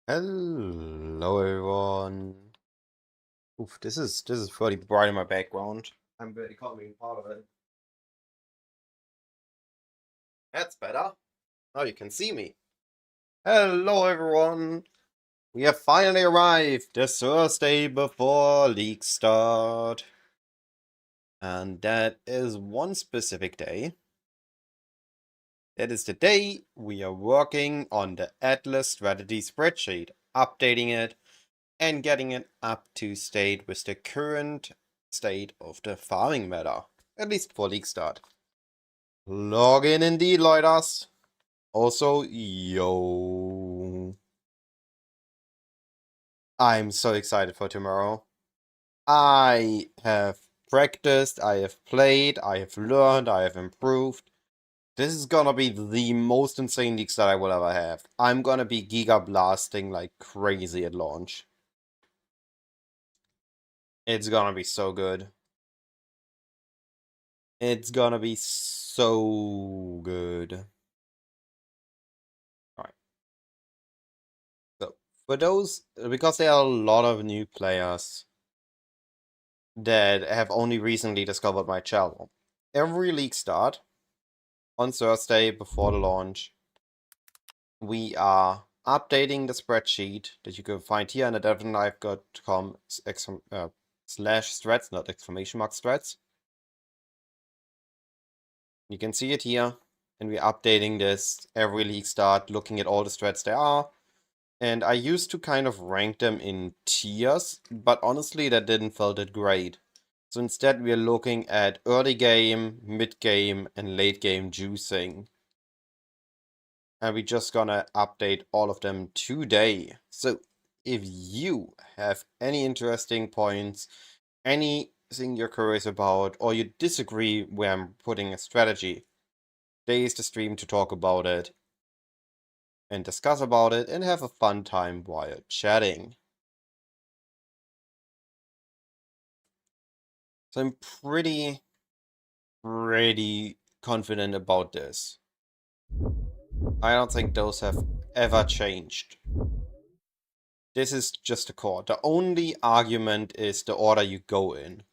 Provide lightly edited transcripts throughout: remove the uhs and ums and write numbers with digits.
Hello everyone. Oof, this is pretty bright in my background. I'm very becoming part of it. That's better. Now you can see me. Hello everyone. We have finally arrived the Thursday before league start. And that is one specific day. That is the day we are working on the Atlas strategy spreadsheet, updating it and getting it up to state with the current state of the farming meta, at least for league start. Log in indeed, Leuters. Also, yo. I'm so excited for tomorrow. I have practiced, I have played, I have learned, I have improved. This is gonna be the most insane leagues that I will ever have. I'm gonna be giga blasting like crazy at launch. It's gonna be so good. It's gonna be so good. Alright. So, for those, because there are a lot of new players that have only recently discovered my channel, every league start on Thursday before the launch, we are updating the spreadsheet that you can find here on the devonlive.com slash threads, not exclamation mark threads. You can see it here, and we're updating this every league start, looking at all the threads there are. And I used to kind of rank them in tiers, but honestly that didn't feel that great. So instead we are looking at early game, mid game, and late game juicing. And we're just gonna update all of them today. So if you have any interesting points, anything you're curious about, or you disagree where I'm putting a strategy, today is the stream to talk about it and discuss about it and have a fun time while chatting. So I'm pretty confident about this. I don't think those have ever changed. This is just a core. The only argument is the order you go in.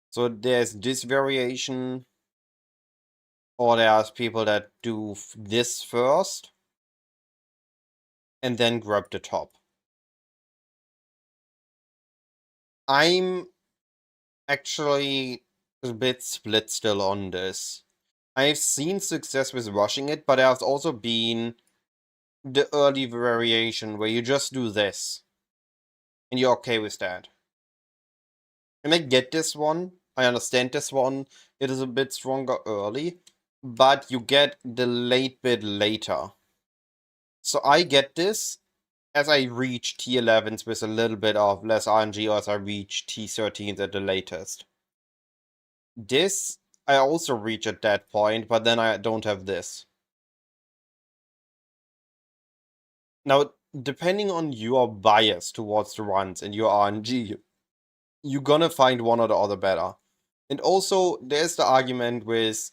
So there's this variation, or there's people that do this first and then grab the top. I'm actually a bit split still on this. I've seen success with rushing it, but there's also been the early variation where you just do this and you're okay with that. And I get this one, I understand this one, it is a bit stronger early, but you get the late bit later. So I get this as I reach T11s with a little bit of less RNG, or as I reach T13s at the latest. This I also reach at that point, but then I don't have this. Now, depending on your bias towards the runs and your RNG, you're gonna find one or the other better. And also, there's the argument with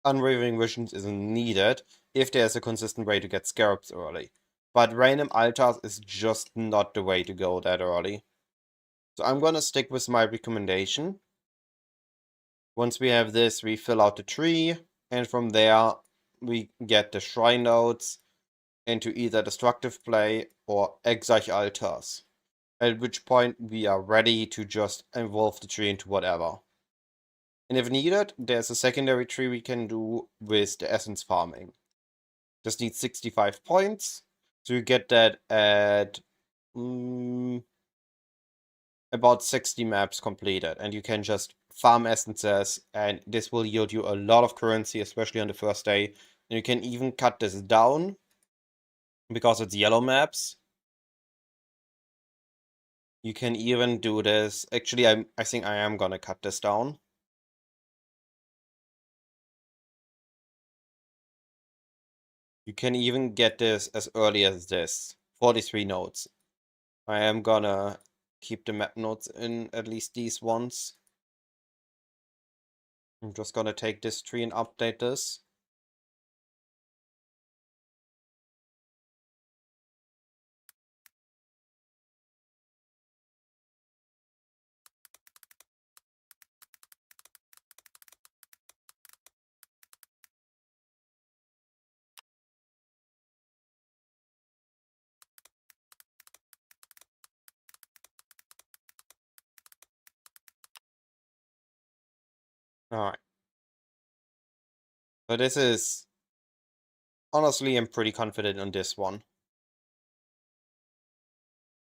Unwavering Visions isn't needed if there's a consistent way to get scarabs early. But random altars is just not the way to go that early. So I'm gonna stick with my recommendation. Once we have this, we fill out the tree, and from there we get the shrine nodes into either destructive play or exarch altars. At which point we are ready to just evolve the tree into whatever. And if needed, there's a secondary tree we can do with the essence farming. Just needs 65 points. So you get that at about 60 maps completed. And you can just farm essences, and this will yield you a lot of currency, especially on the first day. And you can even cut this down because it's yellow maps. You can even do this. Actually, I think I am gonna cut this down. You can even get this as early as this. 43 nodes. I am gonna keep the map nodes in, at least these ones. I'm just gonna take this tree and update this. Alright. So this is... Honestly, I'm pretty confident on this one.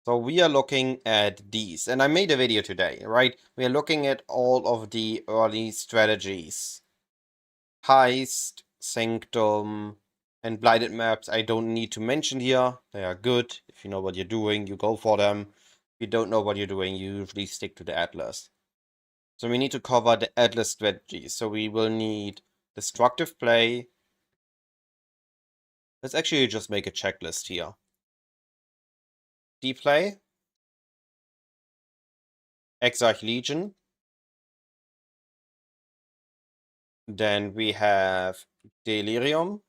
So we are looking at these, and I made a video today, right? We are looking at all of the early strategies. Heist, Sanctum, and Blighted maps I don't need to mention here. They are good. If you know what you're doing, you go for them. If you don't know what you're doing, you usually stick to the Atlas. So we need to cover the Atlas strategy. So we will need destructive play. Let's actually just make a checklist here. D-play, Exarch Legion. Then we have Delirium,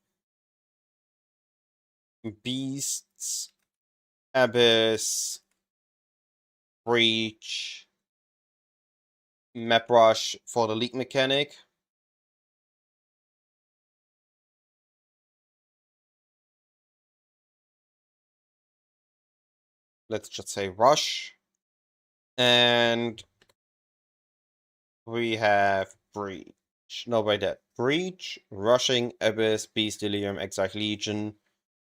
Beasts, Abyss, Breach, Map Rush for the league mechanic. Let's just say Rush. And we have Breach. No, wait, that. Breach, Rushing, Abyss, Beast, Delirium, Exarch Legion,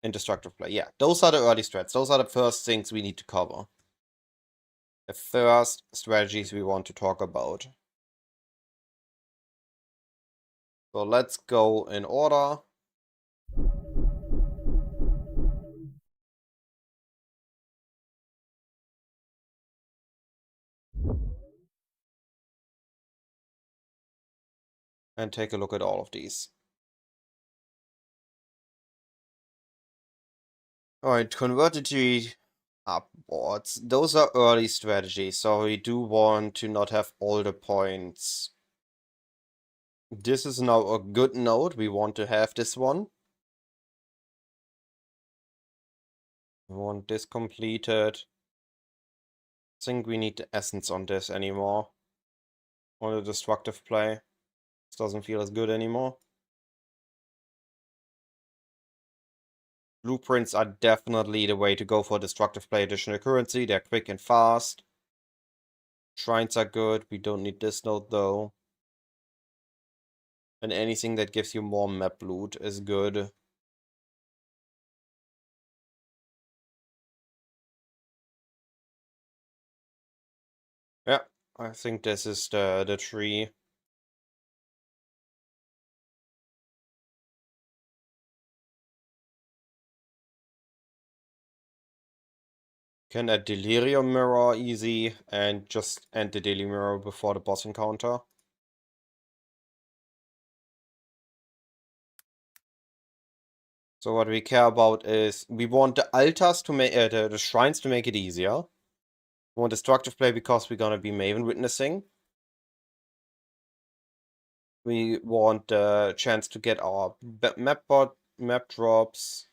and Destructive Play. Yeah, those are the early strats. Those are the first things we need to cover. The first strategies we want to talk about. So let's go in order. And take a look at all of these. Alright, converted upwards. Those are early strategies, so we do want to not have all the points. This is now a good node. We want to have this one. We want this completed. I think we need the essence on this anymore. Or the destructive play. This doesn't feel as good anymore. Blueprints are definitely the way to go for destructive play additional currency. They're quick and fast. Shrines are good. We don't need this node though. And anything that gives you more map loot is good. Yeah, I think this is the tree. Can add Delirium Mirror easy, and just end the Delirium Mirror before the boss encounter. So what we care about is we want the altars to make the shrines to make it easier. We want destructive play because we're gonna be Maven witnessing. We want the chance to get our map drops.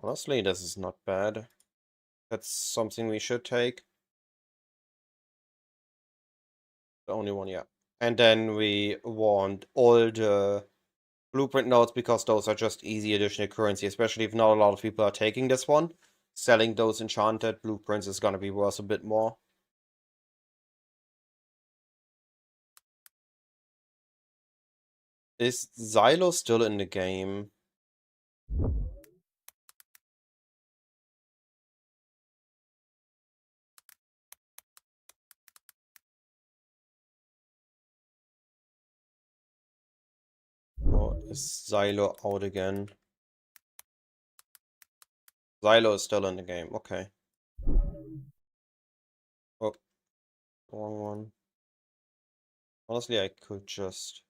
Honestly, this is not bad. That's something we should take. The only one, yeah. And then we want all the blueprint nodes because those are just easy additional currency, especially if not a lot of people are taking this one. Selling those enchanted blueprints is gonna be worth a bit more. Is Xylo still in the game? Or is Xylo out again? Xylo is still in the game, okay. Oh, wrong one. Honestly, I could just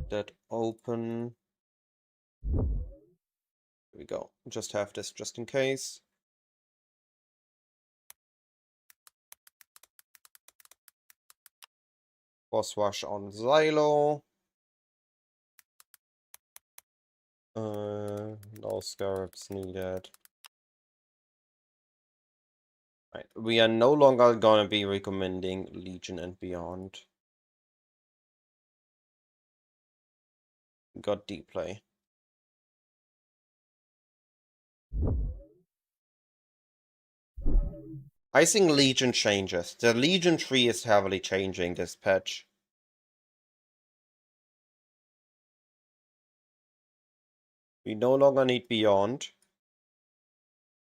that open. Here we go. Just have this just in case. Boss rush on Xylo. No scarabs needed. Right. We are no longer gonna be recommending Legion and Beyond. Got deep play. I think Legion changes. The Legion tree is heavily changing this patch. We no longer need Beyond.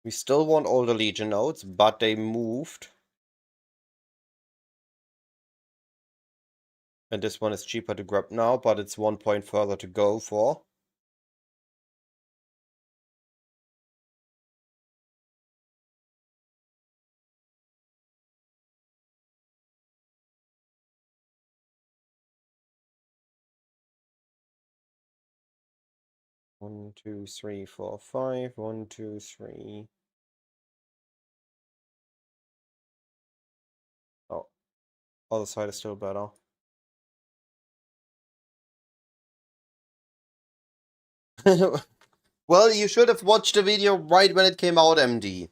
We still want all the Legion nodes, but they moved. And this one is cheaper to grab now, but it's 1 point further to go for. One, two, three, four, five. 1, 2, 3. Oh, other side is still better. Well, you should have watched the video right when it came out, MD.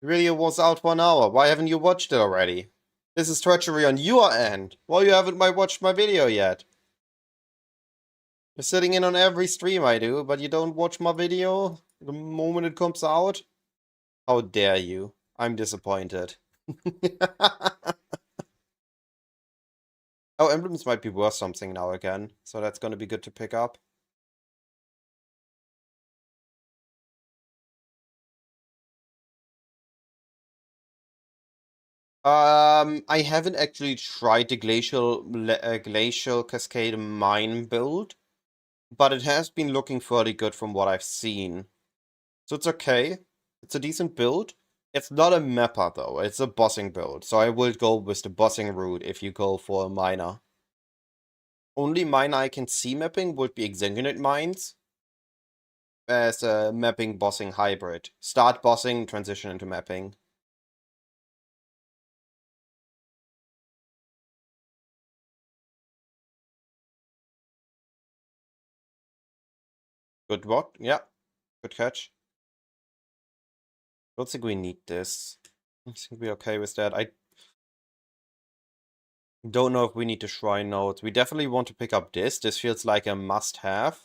Video was out 1 hour. Why haven't you watched it already? This is treachery on your end. Why you haven't watched my video yet? You're sitting in on every stream I do, but you don't watch my video the moment it comes out? How dare you? I'm disappointed. Oh, emblems might be worth something now again, so that's gonna be good to pick up. I haven't actually tried the glacial cascade mine build, but it has been looking fairly good from what I've seen. So it's okay. It's a decent build. It's not a mapper though, it's a bossing build, so I will go with the bossing route if you go for a miner. Only miner I can see mapping would be Exsanguinate Mines as a mapping bossing hybrid. Start bossing, transition into mapping. Good what? Yeah, good catch. Don't think we need this. I think we're okay with that. I don't know if we need the shrine nodes. We definitely want to pick up this. This feels like a must-have.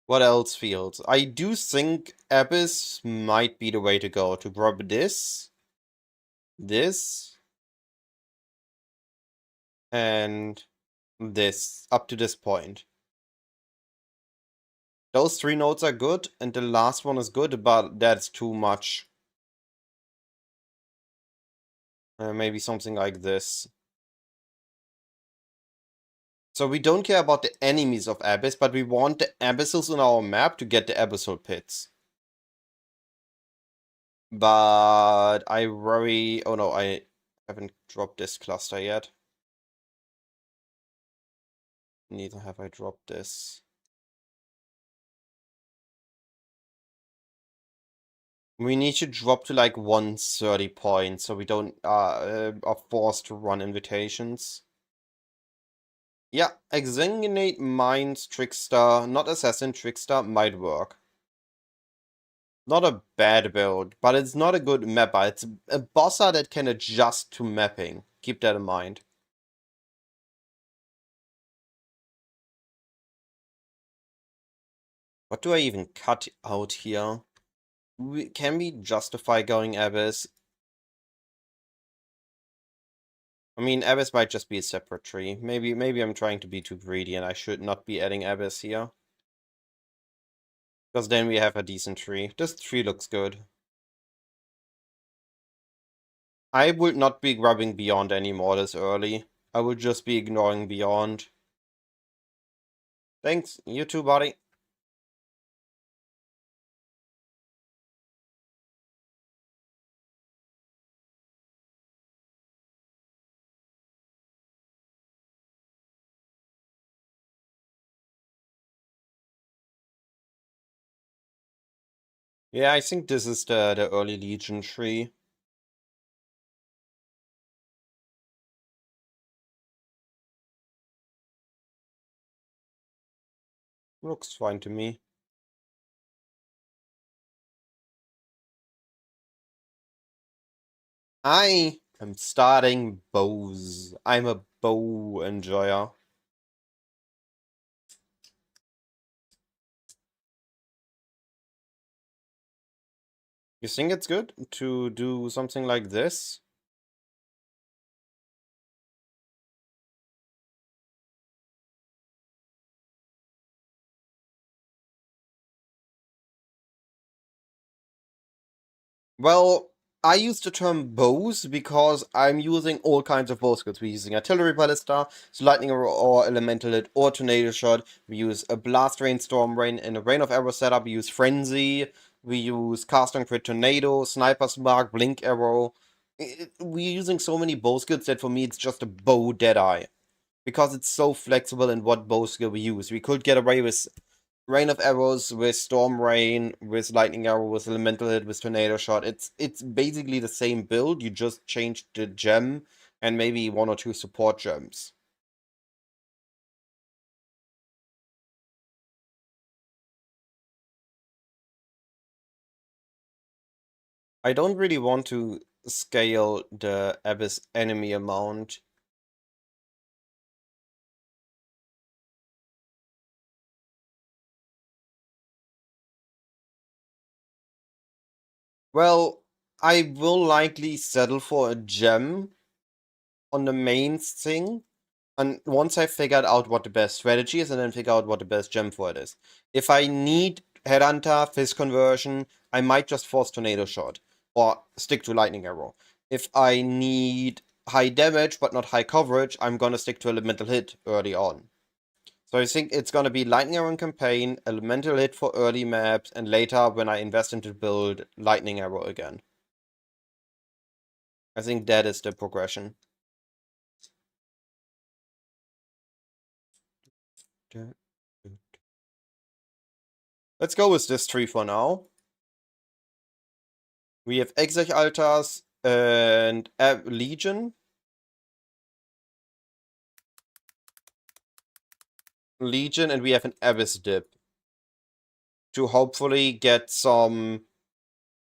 What else feels? I do think Abyss might be the way to go. To grab this, and this, up to this point. Those 3 nodes are good, and the last one is good, but that's too much. Maybe something like this. So we don't care about the enemies of Abyss, but we want the abyssals in our map to get the abyssal pits. But I worry... Oh no, I haven't dropped this cluster yet. Neither have I dropped this. We need to drop to like 130 points, so we don't are forced to run invitations. Yeah, Exsanguinate Minds Trickster, not Assassin Trickster, might work. Not a bad build, but it's not a good mapper. It's a bosser that can adjust to mapping. Keep that in mind. What do I even cut out here? Can we justify going Abyss? I mean, Abyss might just be a separate tree. Maybe I'm trying to be too greedy and I should not be adding Abyss here. Because then we have a decent tree. This tree looks good. I would not be grabbing Beyond anymore this early. I would just be ignoring Beyond. Thanks, you too, buddy. Yeah, I think this is the early Legion tree. Looks fine to me. I am starting bows. I'm a bow enjoyer. You think it's good to do something like this? Well, I use the term bows because I'm using all kinds of bow skills. We're using artillery ballista, so lightning or elemental hit or tornado shot. We use a blast rain, storm rain, and a rain of arrow setup. We use frenzy. We use cast on crit tornado, sniper's mark, blink arrow. We're using so many bow skills that for me it's just a bow deadeye. Because it's so flexible in what bow skill we use. We could get away with Rain of Arrows, with Storm Rain, with Lightning Arrow, with Elemental Hit, with Tornado Shot. It's basically the same build, you just changed the gem and maybe one or two support gems. I don't really want to scale the Abyss enemy amount. Well, I will likely settle for a gem on the main thing. And once I figured out what the best strategy is, and then figure out what the best gem for it is. If I need Headhunter, Fist Conversion, I might just force Tornado Shot. Or stick to Lightning Arrow. If I need high damage, but not high coverage, I'm gonna stick to Elemental Hit early on. So I think it's gonna be Lightning Arrow in campaign, Elemental Hit for early maps, and later when I invest into build, Lightning Arrow again. I think that is the progression. Let's go with this tree for now. We have Exarch Altars and Legion. Legion, and we have an Abyss dip. To hopefully get some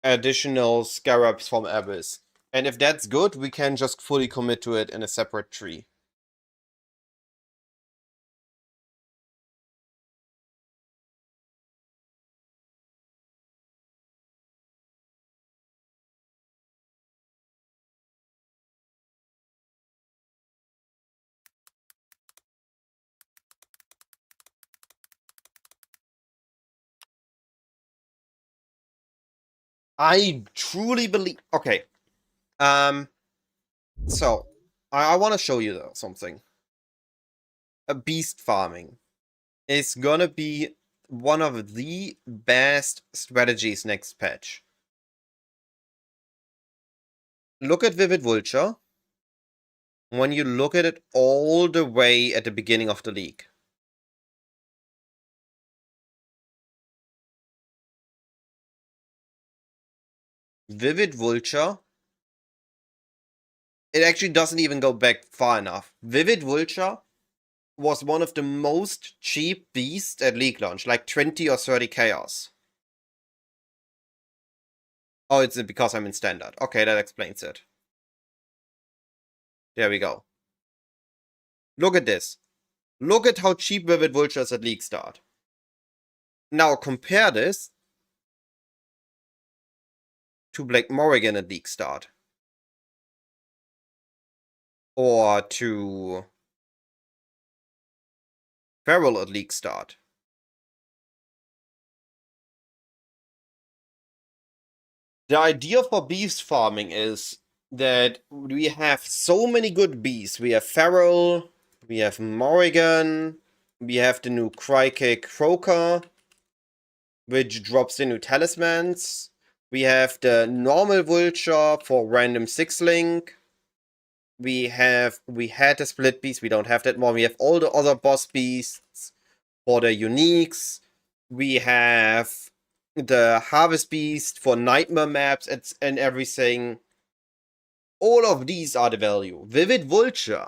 additional scarabs from Abyss. And if that's good, we can just fully commit to it in a separate tree. I truly believe... Okay. So, I want to show you something. beast farming is gonna be one of the best strategies next patch. Look at Vivid Vulture when you look at it all the way at the beginning of the league. Vivid Vulture, it actually doesn't even go back far enough. Vivid Vulture was one of the most cheap beasts at league launch, like 20 or 30 chaos. Oh, it's because I'm in standard. Okay, that explains it. There we go. Look at this. Look at how cheap Vivid Vulture is at league start. Now compare this to Black Morrigan at league start. Or to Feral at league start. The idea for beast farming is that we have so many good beasts. We have Feral, we have Morrigan, we have the new Crycake Croaker, which drops the new talismans. We have the normal Vulture for random 6-link. We had the split beast, we don't have that more. We have all the other boss beasts for the uniques. We have the Harvest Beast for Nightmare maps and everything. All of these are the value. Vivid Vulture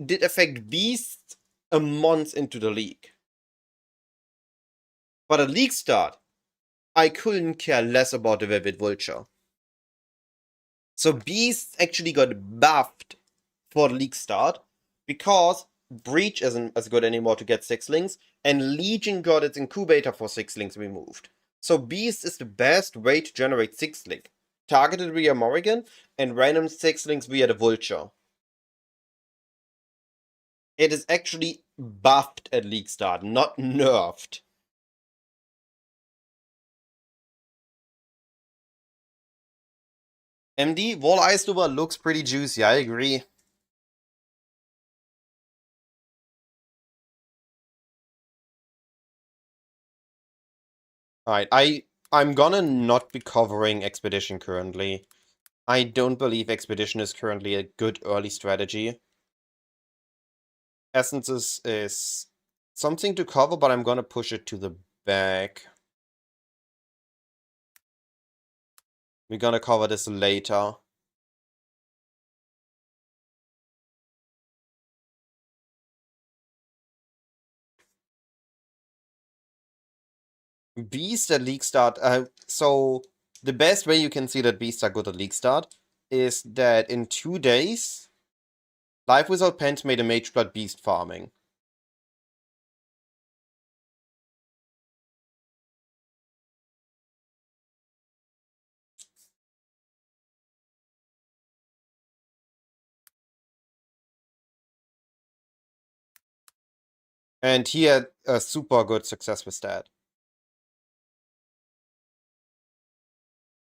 did affect beasts a month into the league. But at league start, I couldn't care less about the Vivid Vulture. So beasts actually got buffed for the league start because Breach isn't as good anymore to get 6-links, and Legion got its incubator for 6-links removed. So Beast is the best way to generate 6-link. Targeted via Morrigan, and random 6-links via the Vulture. It is actually buffed at league start, not nerfed. MD, Wall Icedover looks pretty juicy, I agree. Alright, I'm gonna not be covering Expedition currently. I don't believe Expedition is currently a good early strategy. Essences is something to cover, but I'm gonna push it to the back. We're gonna cover this later. Beast at league start. So the best way you can see that beasts are good at league start is that in 2 days, Life Without Pens made a Mage Blood beast farming. And he had a super good success with that.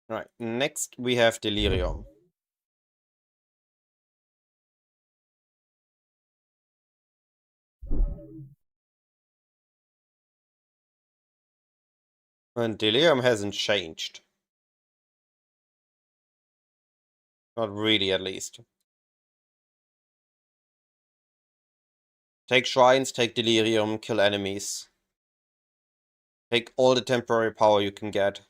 Right, next we have Delirium. And Delirium hasn't changed. Not really, at least. Take shrines, take Delirium, kill enemies. Take all the temporary power you can get.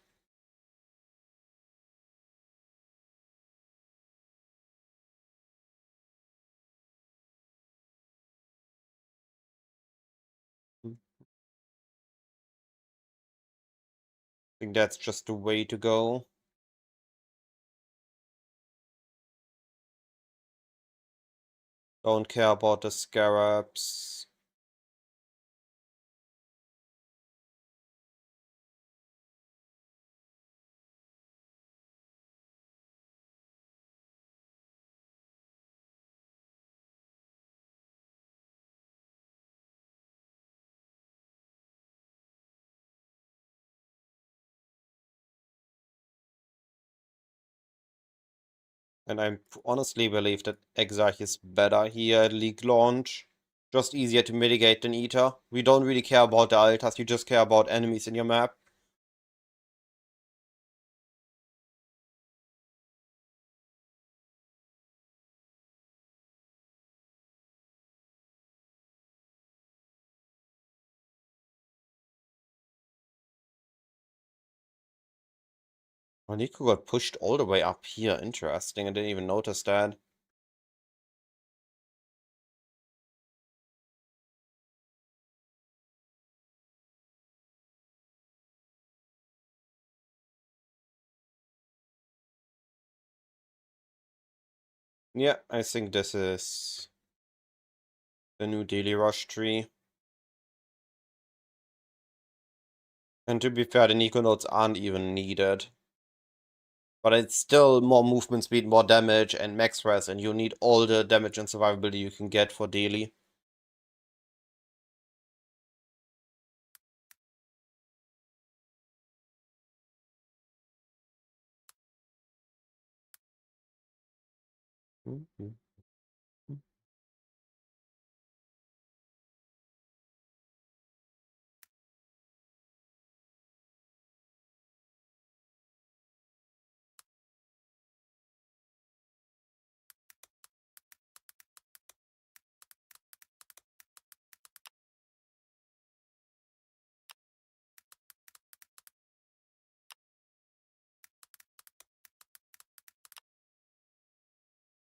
I think that's just the way to go. Don't care about the scarabs. And I honestly believe that Exarch is better here at League launch. Just easier to mitigate than Ether. We don't really care about the altars, you just care about enemies in your map. Oh, Nico got pushed all the way up here. Interesting, I didn't even notice that. Yeah, I think this is the new daily rush tree. And to be fair, the Nico nodes aren't even needed. But it's still more movement speed, more damage, and max res, and you need all the damage and survivability you can get for daily.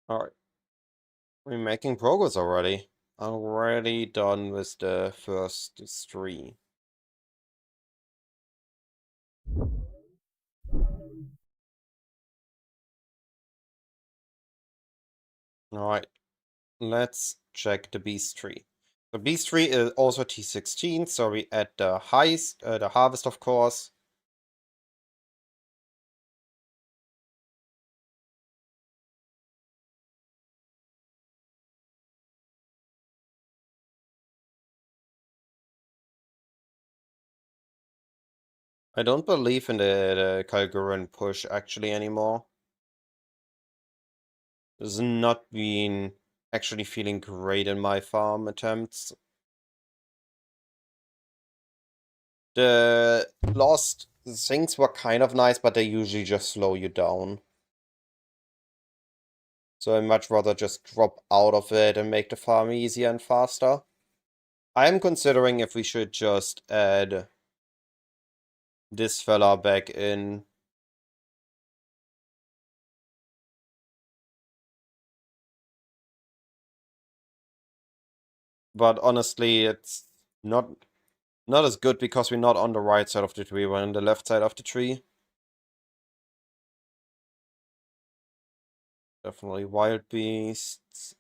Alright. We're making progress already. Already done with the first 3. Alright, let's check the beast tree. The beast tree is also T16, so we add the the harvest, of course. I don't believe in the Kalguran push actually anymore. This has not been actually feeling great in my farm attempts. The lost things were kind of nice, but they usually just slow you down. So I'd much rather just drop out of it and make the farm easier and faster. I'm considering if we should just add this fella back in. But honestly, it's not as good because we're not on the right side of the tree, we're on the left side of the tree. Definitely wild beasts.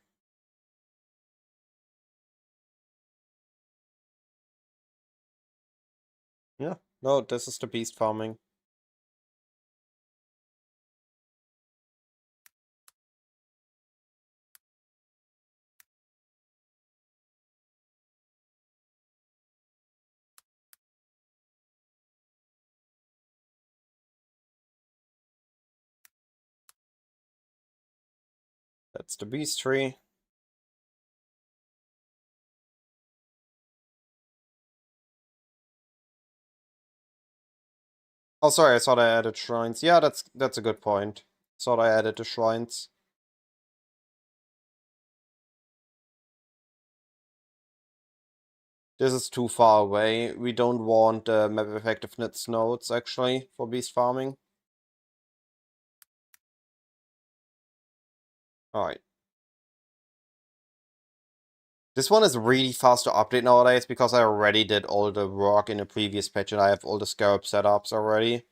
Yeah, no, this is the beast farming. That's the beast tree. Oh, sorry, I thought I added shrines. Yeah, that's a good point. Thought I added the shrines. This is too far away. We don't want map effectiveness nodes, actually, for beast farming. Alright. This one is really fast to update nowadays because I already did all the work in the previous patch and I have all the scarab setups already.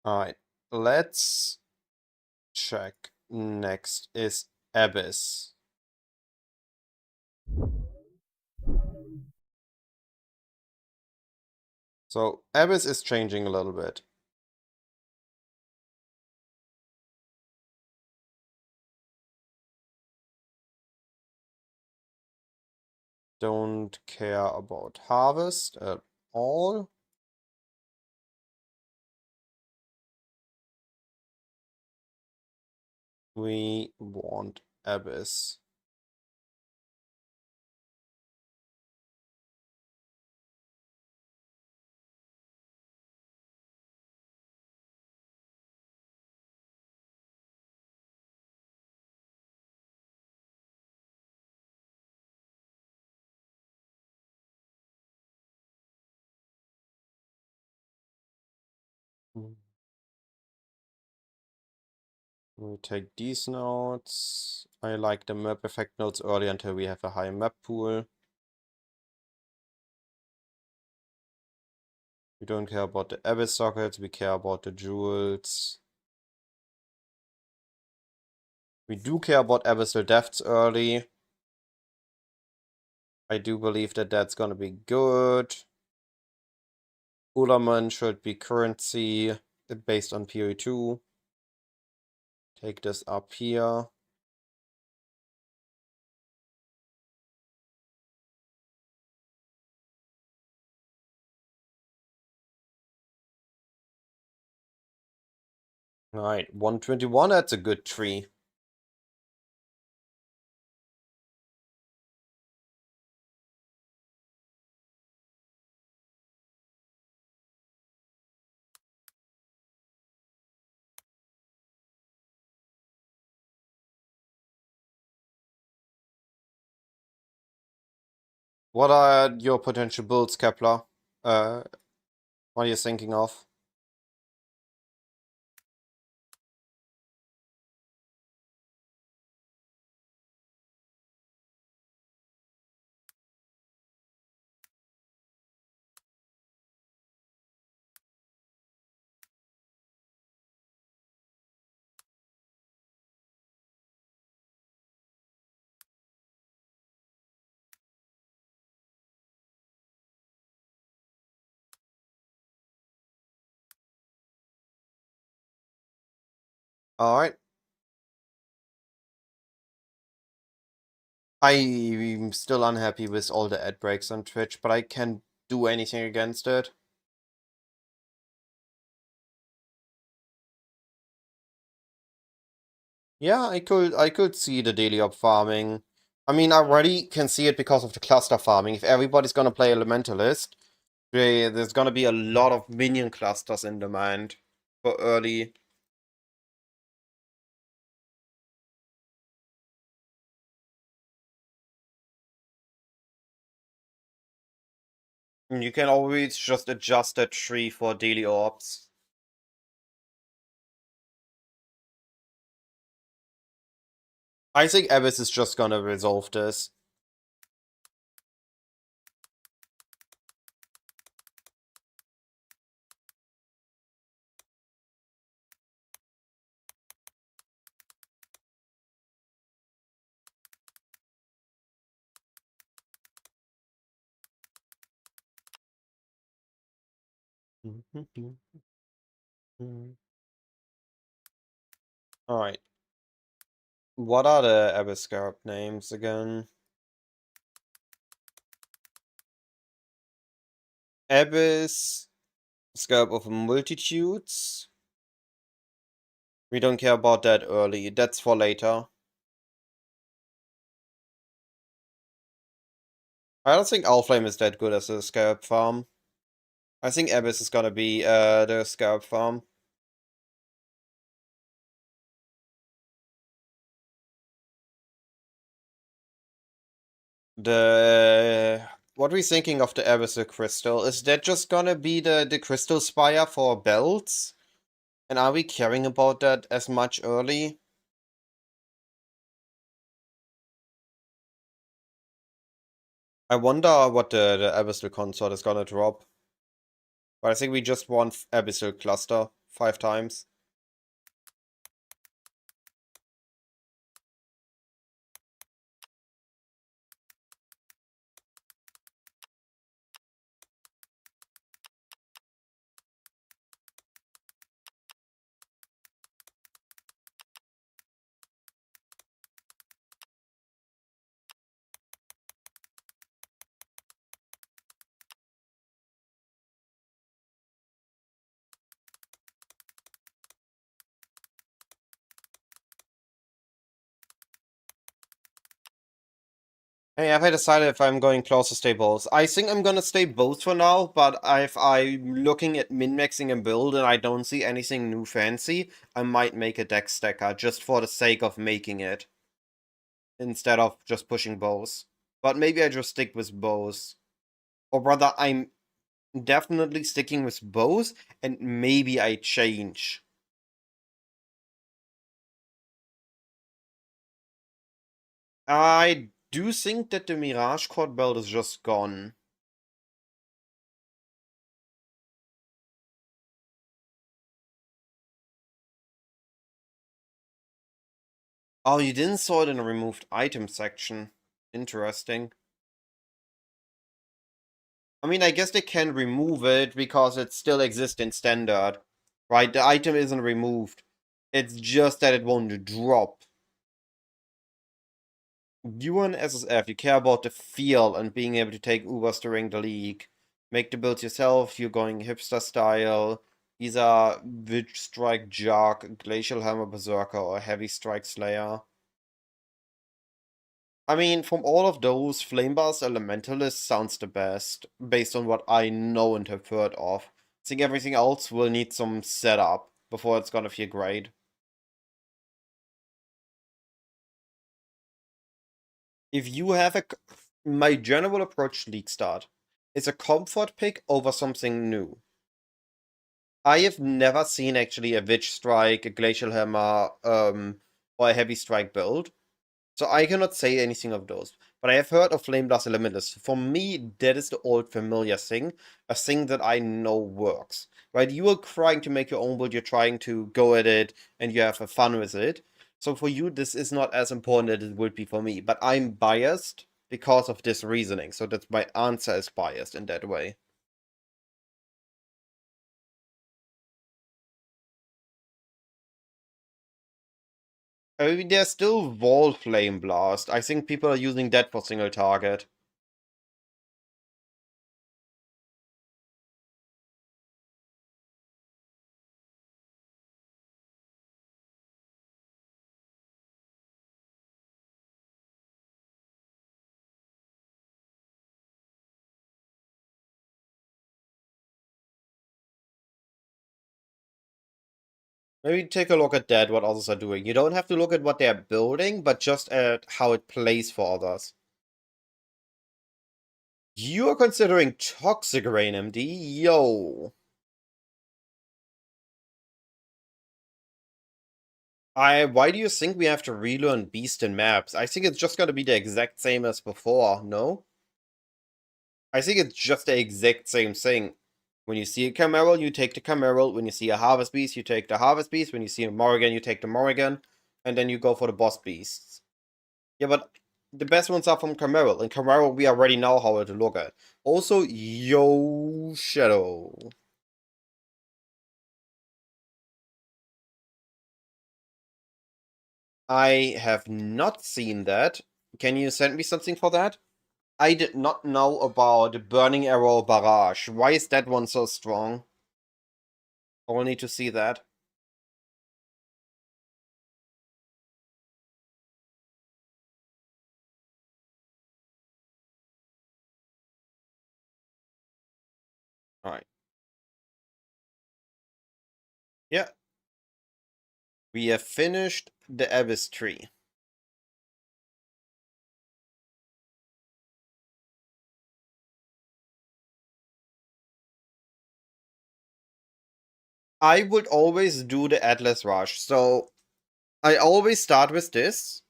Alright, let's check. Next is Abyss. So Abyss is changing a little bit. Don't care about harvest at all. We want Abyss. We take these nodes. I like the map effect nodes early until we have a high map pool. We don't care about the Abyss sockets, we care about the jewels. We do care about Abyssal Depths early. I do believe that that's gonna be good. Ulaman should be currency based on PoE 2. Take this up here. Alright, 121, that's a good tree. What are your potential builds, Kepler? What are you thinking of? Alright. I'm still unhappy with all the ad breaks on Twitch, but I can't do anything against it. Yeah, I could see the daily op farming. I mean, I already can see it because of the cluster farming. If everybody's gonna play Elementalist, there's gonna be a lot of minion clusters in demand for early. And you can always just adjust that tree for daily orbs. I think Abyss is just gonna resolve this. Alright. What are the Abyss Scarab names again? Abyss, Scarab of Multitudes. We don't care about that early. That's for later. I don't think Alflame is that good as a Scarab farm. I think Abyss is gonna be the Scarab farm. What are we thinking of the Abyssal Crystal? Is that just gonna be the Crystal Spire for belts? And are we caring about that as much early? I wonder what the Abyssal Consort is gonna drop. But I think we just want Abyssal Cluster 5 times. Hey, have I decided if I'm going close to stay both? I think I'm gonna stay both for now, but if I'm looking at min-maxing a build and I don't see anything new fancy, I might make a deck stacker just for the sake of making it, instead of just pushing both. But maybe I just stick with both. Or rather, I'm definitely sticking with both, and maybe I change. I do think that the Mirage Court belt is just gone. Oh, you didn't saw it in a removed item section. Interesting. I mean, I guess they can remove it because it still exists in standard. Right? The item isn't removed. It's just that it won't drop. You and SSF, you care about the feel and being able to take Ubers during the league. Make the builds yourself, you're going hipster style. These are Witch Strike Jark, Glacial Hammer Berserker, or Heavy Strike Slayer. I mean, from all of those, Flameblast Elementalist sounds the best, based on what I know and have heard of. I think everything else will need some setup before it's gonna feel great. If you have my general approach to League Start is a comfort pick over something new. I have never seen actually a Witch Strike, a Glacial Hammer, or a Heavy Strike build. So I cannot say anything of those. But I have heard of Flame Blast Elementalist. For me, that is the old familiar thing. A thing that I know works. Right? You are trying to make your own build, you're trying to go at it, and you have fun with it. So for you, this is not as important as it would be for me. But I'm biased because of this reasoning. So that my answer is biased in that way. I mean, there's still Wall Flame Blast. I think people are using that for single target. Maybe take a look at that, what others are doing. You don't have to look at what they're building, but just at how it plays for others. You are considering Toxic Rain MD? Yo. Why do you think we have to relearn Beast and maps? I think it's just gonna be the exact same as before, no? I think it's just the exact same thing. When you see a Cameral, you take the Cameral. When you see a Harvest Beast, you take the Harvest Beast. When you see a Morrigan, you take the Morrigan. And then you go for the Boss Beasts. Yeah, but the best ones are from Cameral. And Cameral, we already know how to look at. Also, Yo Shadow. I have not seen that. Can you send me something for that? I did not know about Burning Arrow Barrage. Why is that one so strong? I'll need to see that. Alright. Yeah. We have finished the Abyss tree. I would always do the Atlas Rush. So I always start with this.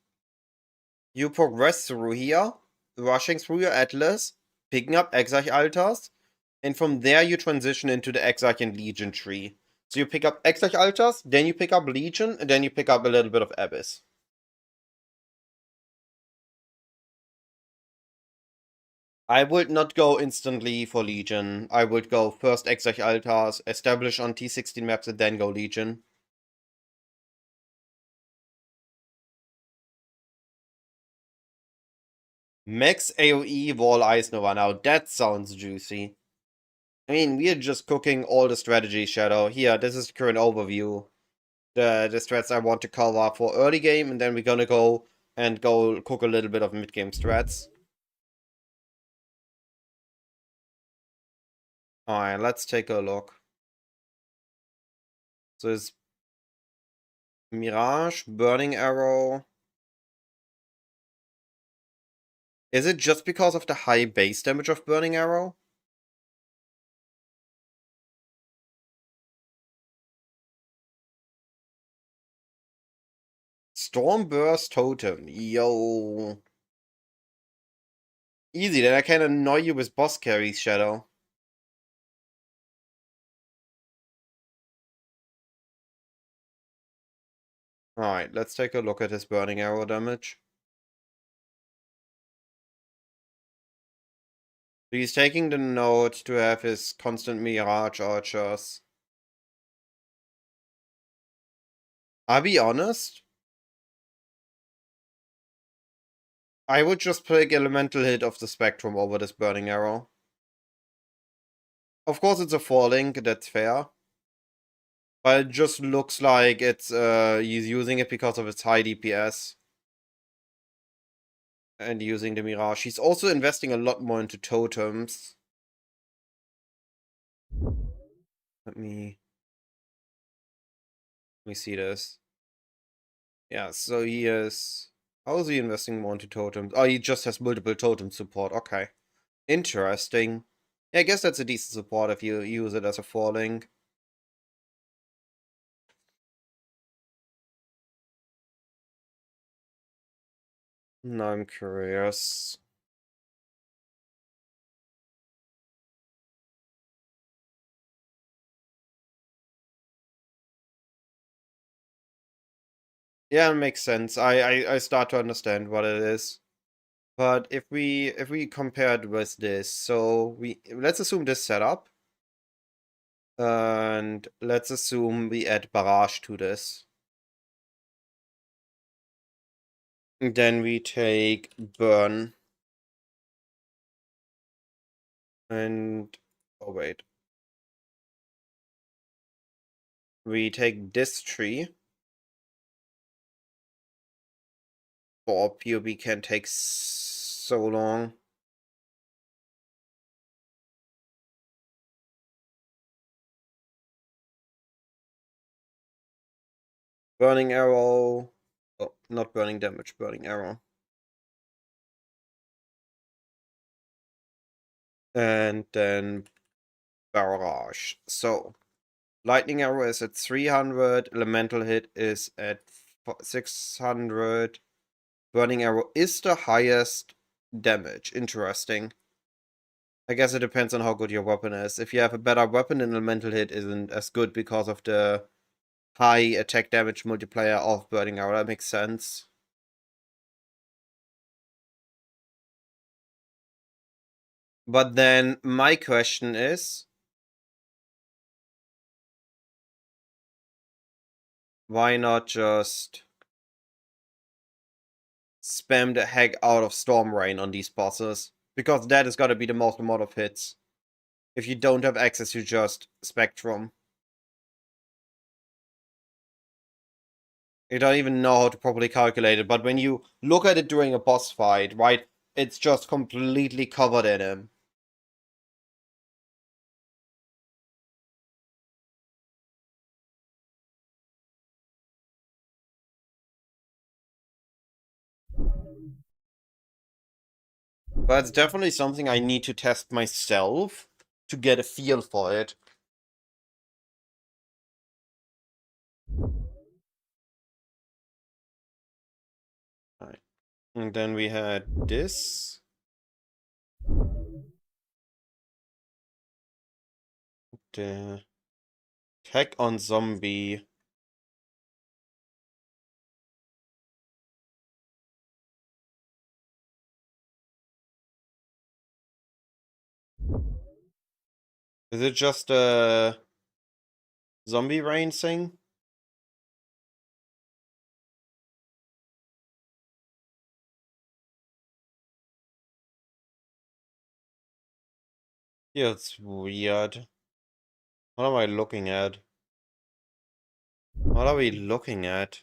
You progress through here, rushing through your Atlas, picking up Exarch Altars, and from there you transition into the Exarch and Legion tree. So you pick up Exarch Altars, then you pick up Legion, and then you pick up a little bit of Abyss. I would not go instantly for Legion. I would go first Exarch Altars, establish on T16 maps, and then go Legion. Max AoE Wall Ice Nova. Now that sounds juicy. I mean, we're just cooking all the strategy, Shadow. Here, this is the current overview. The strats I want to cover for early game, and then we're gonna go cook a little bit of mid game strats. Alright, let's take a look. So it's Mirage, Burning Arrow. Is it just because of the high base damage of Burning Arrow? Stormburst Totem. Yo. Easy, then I can annoy you with boss carries, Shadow. Alright, let's take a look at his Burning Arrow damage. So he's taking the note to have his constant Mirage archers. I'll be honest. I would just pick Elemental Hit of the Spectrum over this Burning Arrow. Of course it's a 4-link, that's fair. But it just looks like it's he's using it because of its high DPS. And using the Mirage. He's also investing a lot more into totems. Let me see this. Yeah, so he is... How is he investing more into totems? Oh, he just has multiple totem support. Okay. Interesting. Yeah, I guess that's a decent support if you use it as a 4-link. Now I'm curious. Yeah, it makes sense. I start to understand what it is. But if we compare it with this, so let's assume this setup. And let's assume we add barrage to this. And then we take burn. And oh wait. We take this tree. For PoB can take so long. Burning arrow. Oh, not burning damage, burning arrow. And then barrage. So, lightning arrow is at 300. Elemental hit is at 600. Burning arrow is the highest damage. Interesting. I guess it depends on how good your weapon is. If you have a better weapon, then elemental hit isn't as good because of the high attack damage multiplier of burning arrow. That makes sense. But then my question is, why not just spam the heck out of Storm Rain on these bosses? Because that is gotta be the most amount of hits. If you don't have access to just Spectrum. You don't even know how to properly calculate it, but when you look at it during a boss fight, right, it's just completely covered in him. But it's definitely something I need to test myself to get a feel for it. Right. And then we had this. The attack on zombie. Is it just a zombie rain thing? Yeah, it's weird. What am I looking at? What are we looking at?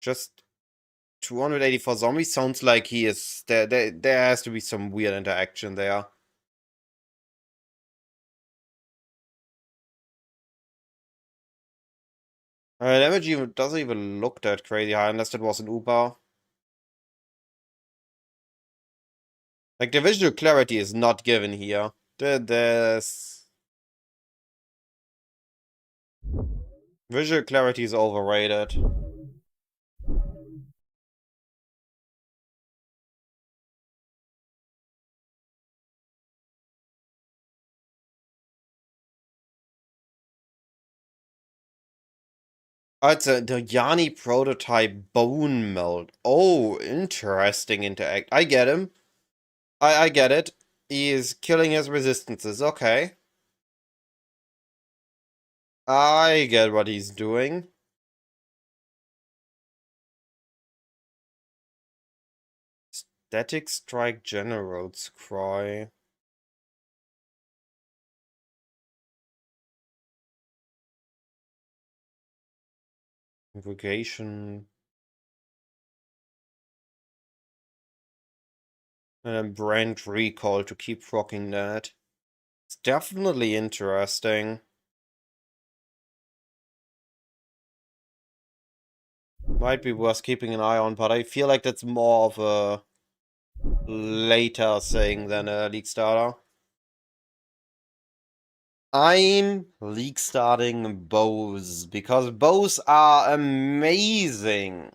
Just 284 zombies sounds like he is... There has to be some weird interaction there. Damage even doesn't even look that crazy high unless it was an Uber. Like, the visual clarity is not given here. There's... Visual clarity is overrated. Oh, it's the Yanni prototype bone melt. Oh, interesting interact. I get him. I get it. He is killing his resistances. Okay. I get what he's doing. Static strike generals cry. Invocation. And then brand recall to keep rocking that. It's definitely interesting. Might be worth keeping an eye on, but I feel like that's more of a later thing than a league starter. I'm league starting bows because bows are amazing.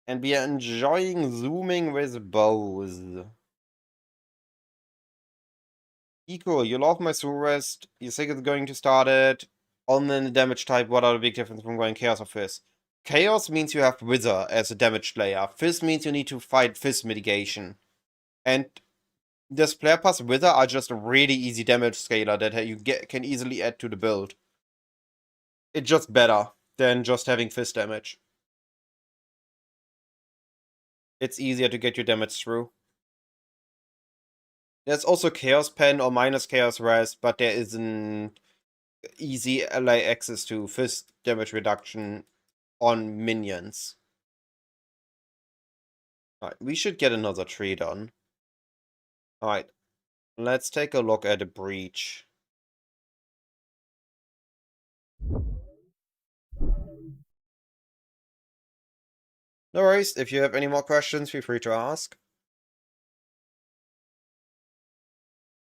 And we are enjoying zooming with bows. Eco, you love my Surest. You think it's going to start it. On the damage type, what are the big difference from going Chaos or Fizz? Chaos means you have Wither as a damage layer. Fizz means you need to fight Fizz mitigation. And this player pass Wither are just a really easy damage scaler that you can easily add to the build. It's just better than just having Fizz damage. It's easier to get your damage through. There's also Chaos Pen or minus Chaos Res, but there isn't easy ally access to Fizz damage reduction on minions. Alright, we should get another tree done. Alright, let's take a look at the breach. No worries, if you have any more questions, feel free to ask.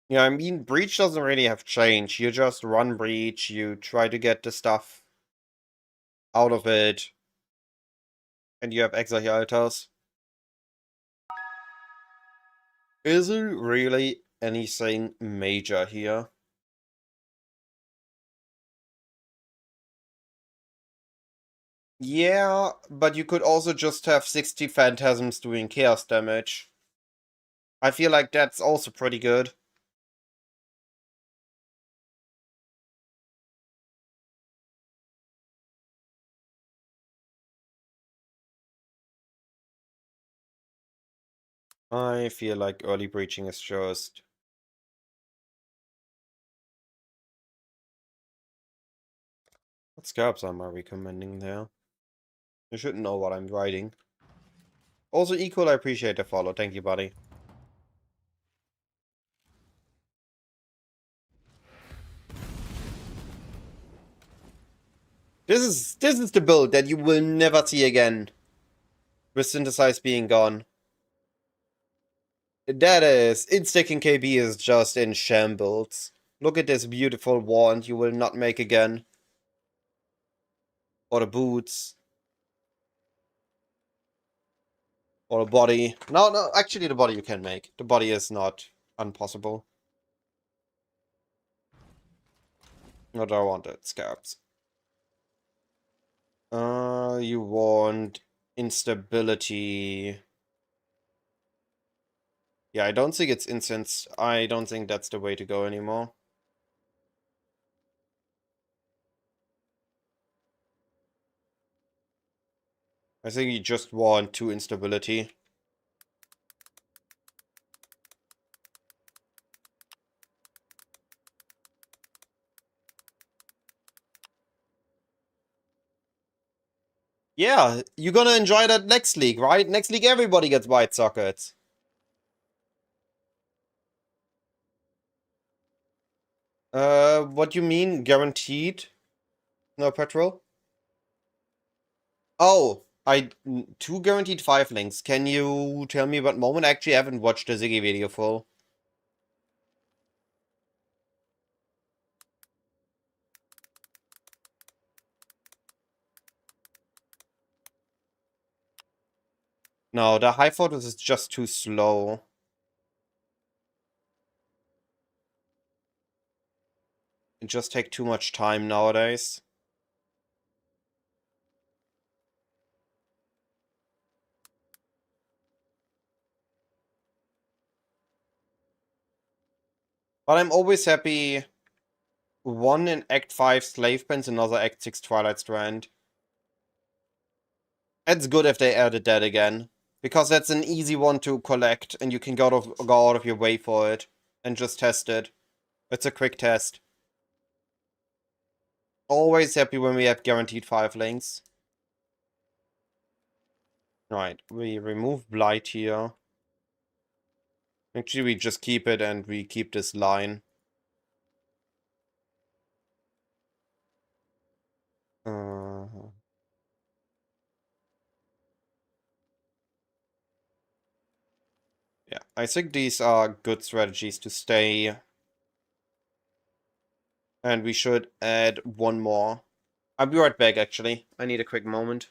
Yeah, I mean, breach doesn't really have change. You just run breach, you try to get the stuff out of it, and you have exile altars. Isn't really anything major here. Yeah, but you could also just have 60 phantasms doing chaos damage. I feel like that's also pretty good. I feel like early breaching is just... What scalps am I recommending there? You should know what I'm writing. Also, equal, I appreciate the follow. Thank you, buddy. This is the build that you will never see again. With Synthesize being gone. That is, Instinct KB is just in shambles. Look at this beautiful wand you will not make again. Or the boots. Or the body. No, actually the body you can make. The body is not impossible. Not I want it, scabs. You want instability. Yeah, I don't think it's instance. I don't think that's the way to go anymore. I think you just want 2 instability. Yeah, you're gonna enjoy that next league, right? Next league, everybody gets white sockets. What do you mean, guaranteed? No petrol? Oh, two guaranteed 5 links. Can you tell me what moment? I actually haven't watched the Ziggy video full. No, the high photos is just too slow. It just take too much time nowadays. But I'm always happy. One in Act 5 Slave Pens, another Act 6 Twilight Strand. It's good if they added that again. Because that's an easy one to collect, and you can go out of your way for it. And just test it. It's a quick test. Always happy when we have guaranteed 5 links. Right, we remove Blight here. Actually, we just keep it and we keep this line. Uh, yeah, I think these are good strategies to stay. And we should add one more. I'll be right back, actually. I need a quick moment.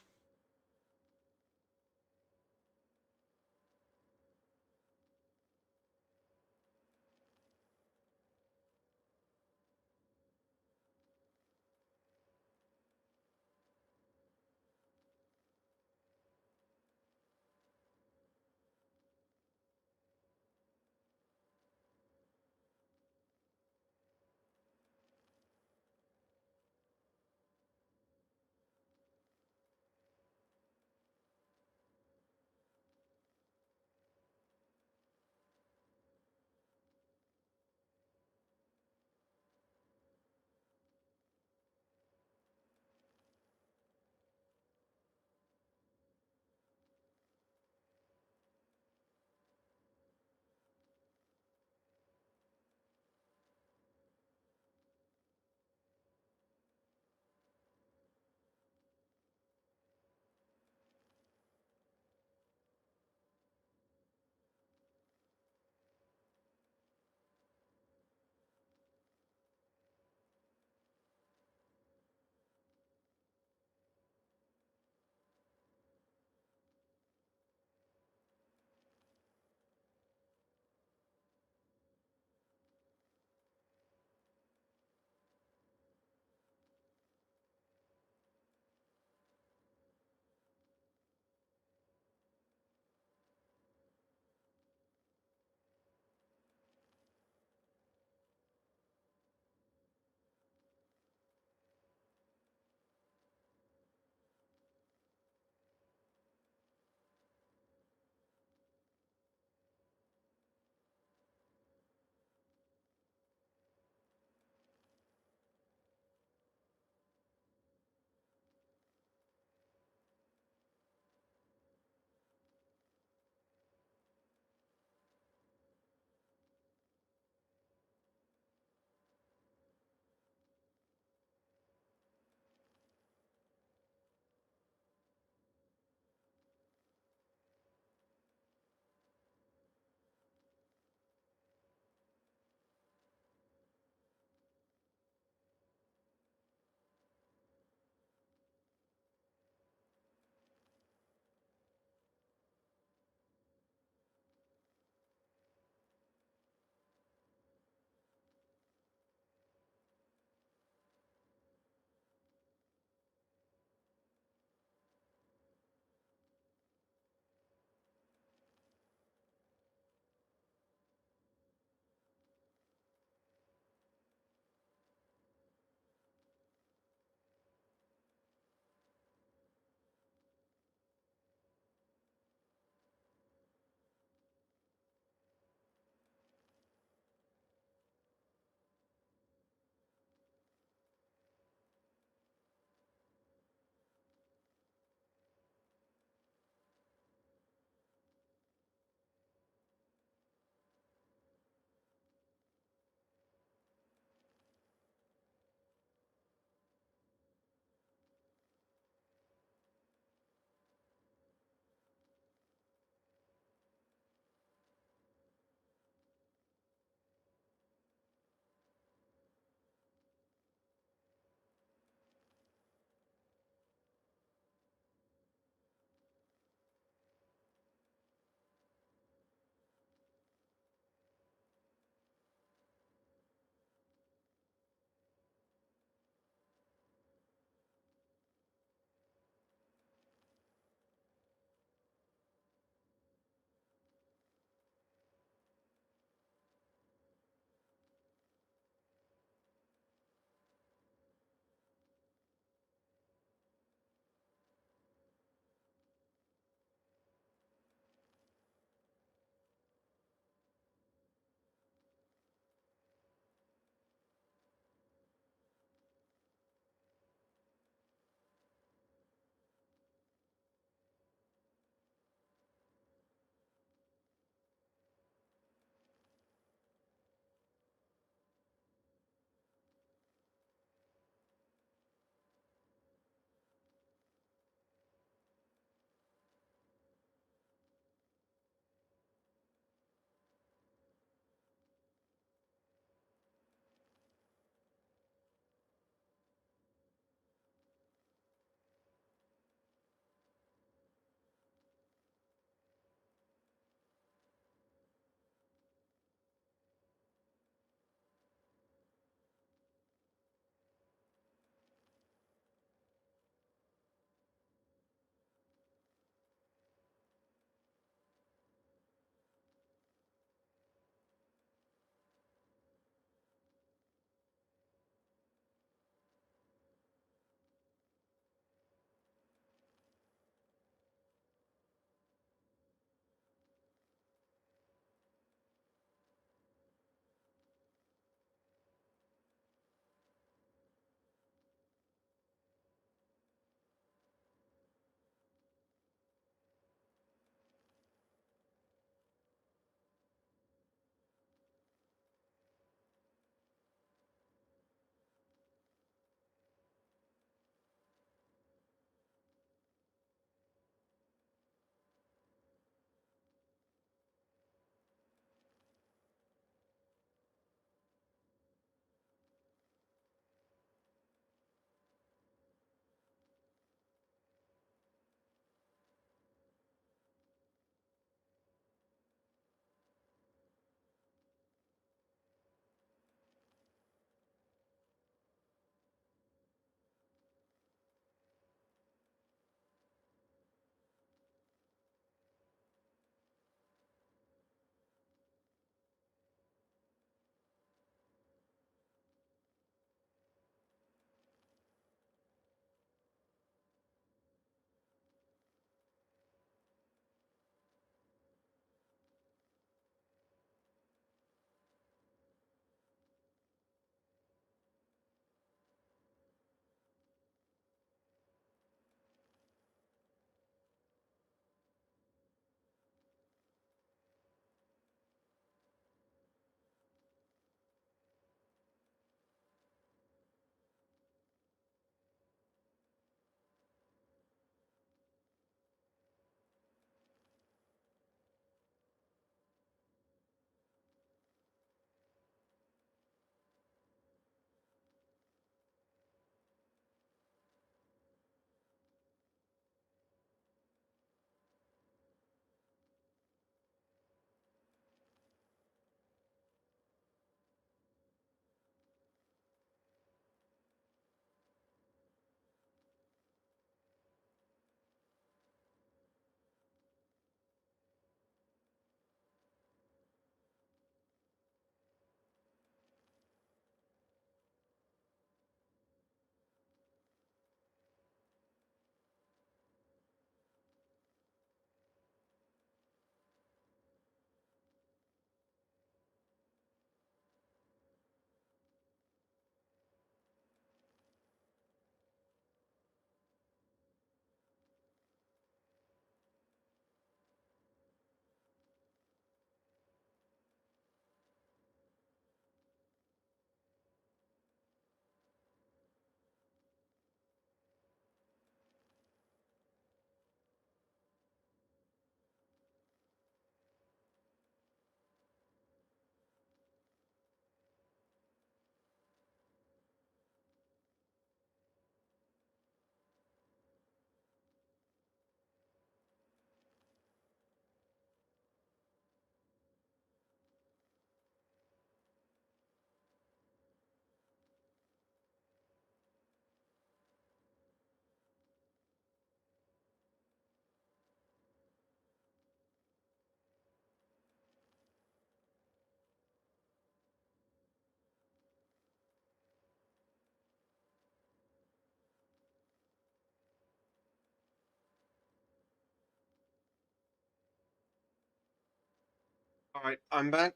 Alright, I'm back.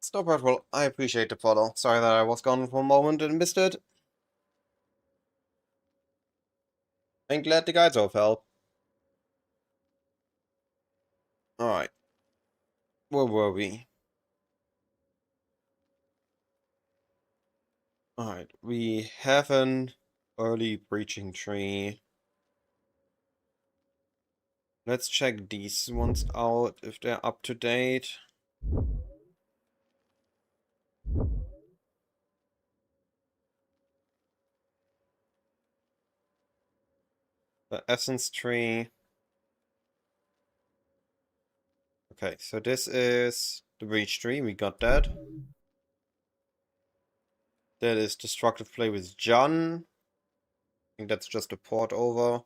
Stop well, I appreciate the follow. Sorry that I was gone for a moment and missed it. I'm glad the guides all help. Alright. Where were we? Alright, we have an early breaching tree. Let's check these ones out if they're up to date. The essence tree. Okay, so this is the breach tree, we got that. That is destructive play with John. I think that's just a port over.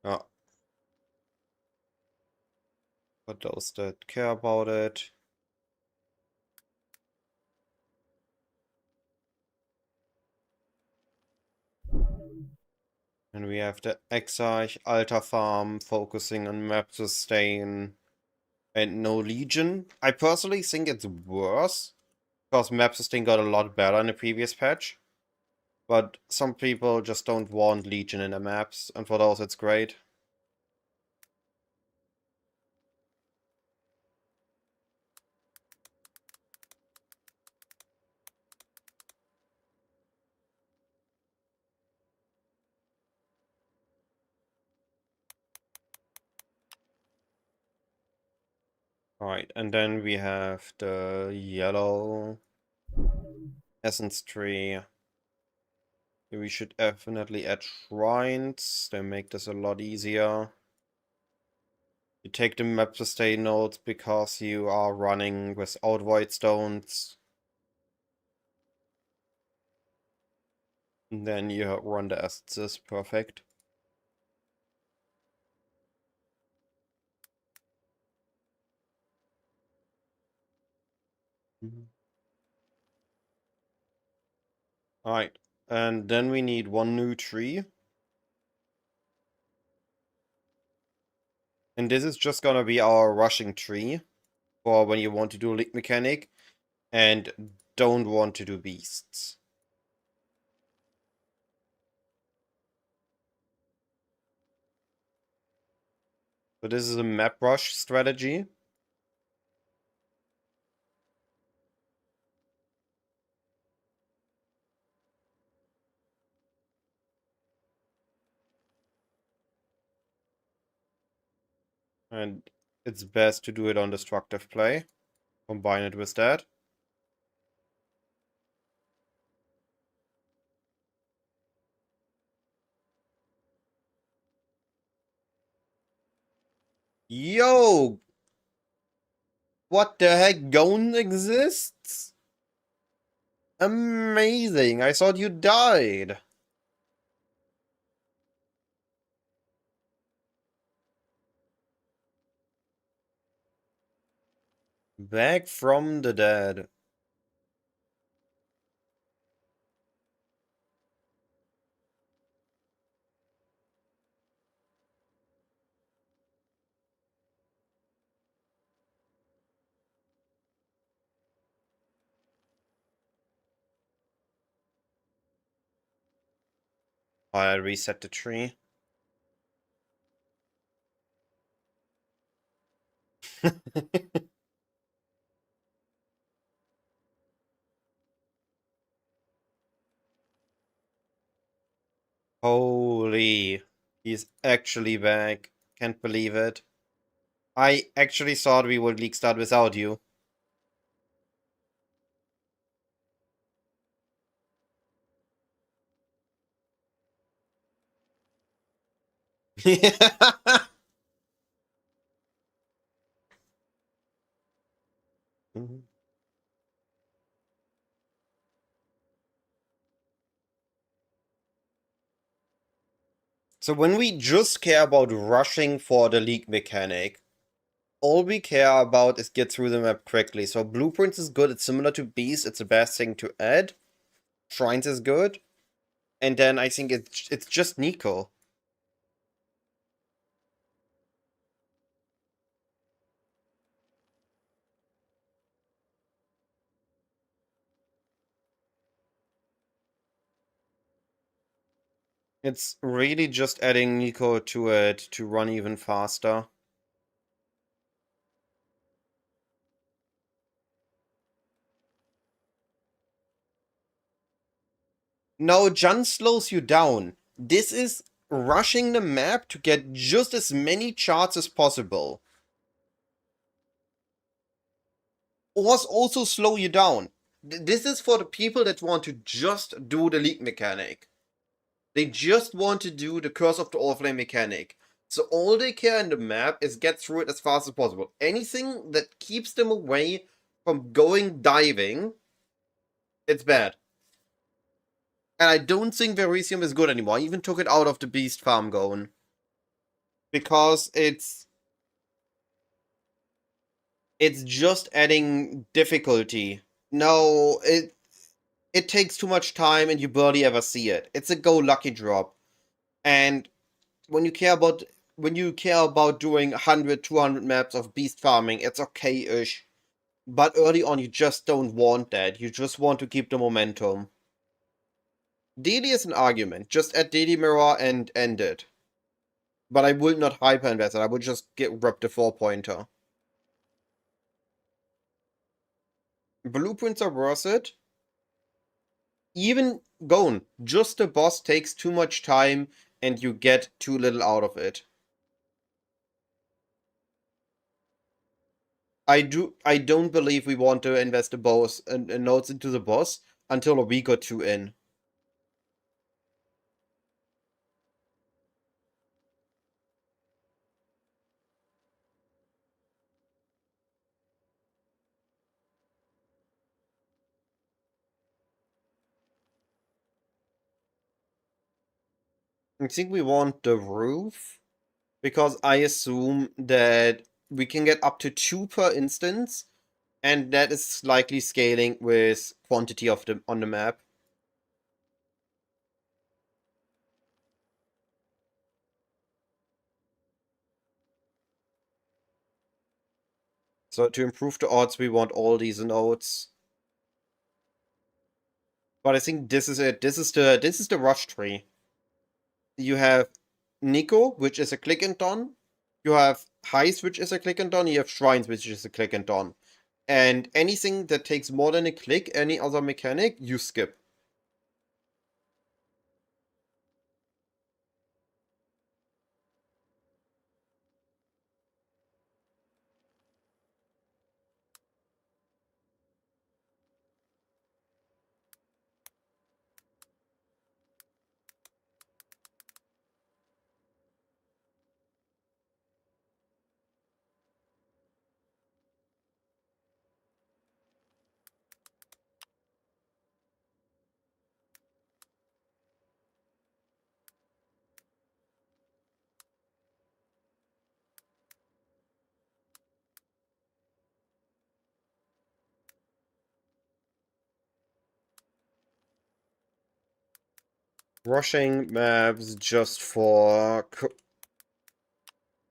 Yeah. For those that care about it. And we have the Exarch, Alta Farm, focusing on map sustain, and no Legion. I personally think it's worse, because map sustain got a lot better in the previous patch. But some people just don't want Legion in their maps, and for those it's great. Alright, and then we have the yellow essence tree. We should definitely add shrines. They make this a lot easier. You take the map sustain nodes because you are running without void stones. And then you run the essences. Perfect. Alright. And then we need one new tree. And this is just gonna be our rushing tree for when you want to do league mechanic and don't want to do beasts. So this is a map rush strategy. And it's best to do it on destructive play. Combine it with that. Yo! What the heck? Gone exists? Amazing! I thought you died! Back from the dead. I reset the tree. Holy. He's actually back. Can't believe it. I actually thought we would league start without you. So when we just care about rushing for the league mechanic, all we care about is get through the map quickly. So blueprints is good, it's similar to beast, it's the best thing to add. Shrines is good. And then I think it's just Nico. It's really just adding Nico to it to run even faster. No, Jun slows you down. This is rushing the map to get just as many charts as possible. Or also slow you down. This is for the people that want to just do the league mechanic. They just want to do the Curse of the Oriflame mechanic. So all they care in the map is get through it as fast as possible. Anything that keeps them away from going diving, it's bad. And I don't think Verisium is good anymore. I even took it out of the Beast farm going. Because it's just adding difficulty. No, it takes too much time and you barely ever see it. It's a go lucky drop. And when you care about doing 100, 200 maps of beast farming, it's okay-ish. But early on, you just don't want that. You just want to keep the momentum. Daily is an argument. Just add daily mirror and end it. But I would not hyper invest it. I would just get rep the 4-pointer. Blueprints are worth it. Even Gone, just the boss takes too much time and you get too little out of it. I don't believe we want to invest the boss and nodes into the boss until a week or two in. I think we want the roof because I assume that we can get up to 2 per instance, and that is likely scaling with quantity of the on the map. So to improve the odds, we want all these nodes. But I think this is it. This is the rush tree. You have Nico, which is a click and done. You have Heist, which is a click and done. You have Shrines, which is a click and done. And anything that takes more than a click, any other mechanic, you skip. Rushing maps just for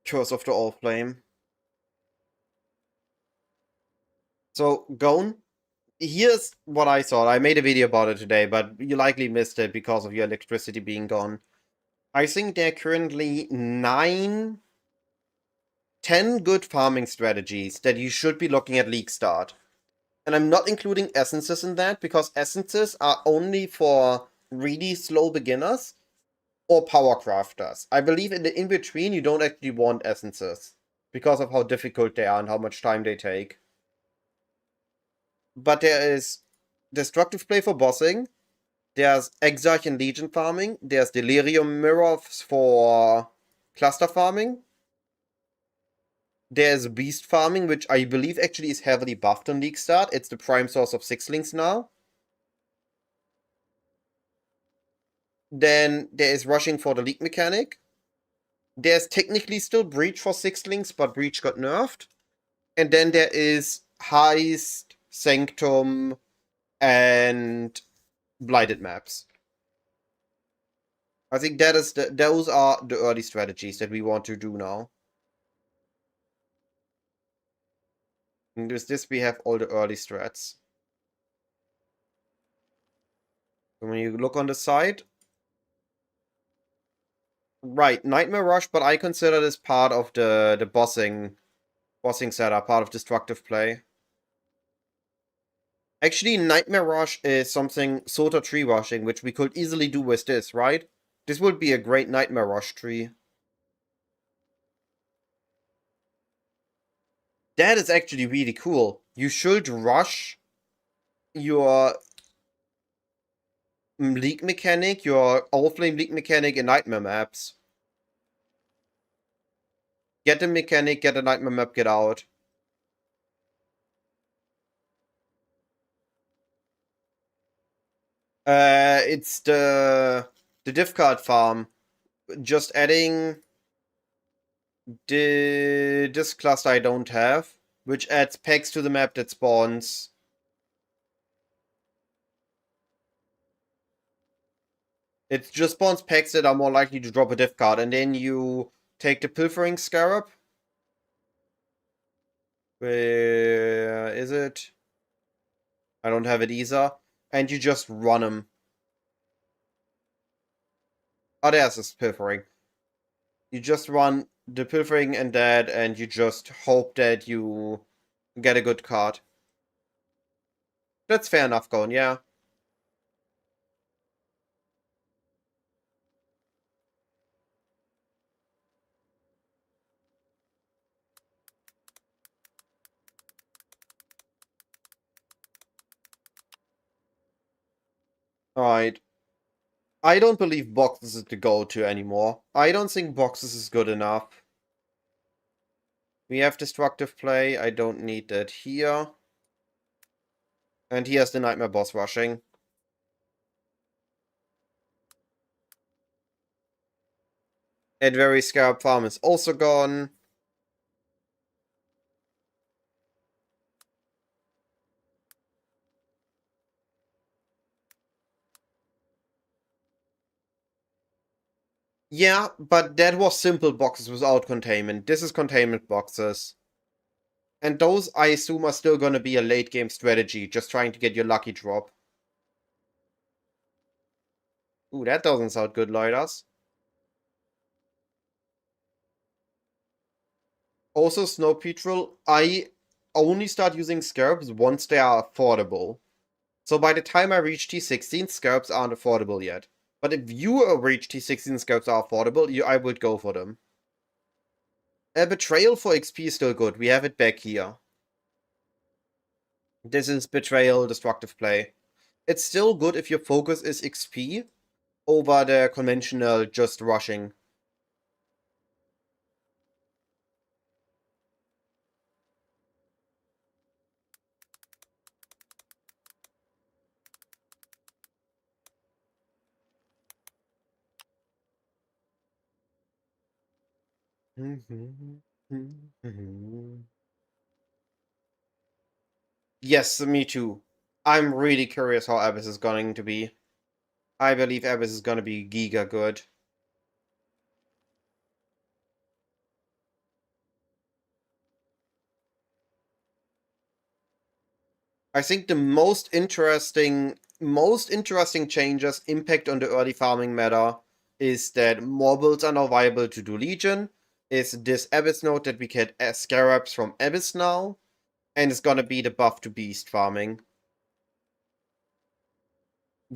Curse of the All Flame. So, Gone, here's what I thought. I made a video about it today, but you likely missed it because of your electricity being gone. I think there are currently 9, 10 good farming strategies that you should be looking at League Start. And I'm not including essences in that because essences are only for really slow beginners or power crafters. I believe in the in-between you don't actually want essences because of how difficult they are and how much time they take. But there is destructive play for bossing, there's Exarch and Legion farming, there's Delirium Mirrors for cluster farming, there's Beast farming, which I believe actually is heavily buffed on League Start. It's the prime source of Sixlings now. Then there is Rushing for the League mechanic. There's technically still Breach for Sixlings, but Breach got nerfed. And then there is Heist, Sanctum, and Blighted maps. I think those are the early strategies that we want to do now. And with this, we have all the early strats. So when you look on the side, right, Nightmare Rush, but I consider this part of the bossing setup, part of destructive play. Actually, Nightmare Rush is something sort of tree rushing, which we could easily do with this, right? This would be a great Nightmare Rush tree. That is actually really cool. You should rush your League mechanic, your Flame League mechanic in Nightmare maps. Get the mechanic, get a Nightmare map, get out. It's the diff card farm. Just adding this cluster I don't have, which adds packs to the map that spawns. It just spawns packs that are more likely to drop a diff card, and then you take the Pilfering Scarab. Where is it? I don't have it either. And you just run them. Oh, there's this Pilfering. You just run the Pilfering and that, and you just hope that you get a good card. That's fair enough, Gone, yeah. Alright. I don't believe boxes is the go-to anymore. I don't think boxes is good enough. We have destructive play. I don't need that here. And here's the Nightmare Boss rushing. Adversary Scarab Farm is also gone. Yeah, but that was simple boxes without containment. This is containment boxes. And those, I assume, are still gonna be a late game strategy, just trying to get your lucky drop. Ooh, that doesn't sound good, Loiders. Also, Snow Petrel, I only start using Scarabs once they are affordable. So by the time I reach T16, Scarabs aren't affordable yet. But if you reach T16 Scarabs are affordable, I would go for them. A Betrayal for XP is still good. We have it back here. This is Betrayal, Destructive Play. It's still good if your focus is XP over the conventional just rushing. Yes, me too. I'm really curious how Abyss is going to be. I believe Abyss is going to be giga good. I think the most interesting changes impact on the early farming meta is that more builds are now viable to do Legion, is this Abyss node that we get Scarabs from Abyss now, and it's gonna be the buff to Beast farming.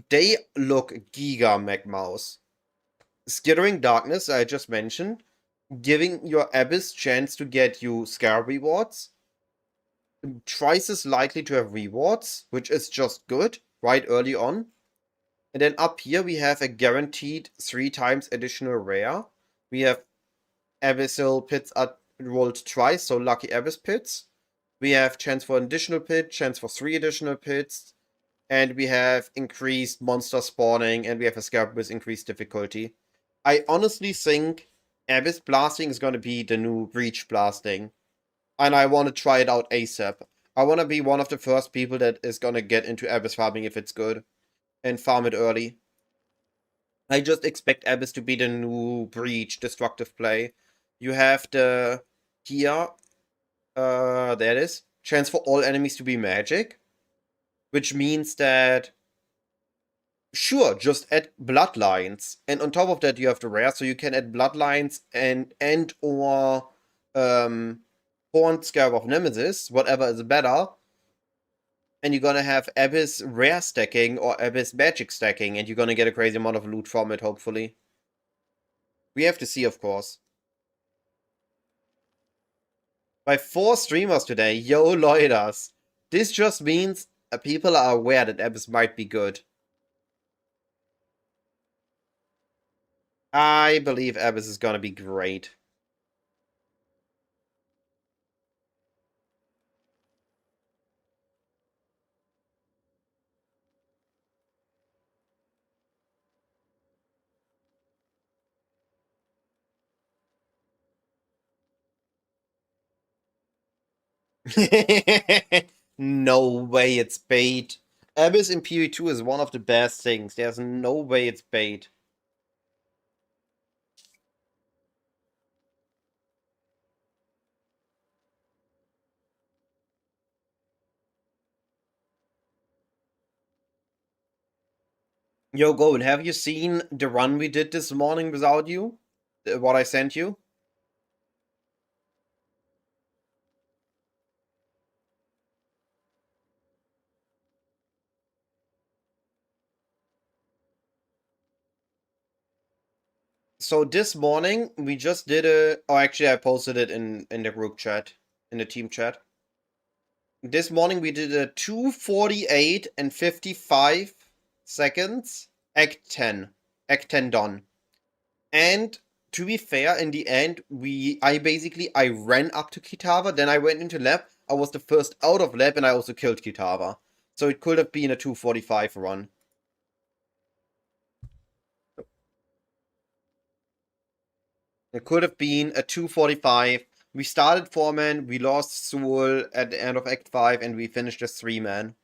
They look giga Magmouse. Skittering Darkness, I just mentioned, giving your Abyss chance to get you Scarab rewards. Twice as likely to have rewards, which is just good, right early on. And then up here we have a guaranteed 3 times additional rare. We have Abyssal Pits are rolled twice, so lucky Abyss Pits. We have chance for an additional pit, chance for 3 additional pits, and we have increased monster spawning, and we have a Scarab with increased difficulty. I honestly think Abyss Blasting is going to be the new Breach Blasting, and I want to try it out ASAP. I want to be one of the first people that is going to get into Abyss farming if it's good, and farm it early. I just expect Abyss to be the new Breach destructive play. You have the here, there it is. Chance for all enemies to be magic, which means that sure, just add bloodlines, and on top of that you have the rare, so you can add bloodlines and or Horned Scarab of Nemesis, whatever is better, and you're gonna have Abyss rare stacking or Abyss magic stacking, and you're gonna get a crazy amount of loot from it, hopefully. We have to see, of course. By 4 streamers today, yo loiders. This just means people are aware that Abyss might be good. I believe Abyss is gonna be great. No way it's bait. Abyss in PoE2 is one of the best things. There's no way it's bait. Yo, Gold, have you seen the run we did this morning without you? What I sent you? So this morning we just did oh, actually I posted it in the group chat, in the team chat. This morning we did a 2:48 and 55 seconds Act 10. Act 10 done. And to be fair, in the end, I ran up to Kitava, then I went into lab. I was the first out of lab, and I also killed Kitava. So it could have been a 2:45 run. It could have been a 2:45. We started 4-man, we lost Soul at the end of Act 5, and we finished as 3-man.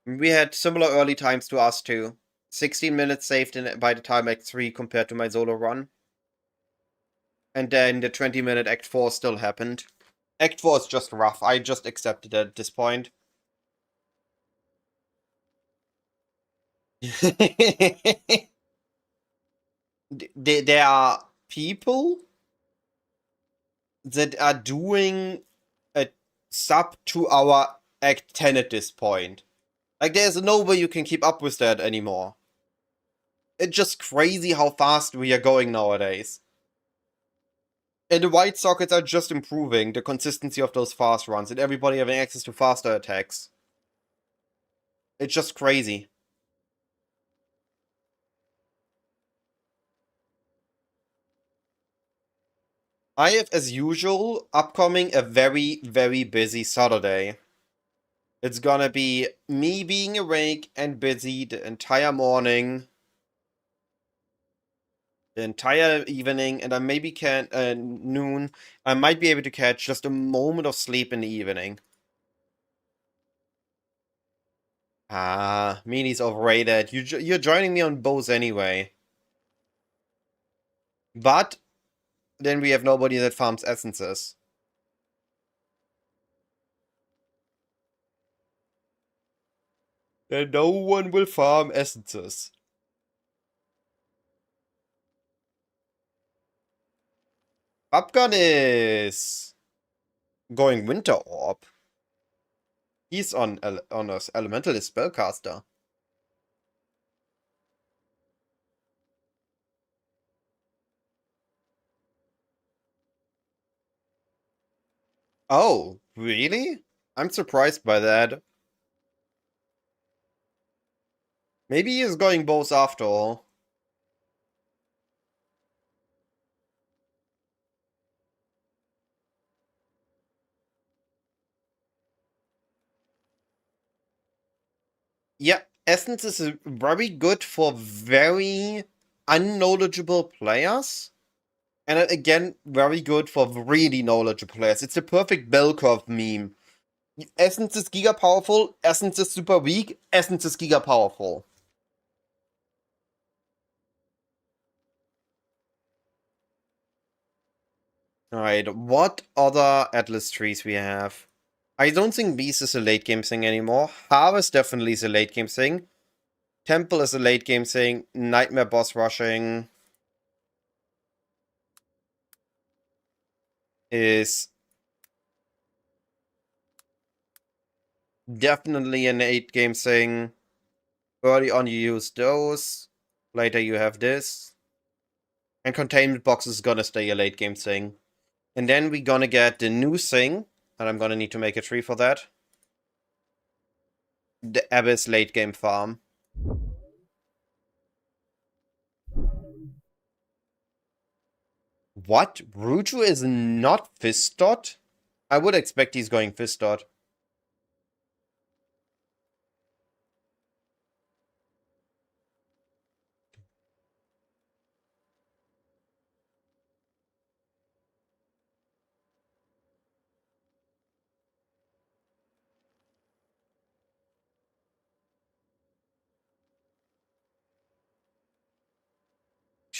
We had similar early times to us too. 16 minutes saved by the time Act 3 compared to my solo run. And then the 20-minute Act 4 still happened. Act 4 is just rough. I just accepted it at this point. There are people that are doing a sub 2 hour Act 10 at this point. Like, there's no way you can keep up with that anymore. It's just crazy how fast we are going nowadays. And the white sockets are just improving the consistency of those fast runs and everybody having access to faster attacks. It's just crazy. I have, as usual, upcoming a very, very busy Saturday. It's gonna be me being awake and busy the entire morning, the entire evening, and I maybe can noon. I might be able to catch just a moment of sleep in the evening. Ah, Meanie's overrated. You're joining me on both anyway. But then we have nobody that farms essences. Then no one will farm essences. Upgun is going Winter Orb. He's on us Elementalist Spellcaster. Oh, really? I'm surprised by that. Maybe he is going both after all. Yeah, Essence is very good for very unknowledgeable players. And again, very good for really knowledgeable players. It's the perfect bell curve meme. Essence is giga powerful, Essence is super weak, Essence is giga powerful. Alright, what other Atlas trees we have? I don't think Beast is a late game thing anymore. Harvest definitely is a late game thing. Temple is a late game thing. Nightmare boss rushing is definitely an 8 game thing. Early on you use those. Later you have this. And containment box is gonna stay a late game thing. And then we're gonna get the new thing. And I'm gonna need to make a tree for that. The Abyss late game farm. What? Ruju is not Fist Dot? I would expect he's going Fist Dot.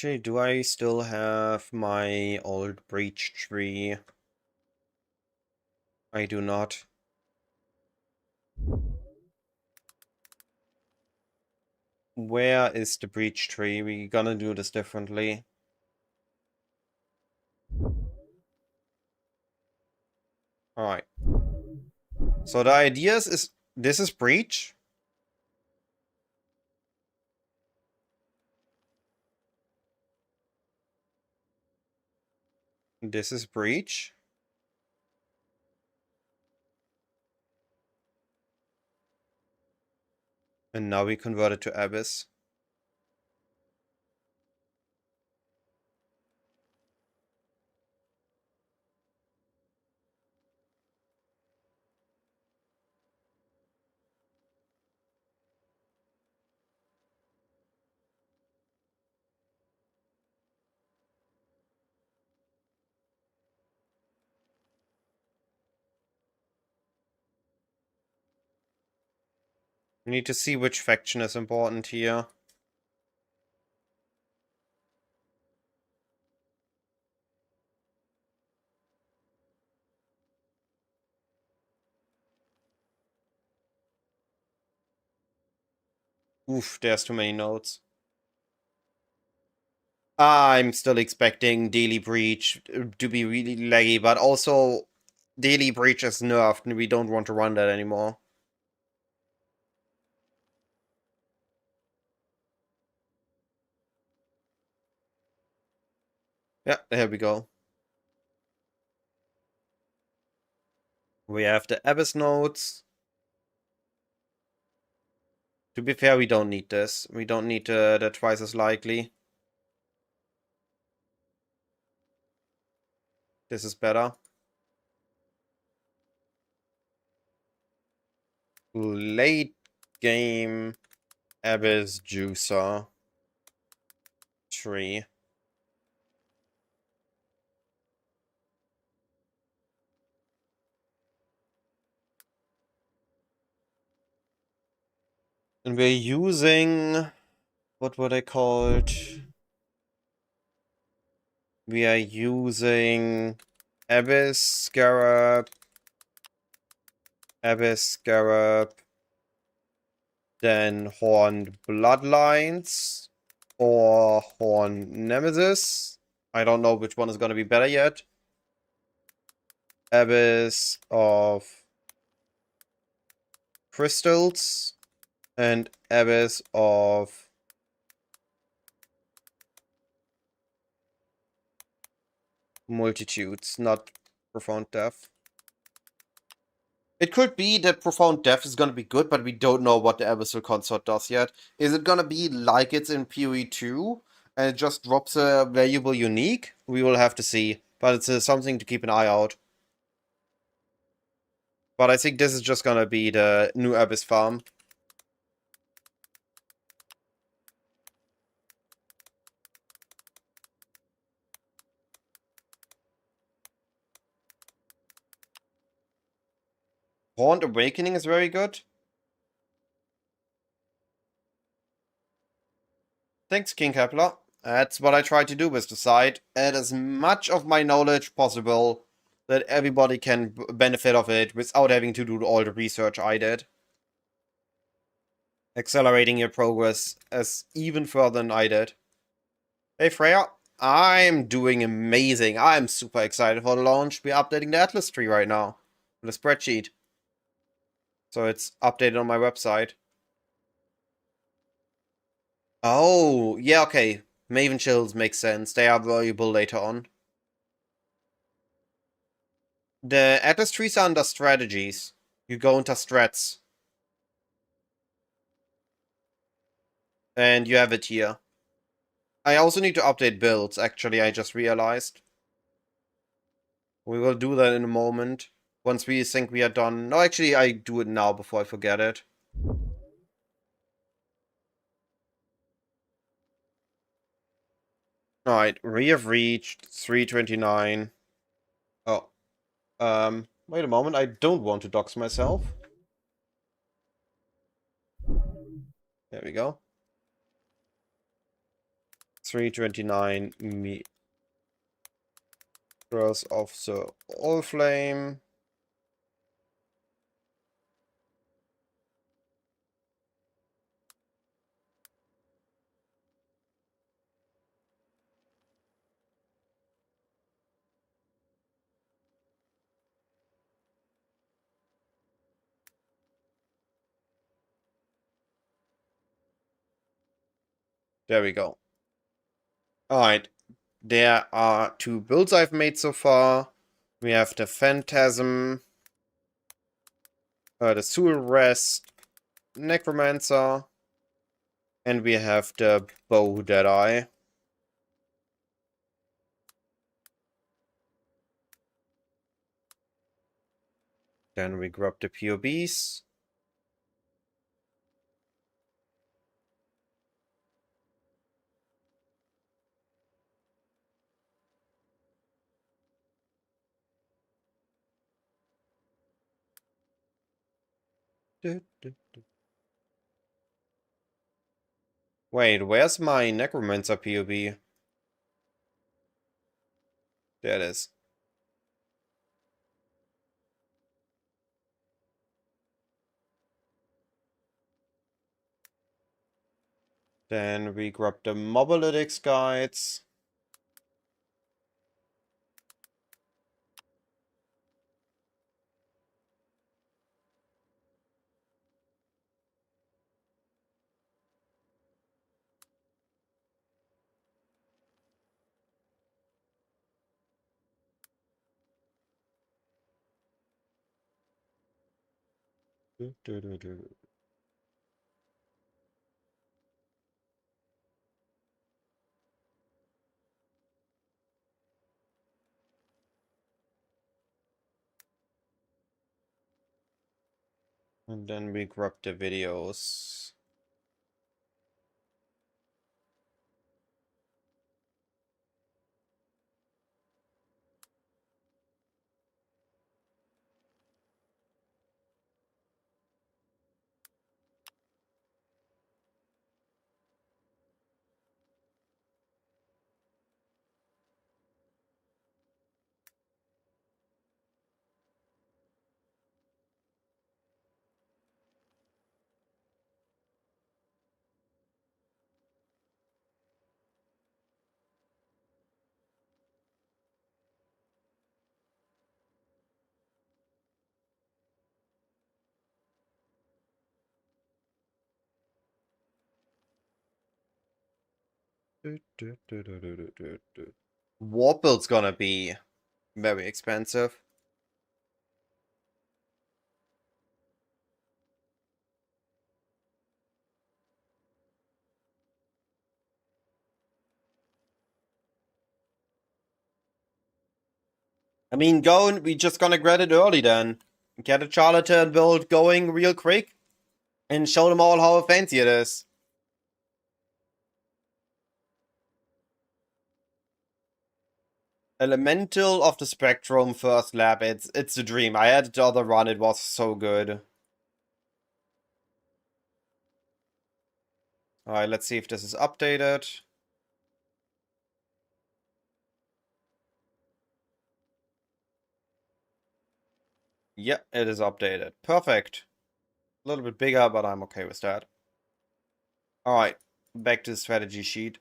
Actually, do I still have my old breach tree? I do not. Where is the breach tree? We're gonna do this differently. Alright. So the idea is this is breach. This is breach. And now we convert it to Abyss. We need to see which faction is important here. Oof, there's too many nodes. I'm still expecting Daily Breach to be really laggy, but also Daily Breach is nerfed and we don't want to run that anymore. Yeah, here we go. We have the Abyss nodes. To be fair, we don't need this. We don't need the twice as likely. This is better. Late game Abyss Juicer tree. And we're using... what were they called? We are using Abyss Scarab, then Horned Bloodlines, or Horned Nemesis. I don't know which one is going to be better yet. Abyss of Crystals, and Abyss of Multitudes, not Profound Death. It could be that Profound Death is going to be good, but we don't know what the Abyssal Consort does yet. Is it going to be like it's in PoE 2, and it just drops a valuable unique? We will have to see, but it's something to keep an eye out. But I think this is just going to be the new Abyss farm. Horned Awakening is very good. Thanks, King Kepler. That's what I try to do with the site. Add as much of my knowledge possible that everybody can benefit of it without having to do all the research I did. Accelerating your progress as even further than I did. Hey Freya, I'm doing amazing. I'm super excited for the launch. We're updating the Atlas tree right now. The spreadsheet. So it's updated on my website. Oh, yeah, okay. Maven Chills makes sense. They are valuable later on. The Atlas trees are under strategies. You go into strats. And you have it here. I also need to update builds, actually, I just realized. We will do that in a moment. Once we think we are done. No, actually, I do it now before I forget it. Alright, we have reached 329. Oh. Wait a moment, I don't want to dox myself. There we go. 329 meters of the all flame. There we go. Alright. There are 2 builds I've made so far. We have the Phantasm, the Soul Rest, Necromancer, and we have the Bow Deadeye. Then we grab the POBs. Wait, where's my Necromancer POB? There it is. Then we grab the Mobalytics guides. And then we grab the videos. War build's gonna be very expensive. I mean, we just gonna grab it early then. Get a charlatan build going real quick. And show them all how fancy it is. Elemental of the Spectrum first lap, it's a dream. I had the other run, it was so good. Alright, let's see if this is updated. Yeah, it is updated. Perfect. A little bit bigger, but I'm okay with that. Alright, back to the strategy sheet.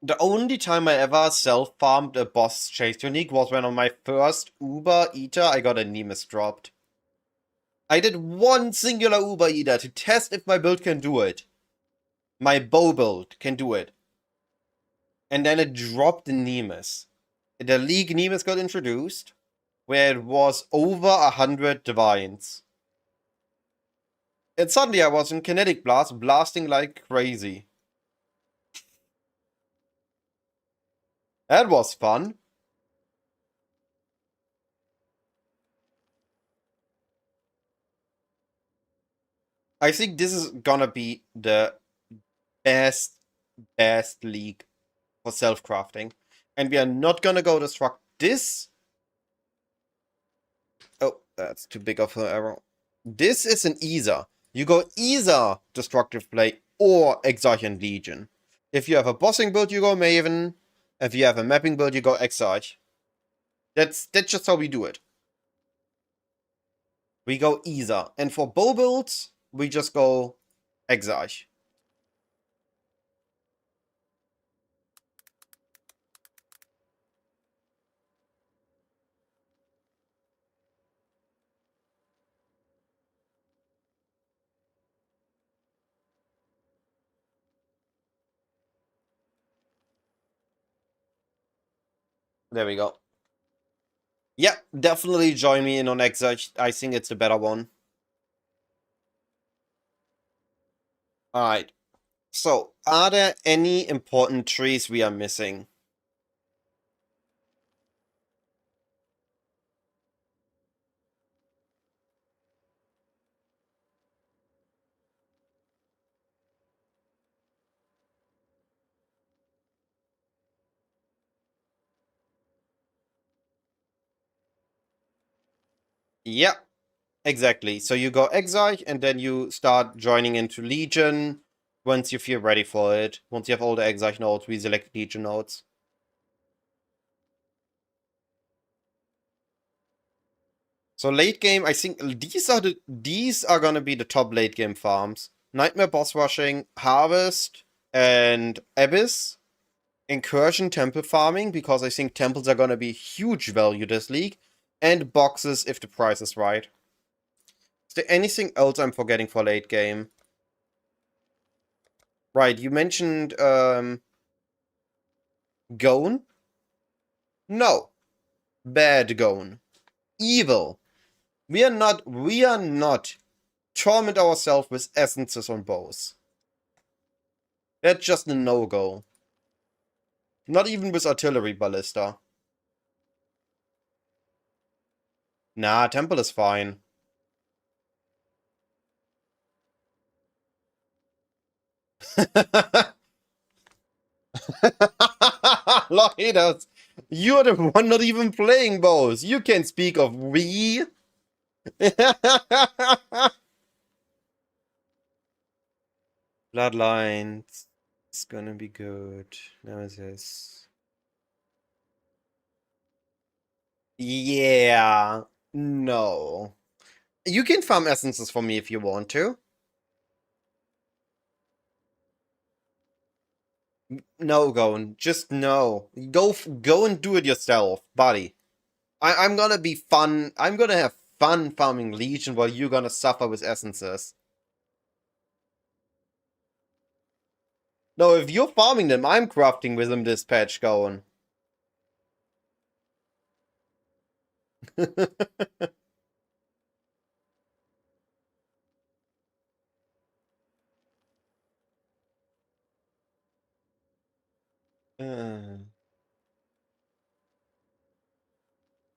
The only time I ever self-farmed a boss chase unique was when on my first Uber Eater I got a Nemesis dropped. I did one singular Uber Eater to test if my build can do it. My bow build can do it. And then it dropped the Nemesis. The League Nemesis got introduced, where it was over 100 divines. And suddenly I was in Kinetic Blast, blasting like crazy. That was fun. I think this is gonna be the best league for self-crafting. And we are not gonna go destruct this. Oh, that's too big of an error. This is an either. You go either Destructive Play or Exarch and Legion. If you have a bossing build, you go Maven. If you have a mapping build, you go Exarch. That's just how we do it. We go either. And for bow builds, we just go Exarch. There we go. Yeah, definitely join me in on Exarch. I think it's the better one. Alright. So, are there any important trees we are missing? Yeah, exactly. So you go Exarch and then you start joining into Legion once you feel ready for it. Once you have all the Exarch nodes, we select Legion nodes. So late game, I think these are gonna be the top late game farms. Nightmare boss rushing, Harvest, and Abyss. Incursion temple farming, because I think temples are gonna be huge value this league. And boxes if the price is right. Is there anything else I'm forgetting for late game? Right, you mentioned Gone? No. Bad Gone. Evil. We are not torment ourselves with essences on bows. That's just a no-go. Not even with artillery ballista. Nah, temple is fine. Lohidas, you're the one not even playing bows. You can speak of we. Bloodlines. It's gonna be good. Nemesis. Yeah. No. You can farm essences for me if you want to. No, Gon. Just no. Go and do it yourself, buddy. I'm gonna be fun. I'm gonna have fun farming Legion while you're gonna suffer with essences. No, if you're farming them, I'm crafting with them this patch going. Uh,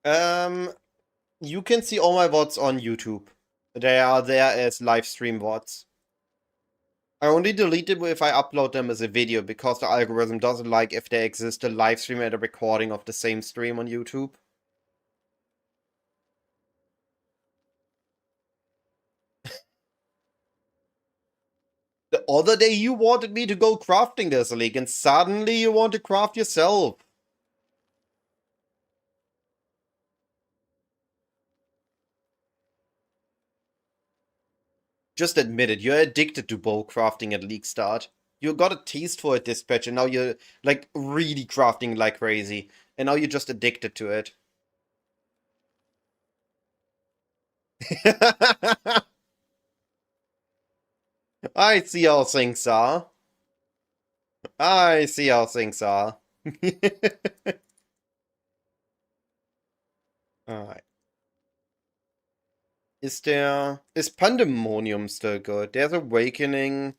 um, you can see all my VODs on YouTube. They are there as live stream VODs. I only delete them if I upload them as a video, because the algorithm doesn't like if they exist a live stream and a recording of the same stream on YouTube. The other day you wanted me to go crafting this league, and suddenly you want to craft yourself. Just admit it, you're addicted to bow crafting at league start. You got a taste for it this patch, and now you're, like, really crafting like crazy. And now you're just addicted to it. I see how things are. I see how things are. Alright. Is Pandemonium still good? There's Awakening.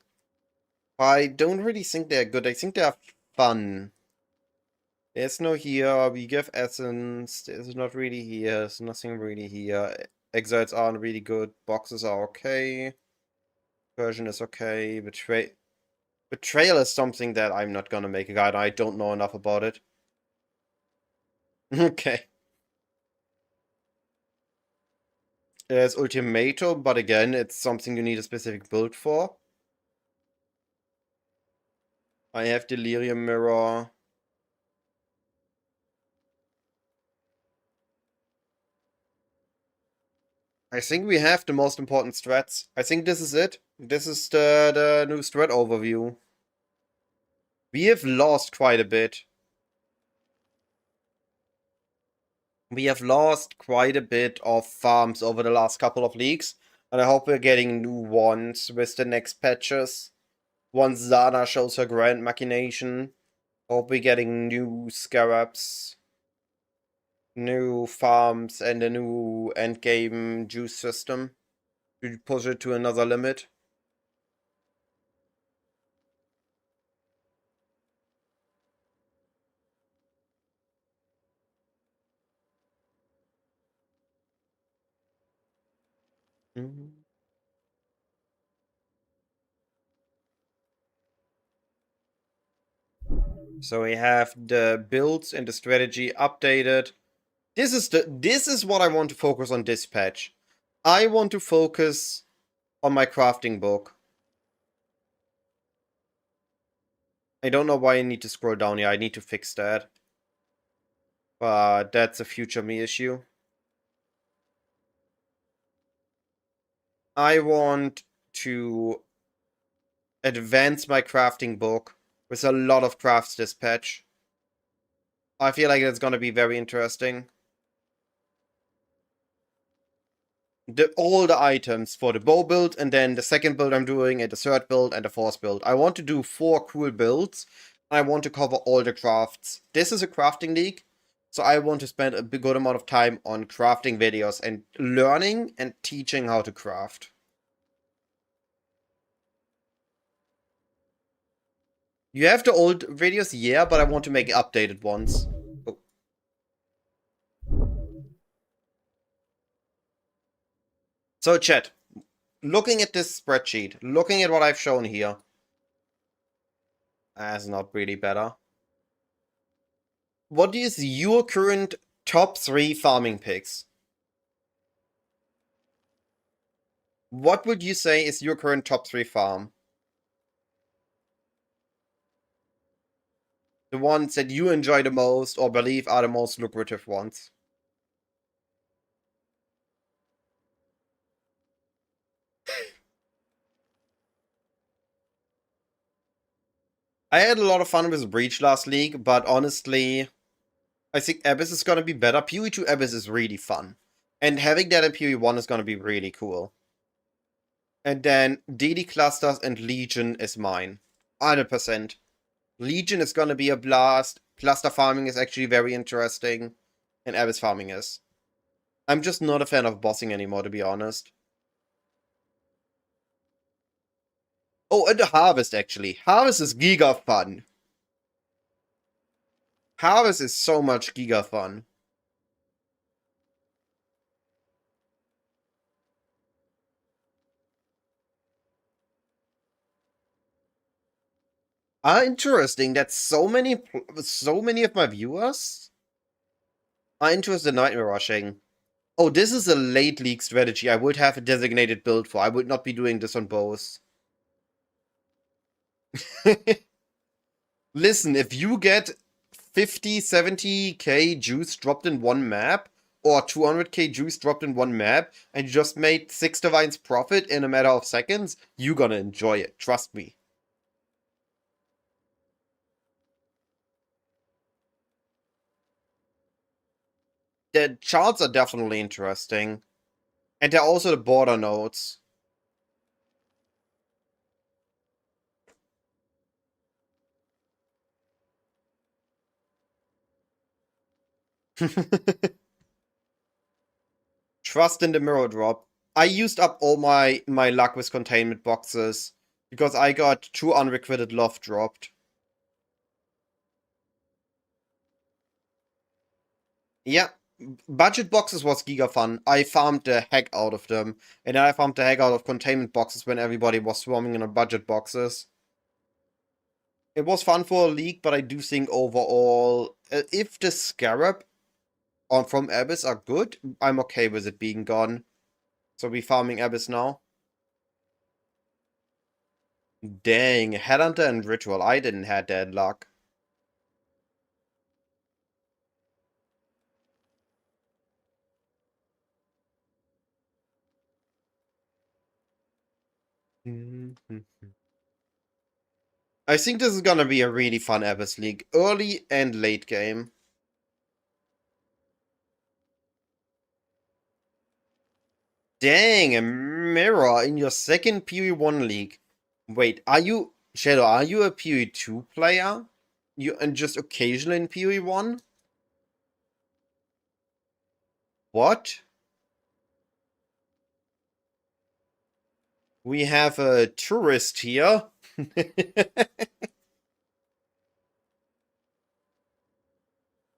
I don't really think they're good. I think they're fun. There's no here. We give Essence. There's not really here. There's nothing really here. Exiles aren't really good. Boxes are okay. Version is okay. Betrayal is something that I'm not gonna make a guide. I don't know enough about it. Okay. There's Ultimatum, but again, it's something you need a specific build for. I have Delirium Mirror. I think we have the most important strats. I think this is it. This is the new strat overview. We have lost quite a bit. We have lost quite a bit of farms over the last couple of leagues. And I hope we're getting new ones with the next patches. Once Zana shows her grand machination. Hope we're getting new scarabs. New farms and a new endgame juice system. To push it to another limit. So we have the builds and the strategy updated. This is what I want to focus on this patch. I want to focus on my crafting book. I don't know why I need to scroll down here. I need to fix that. But that's a future me issue. I want to advance my crafting book with a lot of crafts this patch. I feel like it's gonna be very interesting. All the items for the bow build, and then the second build I'm doing, and the third build, and the fourth build. I want to do 4 cool builds. I want to cover all the crafts. This is a crafting league, so I want to spend a good amount of time on crafting videos and learning and teaching how to craft. You have the old videos, yeah, but I want to make updated ones. Oh. So chat, looking at this spreadsheet, looking at what I've shown here, that's not really better. What is your current top 3 farming picks? What would you say is your current top 3 farm? The ones that you enjoy the most or believe are the most lucrative ones. I had a lot of fun with Breach last league, but honestly, I think Abyss is gonna be better. PoE 2 Abyss is really fun. And having that in PoE 1 is gonna be really cool. And then DD Clusters and Legion is mine. 100%. Legion is gonna be a blast. Cluster farming is actually very interesting. And Abyss farming is. I'm just not a fan of bossing anymore, to be honest. Oh, and the Harvest, actually. Harvest is giga fun. Harvest is so much giga fun. Ah, interesting that so many of my viewers are interested in Nightmare Rushing. Oh, this is a late league strategy I would have a designated build for. I would not be doing this on both. Listen, if you get 50, 70k juice dropped in one map, or 200k juice dropped in one map, and you just made 6 divines profit in a matter of seconds, you're gonna enjoy it. Trust me. The charts are definitely interesting. And they're also the border nodes. Trust in the mirror drop. I used up all my luck with containment boxes because I got 2 unrequited love dropped. Yeah, budget boxes was giga fun. I farmed the heck out of them. And then I farmed the heck out of containment boxes when everybody was swarming in on budget boxes. It was fun for a league, but I do think overall, if the Scarab from Abyss are good, I'm okay with it being gone. So we farming Abyss now. Dang, Headhunter and Ritual. I didn't have that luck. I think this is gonna be a really fun Abyss League. Early and late game. Dang, a mirror in your second PoE1 league. Wait, are you... Shadow, are you a PoE2 player? And just occasionally in PoE1? What? We have a tourist here.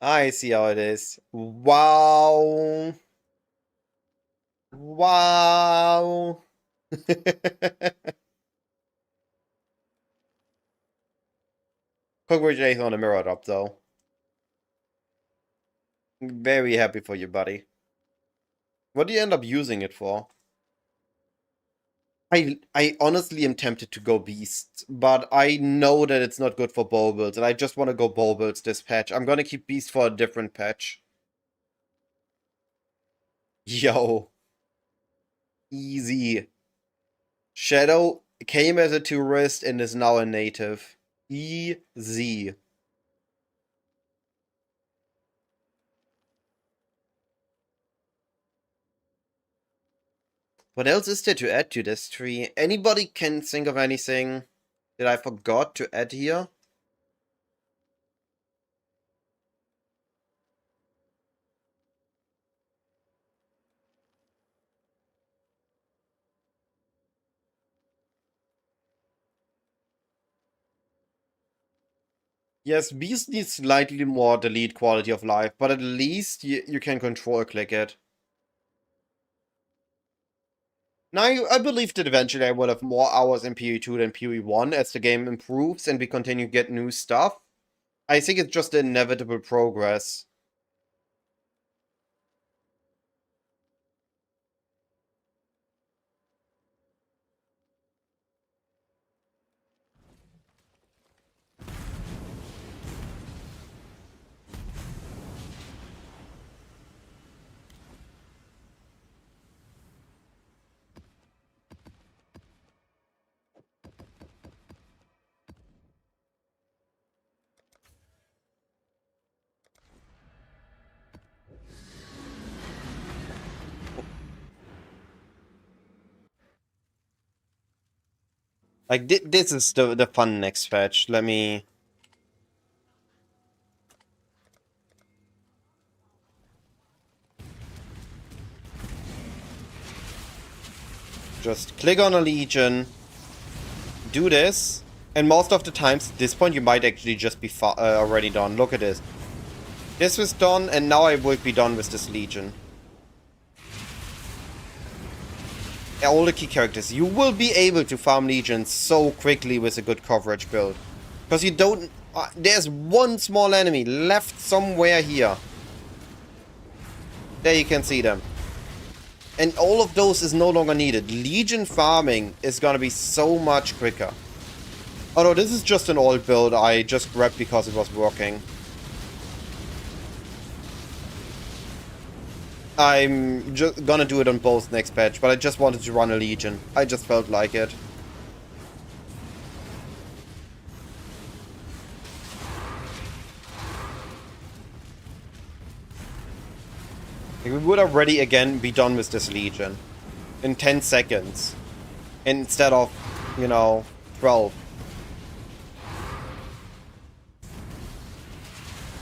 I see how it is. Wow. Wow. Congratulations on the mirror drop, though. Very happy for you, buddy. What do you end up using it for? I honestly am tempted to go Beast, but I know that it's not good for bow builds, and I just want to go bow builds this patch. I'm gonna keep Beast for a different patch. Yo. Easy. Shadow came as a tourist and is now a native. Easy. What else is there to add to this tree? Anybody can think of anything that I forgot to add here? Yes, Beast needs slightly more delete quality of life, but at least you can control click it. Now, I believe that eventually I will have more hours in PoE2 than PoE1 as the game improves and we continue to get new stuff. I think it's just the inevitable progress. Like, this is the fun next patch. Let me... just click on a Legion, do this, and most of the times, at this point, you might actually just be already done. Look at this. This was done, and now I will be done with this Legion. All the key characters. You will be able to farm Legions so quickly with a good coverage build. Because you don't... there's one small enemy left somewhere here. There you can see them. And all of those is no longer needed. Legion farming is gonna be so much quicker. Oh no, this is just an old build I just grabbed because it was working. I'm just gonna do it on both next patch, but I just wanted to run a Legion. I just felt like it. We would already again be done with this Legion in 10 seconds instead of, you know, 12.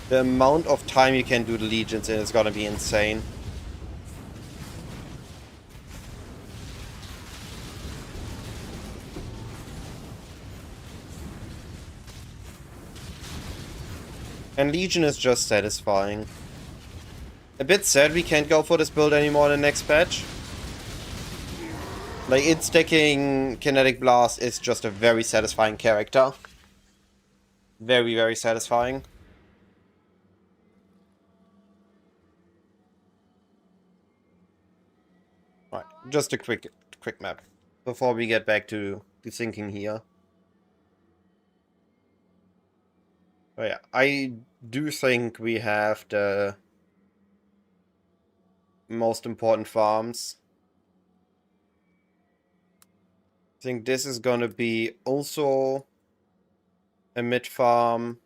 The amount of time you can do the Legions in is gonna be insane. And Legion is just satisfying. A bit sad we can't go for this build anymore in the next patch. Like, it stacking Kinetic Blast is just a very satisfying character. Very, very satisfying. Right, just a quick map before we get back to thinking here. Oh yeah, I do think we have the most important farms. I think this is gonna be also a mid farm.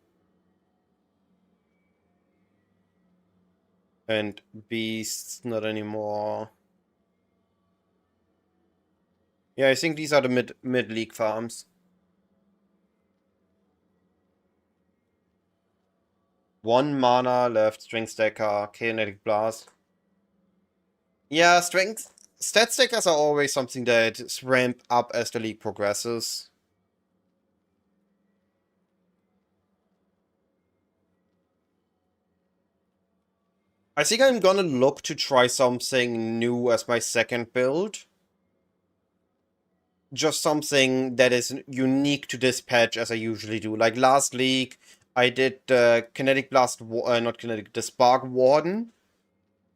And beasts, not anymore. Yeah, I think these are the mid-league farms. One mana left, Strength Stacker, Kinetic Blast. Yeah, stat stackers are always something that ramp up as the league progresses. I think I'm gonna look to try something new as my second build. Just something that is unique to this patch as I usually do. Like last league, I did the Kinetic Blast, not Kinetic, the Spark Warden.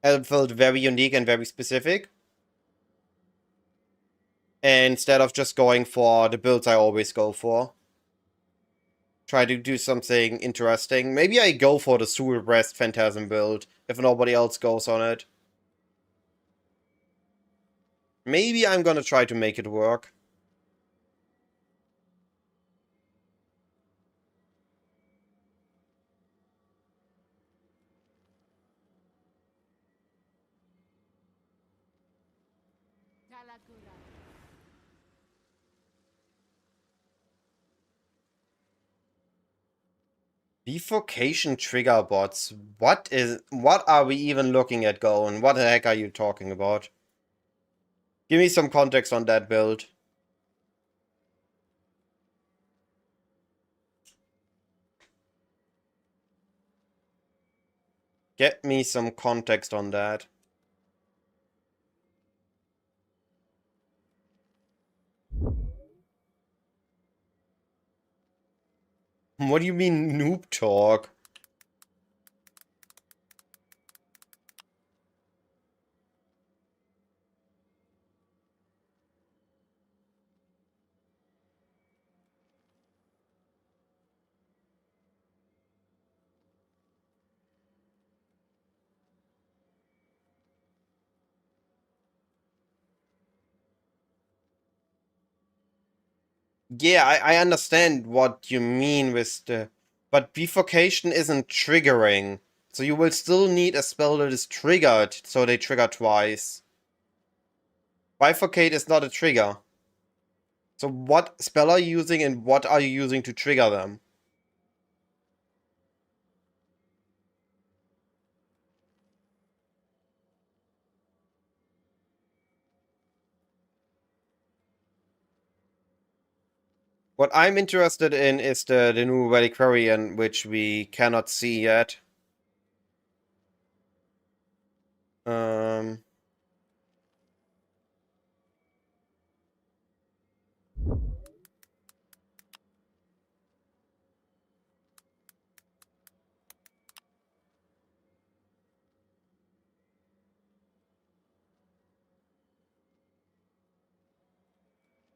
It felt very unique and very specific. And instead of just going for the builds I always go for. Try to do something interesting. Maybe I go for the Soul Breast Phantasm build, if nobody else goes on it. Maybe I'm gonna try to make it work. Bifurcation trigger bots. What are we even looking at, going? What the heck are you talking about? Give me some context on that build. Get me some context on that. What do you mean noob talk? Yeah, I understand what you mean with the... But bifurcation isn't triggering. So you will still need a spell that is triggered, so they trigger twice. Bifurcate is not a trigger. So what spell are you using and what are you using to trigger them? What I'm interested in is the new Reliquarian, which we cannot see yet. Um,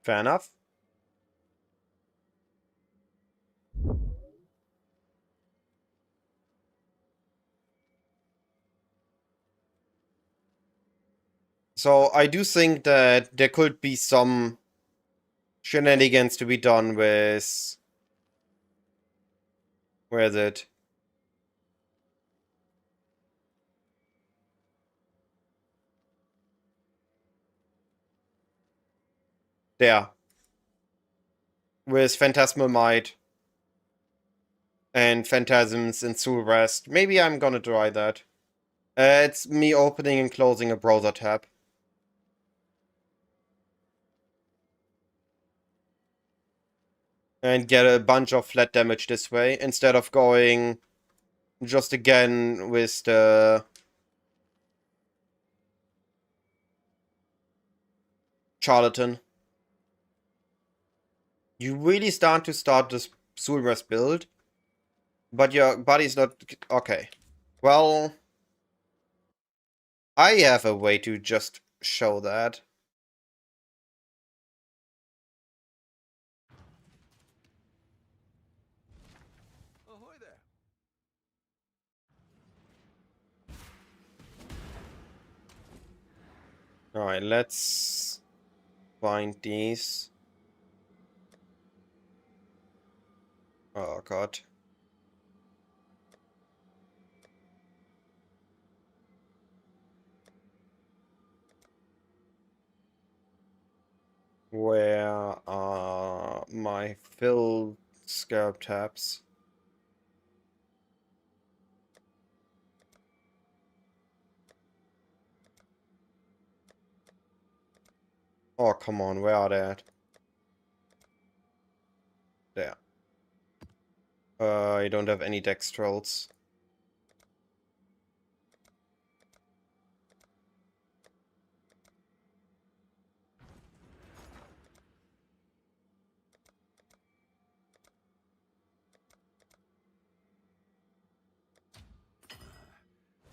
Fair enough. So I do think that there could be some shenanigans to be done with... Where is it? There. With Phantasmal Might and Phantasms and Soul Rest. Maybe I'm gonna try that. It's me opening and closing a browser tab. And get a bunch of flat damage this way, instead of going just again with the Charlatan. You really start this Soul Rest build, but your body's not... Okay. Well, I have a way to just show that. Ahoy there. Alright, let's find these. Oh god. Where are my filled scarab tabs? Oh, come on, where are they at? There. I don't have any dex trolls.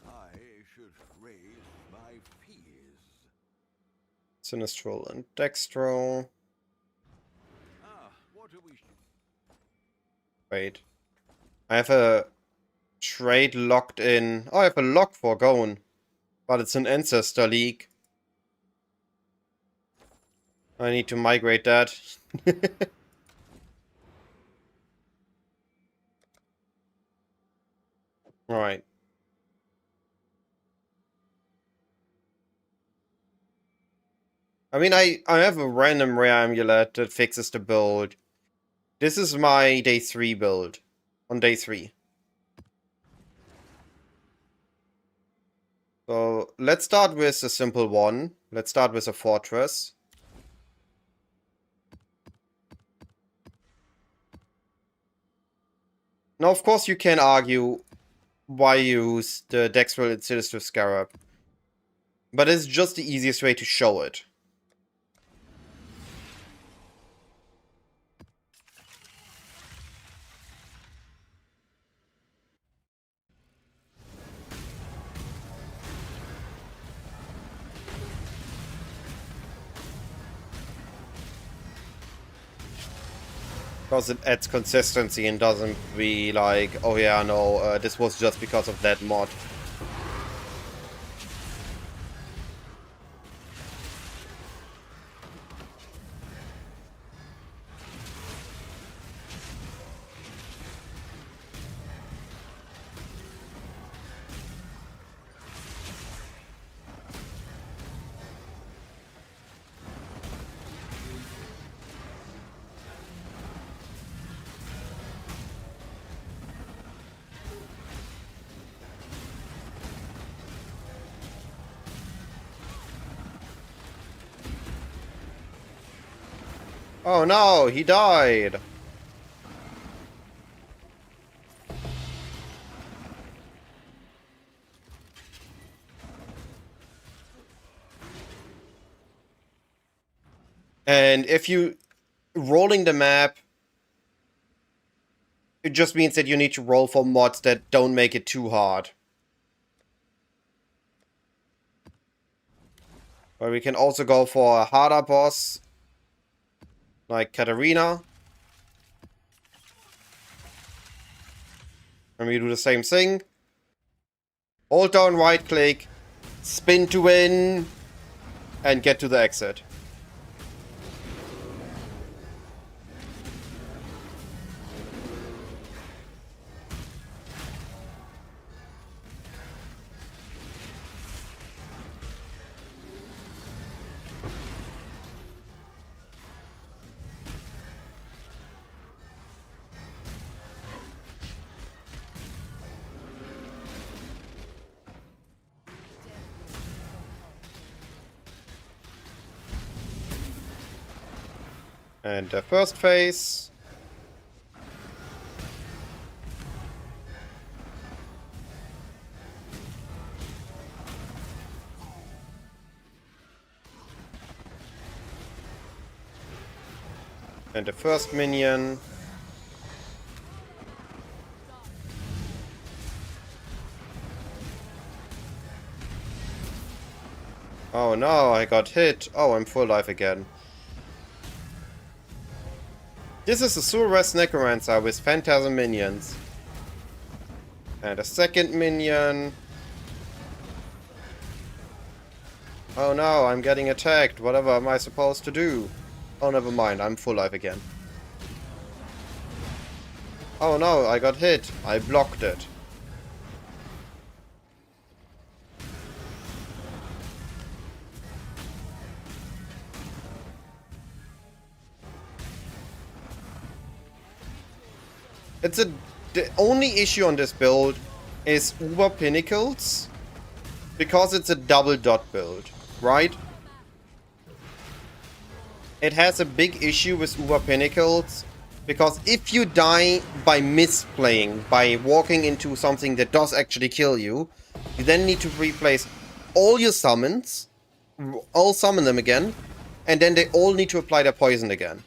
I should raise my fears. Sinistral and Dextral. What do we... Wait. I have a trade locked in. Oh, I have a lock for Gone. But it's an Ancestor League. I need to migrate that. Alright. I mean, I have a random rare amulet that fixes the build. This is my day 3 build. On day 3. So, let's start with a simple one. Let's start with a fortress. Now, of course, you can argue why use the Dextral and Sinister Scarab. But it's just the easiest way to show it. Because it adds consistency and doesn't be like, oh yeah, no, this was just because of that mod. Oh no, he died! And if you... rolling the map, it just means that you need to roll for mods that don't make it too hard. But we can also go for a harder boss. like Katarina. And we do the same thing. Hold down right click, spin to win, and get to the exit. And the first phase. And the first minion. Oh no, I got hit. Oh, I'm full life again. This is a Surres Necromancer with Phantasm minions. And a second minion. Oh no, I'm getting attacked. Whatever am I supposed to do? Oh, never mind. I'm full life again. Oh no, I got hit. I blocked it. The only issue on this build is Uber Pinnacles. Because it's a double dot build, right? It has a big issue with Uber Pinnacles. Because if you die by misplaying, by walking into something that does actually kill you, you then need to replace all your summons, all summon them again, and then they all need to apply their poison again.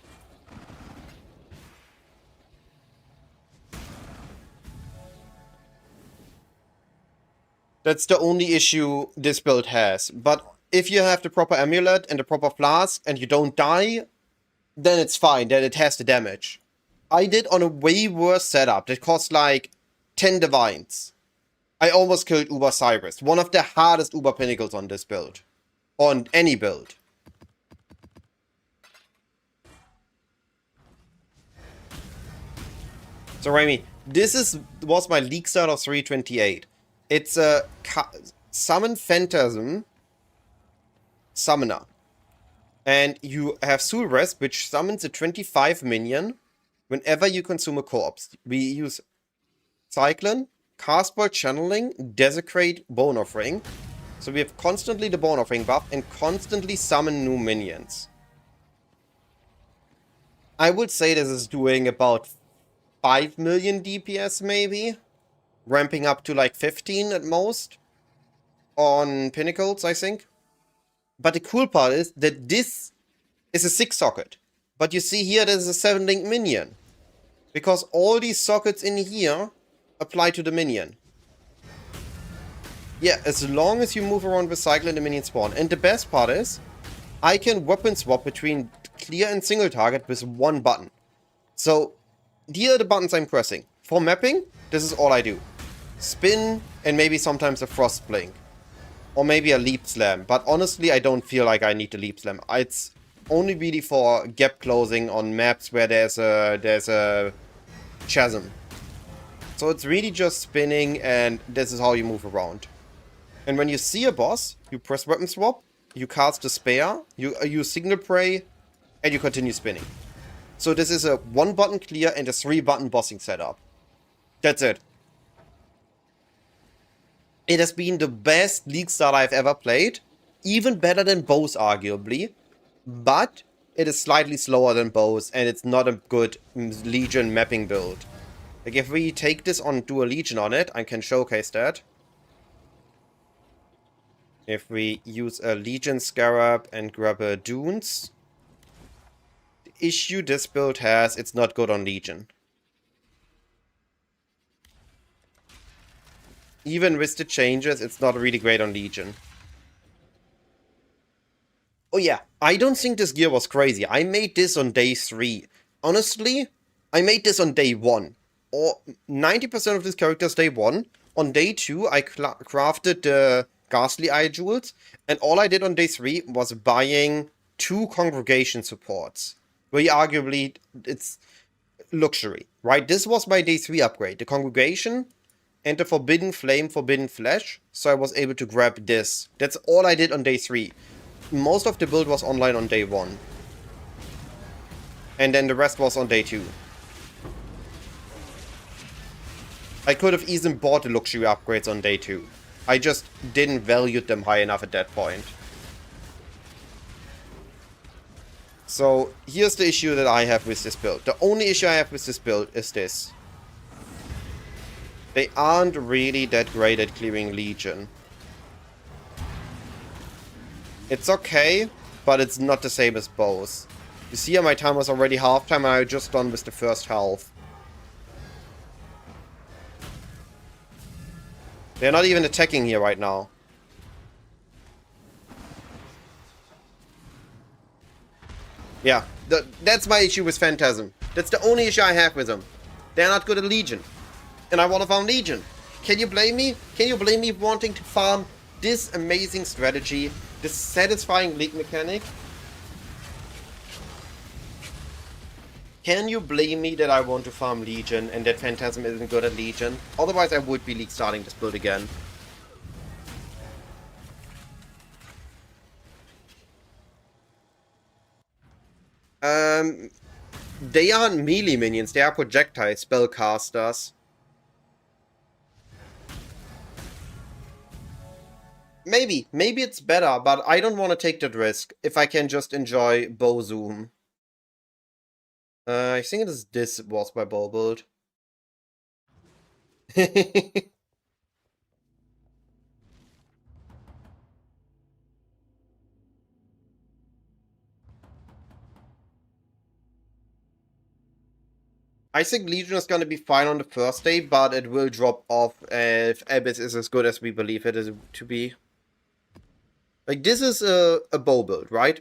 That's the only issue this build has. But if you have the proper amulet and the proper flask and you don't die, then it's fine, then it has the damage. I did on a way worse setup that cost like 10 divines. I almost killed Uber Cyrus, one of the hardest Uber Pinnacles on this build. On any build. So Remy, this was my league start of 328. It's a Summon Phantasm Summoner. And you have Soul Rest, which summons a 25 minion whenever you consume a corpse. We use Cyclone, Castball Channeling, Desecrate, Bone Offering. So we have constantly the Bone Offering buff and constantly summon new minions. I would say this is doing about 5 million DPS maybe. Ramping up to like 15 at most. On Pinnacles, I think. But the cool part is that this is a 6 socket. But you see here there's a 7-link minion. Because all these sockets in here apply to the minion. Yeah, as long as you move around with Cyclone, the minion spawn. And the best part is, I can weapon swap between clear and single target with one button. So, here are the buttons I'm pressing. For mapping, this is all I do. Spin, and maybe sometimes a Frost Blink. Or maybe a Leap Slam. But honestly, I don't feel like I need the Leap Slam. It's only really for gap closing on maps where there's a chasm. So it's really just spinning, and this is how you move around. And when you see a boss, you press weapon swap, you cast a spare, you use signal prey, and you continue spinning. So this is a 1-button clear and a 3-button bossing setup. That's it. It has been the best league start I've ever played. Even better than both, arguably. But it is slightly slower than both, and it's not a good Legion mapping build. Like, if we take this on, do a Legion on it, I can showcase that. If we use a Legion Scarab and grab a Dunes, the issue this build has, it's not good on Legion. Even with the changes, it's not really great on Legion. Oh yeah, I don't think this gear was crazy. I made this on day 3. Honestly, I made this on day 1. Or 90% of this character's day 1. On day 2, I crafted the Ghastly Eye Jewels. And all I did on day 3 was buying 2 Congregation supports. Where arguably, it's luxury, right? This was my day 3 upgrade. The Congregation and the Forbidden Flame, Forbidden Flesh. So I was able to grab this. That's all I did on day 3. Most of the build was online on day 1. And then the rest was on day 2. I could have easily bought the luxury upgrades on day 2. I just didn't value them high enough at that point. So here's the issue that I have with this build. The only issue I have with this build is this. They aren't really that great at clearing Legion. It's okay, but it's not the same as bows. You see my time was already half time and I just done with the first half. They're not even attacking here right now. Yeah, that's my issue with Phantasm. That's the only issue I have with them. They're not good at Legion. And I want to farm Legion. Can you blame me? Can you blame me wanting to farm this amazing strategy, this satisfying league mechanic? Can you blame me that I want to farm Legion and that Phantasm isn't good at Legion? Otherwise I would be league starting this build again. They aren't melee minions, they are projectile spellcasters. Maybe it's better, but I don't want to take that risk if I can just enjoy Bow Zoom. I think this was my bow build. I think Legion is going to be fine on the first day, but it will drop off if Abyss is as good as we believe it is to be. Like, this is a bow build, right?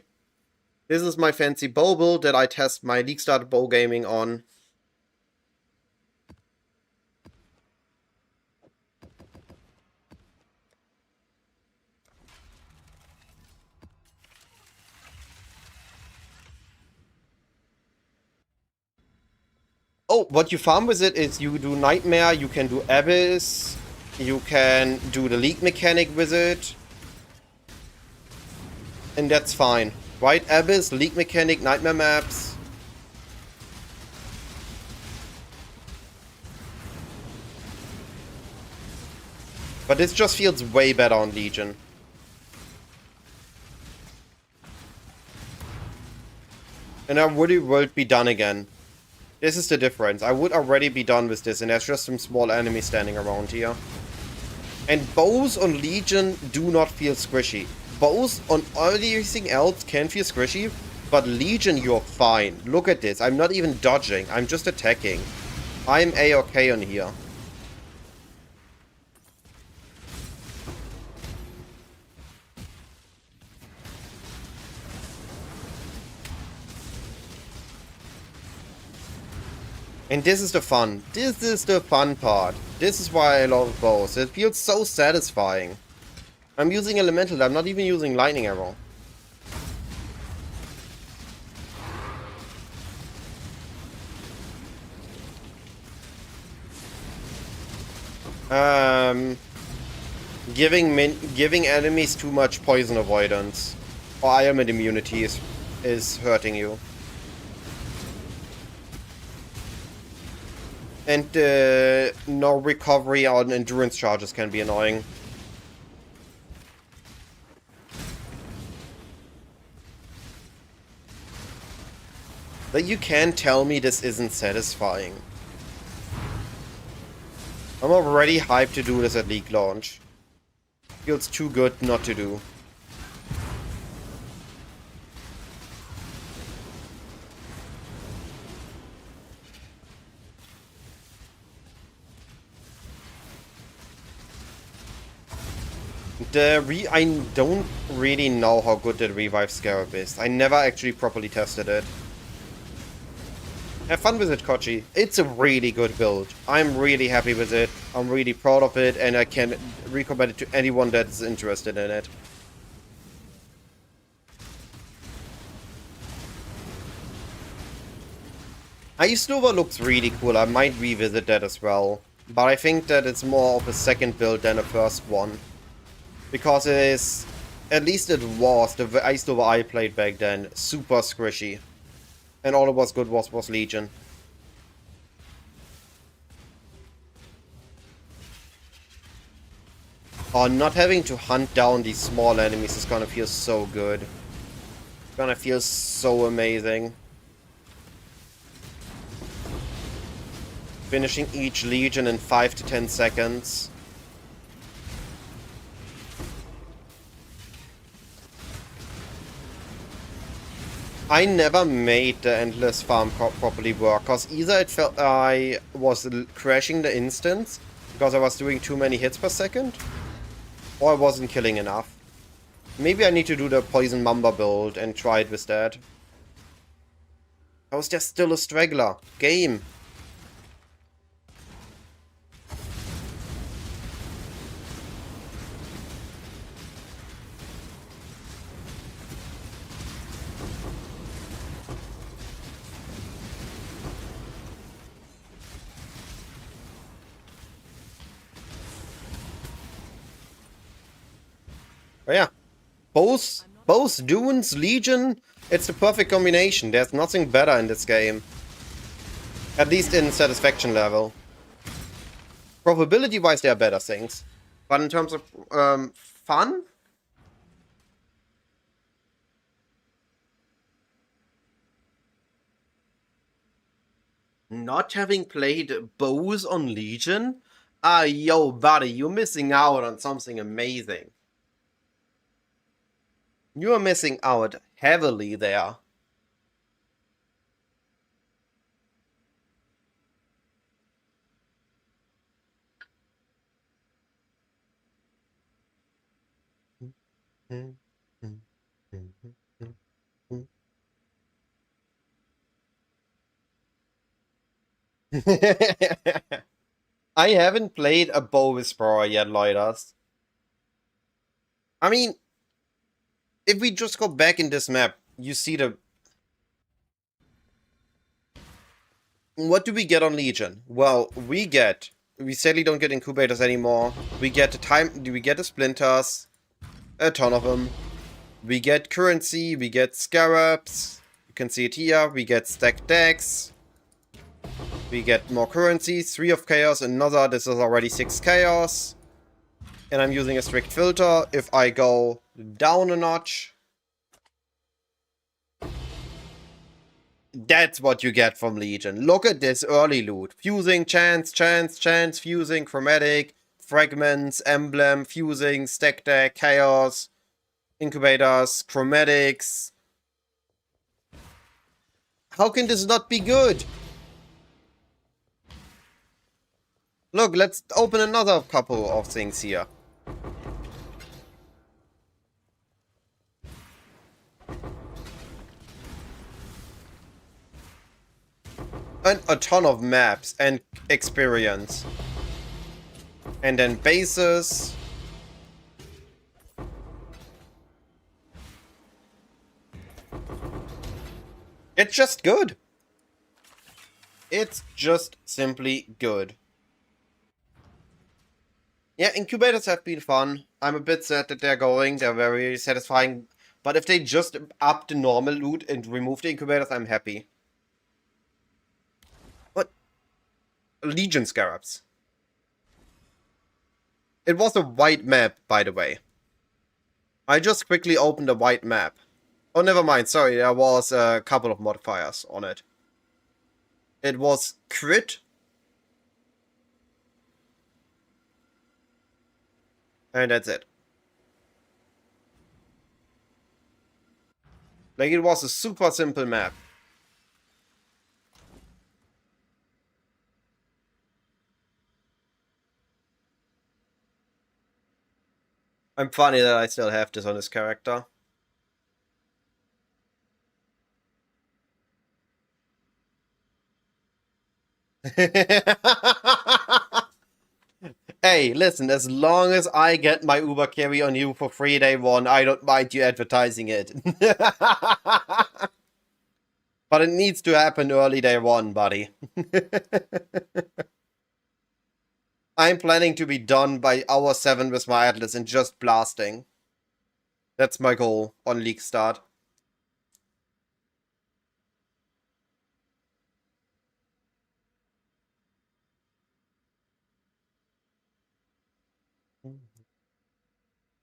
This is my fancy bow build that I test my League Start bow gaming on. Oh, what you farm with it is you do Nightmare, you can do Abyss, you can do the League mechanic with it. And that's fine. Right? Abyss, League mechanic, Nightmare maps. But this just feels way better on Legion. And I would be done again. This is the difference. I would already be done with this, and there's just some small enemies standing around here. And bows on Legion do not feel squishy. Bows on everything else can feel squishy, but Legion, you're fine. Look at this. I'm not even dodging. I'm just attacking. I'm A-okay on here. And this is the fun. This is the fun part. This is why I love bows. It feels so satisfying. I'm using Elemental. I'm not even using Lightning Arrow. Giving enemies too much poison avoidance or ailment immunity is hurting you. And no recovery on endurance charges can be annoying. But you can't tell me this isn't satisfying. I'm already hyped to do this at League launch. Feels too good not to do. I don't really know how good the Revive Scarab is. I never actually properly tested it. Have fun with it, Kochi. It's a really good build. I'm really happy with it. I'm really proud of it, and I can recommend it to anyone that's interested in it. Ice Nova looks really cool. I might revisit that as well. But I think that it's more of a second build than a first one. Because it is, at least it was, the Ice Nova I played back then, super squishy. And all it was good was Legion. Oh, not having to hunt down these small enemies is gonna feel so good. It's gonna feel so amazing. Finishing each Legion in 5 to 10 seconds. I never made the endless farm properly work, cause either it felt I was crashing the instance because I was doing too many hits per second, or I wasn't killing enough. Maybe I need to do the Poison Mamba build and try it with that. How is there still a straggler? Game! Oh yeah. Both Dunes, Legion, it's the perfect combination. There's nothing better in this game. At least in satisfaction level. Probability-wise, there are better things. But in terms of fun? Not having played bows on Legion? Ah, yo, buddy, you're missing out on something amazing. You are missing out heavily there. I haven't played a bow whisperer yet, Loidas. I mean, if we just go back in this map, you see the... What do we get on Legion? Well, we sadly don't get incubators anymore. We get the splinters, a ton of them. We get currency, we get scarabs. You can see it here. We get stacked decks. We get more currency, 3 of chaos, another, this is already 6 chaos. And I'm using a strict filter. If I go down a notch, that's what you get from Legion. Look at this early loot. Fusing, chance, fusing, chromatic, fragments, emblem, fusing, stack deck, chaos, incubators, chromatics. How can this not be good? Look, let's open another couple of things here. And a ton of maps and experience. And then bases. It's just good. It's just simply good. Yeah, incubators have been fun. I'm a bit sad that they're going. They're very satisfying. But if they just up the normal loot and remove the incubators, I'm happy. What? Legion Scarabs. It was a white map, by the way. I just quickly opened a white map. Oh, never mind. Sorry, there was a couple of modifiers on it. It was crit. And that's it. Like, it was a super simple map. I'm funny that I still have this on this character. Hey, listen, as long as I get my Uber carry on you for free day one, I don't mind you advertising it. But it needs to happen early day one, buddy. I'm planning to be done by hour 7 with my Atlas and just blasting. That's my goal on league start.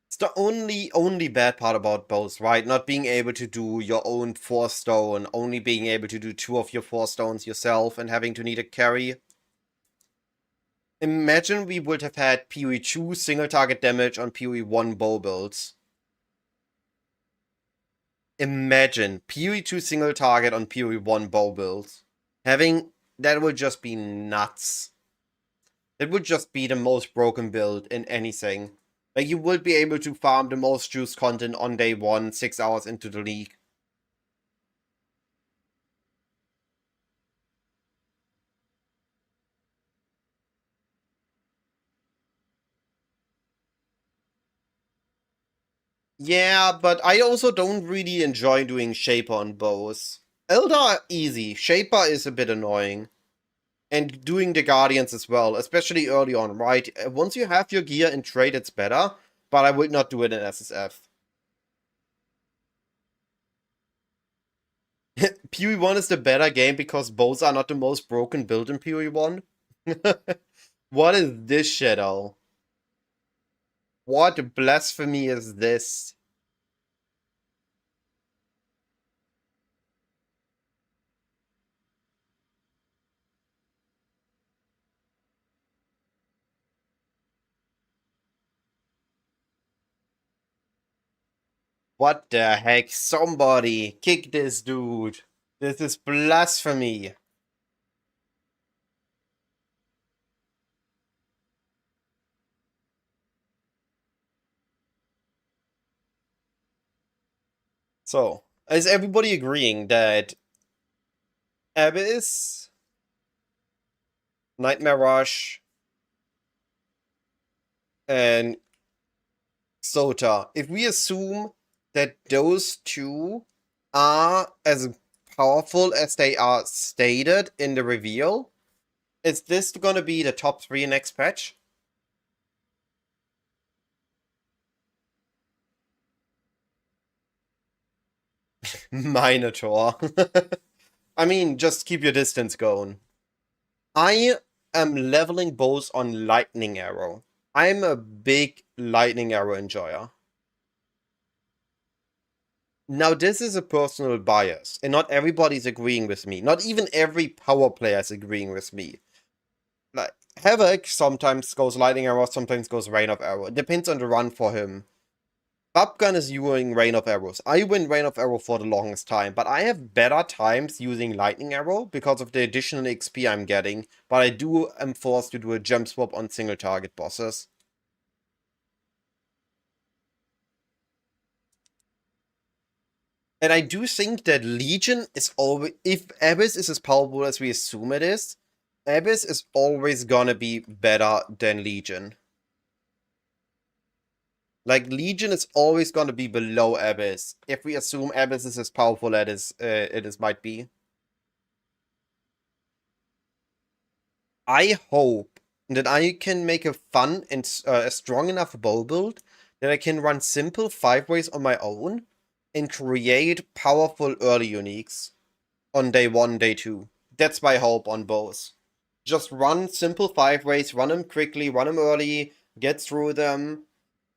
It's the only bad part about both, right? Not being able to do your own 4-stone, only being able to do 2 of your 4 stones yourself and having to need a carry. Imagine we would have had PoE 2 single target damage on PoE 1 bow builds. Imagine PoE 2 single target on PoE 1 bow builds. Having that would just be nuts. It would just be the most broken build in anything. Like, you would be able to farm the most juice content on day 1, 6 hours into the league. Yeah, but I also don't really enjoy doing Shaper on bows. Eldar, easy. Shaper is a bit annoying. And doing the Guardians as well, especially early on, right? Once you have your gear in trade, it's better, but I would not do it in SSF. PoE 1 is the better game because bows are not the most broken build in PoE 1. What is this shadow? What blasphemy is this? What the heck? Somebody kick this dude. This is blasphemy. So, is everybody agreeing that Abyss, Nightmare Rush, and Sota, if we assume that those two are as powerful as they are stated in the reveal, is this gonna be the top 3 next patch? Minotaur. I mean, just keep your distance going. I am leveling bows on Lightning Arrow. I'm a big Lightning Arrow enjoyer. Now, this is a personal bias, and not everybody's agreeing with me. Not even every power player is agreeing with me. Like, Havoc sometimes goes Lightning Arrow, sometimes goes Rain of Arrow. It depends on the run for him. Babgun is using Rain of Arrows. I win Rain of Arrow for the longest time, but I have better times using Lightning Arrow because of the additional XP I'm getting, but I am forced to do a gem swap on single target bosses. And I do think that Legion is always, if Abyss is as powerful as we assume it is, Abyss is always gonna be better than Legion. Like, Legion is always gonna be below Abyss, if we assume Abyss is as powerful as it might be. I hope that I can make a fun and a strong enough bow build that I can run simple 5-ways on my own and create powerful early uniques on day 1, day 2. That's my hope on both. Just run simple 5-ways, run them quickly, run them early, get through them,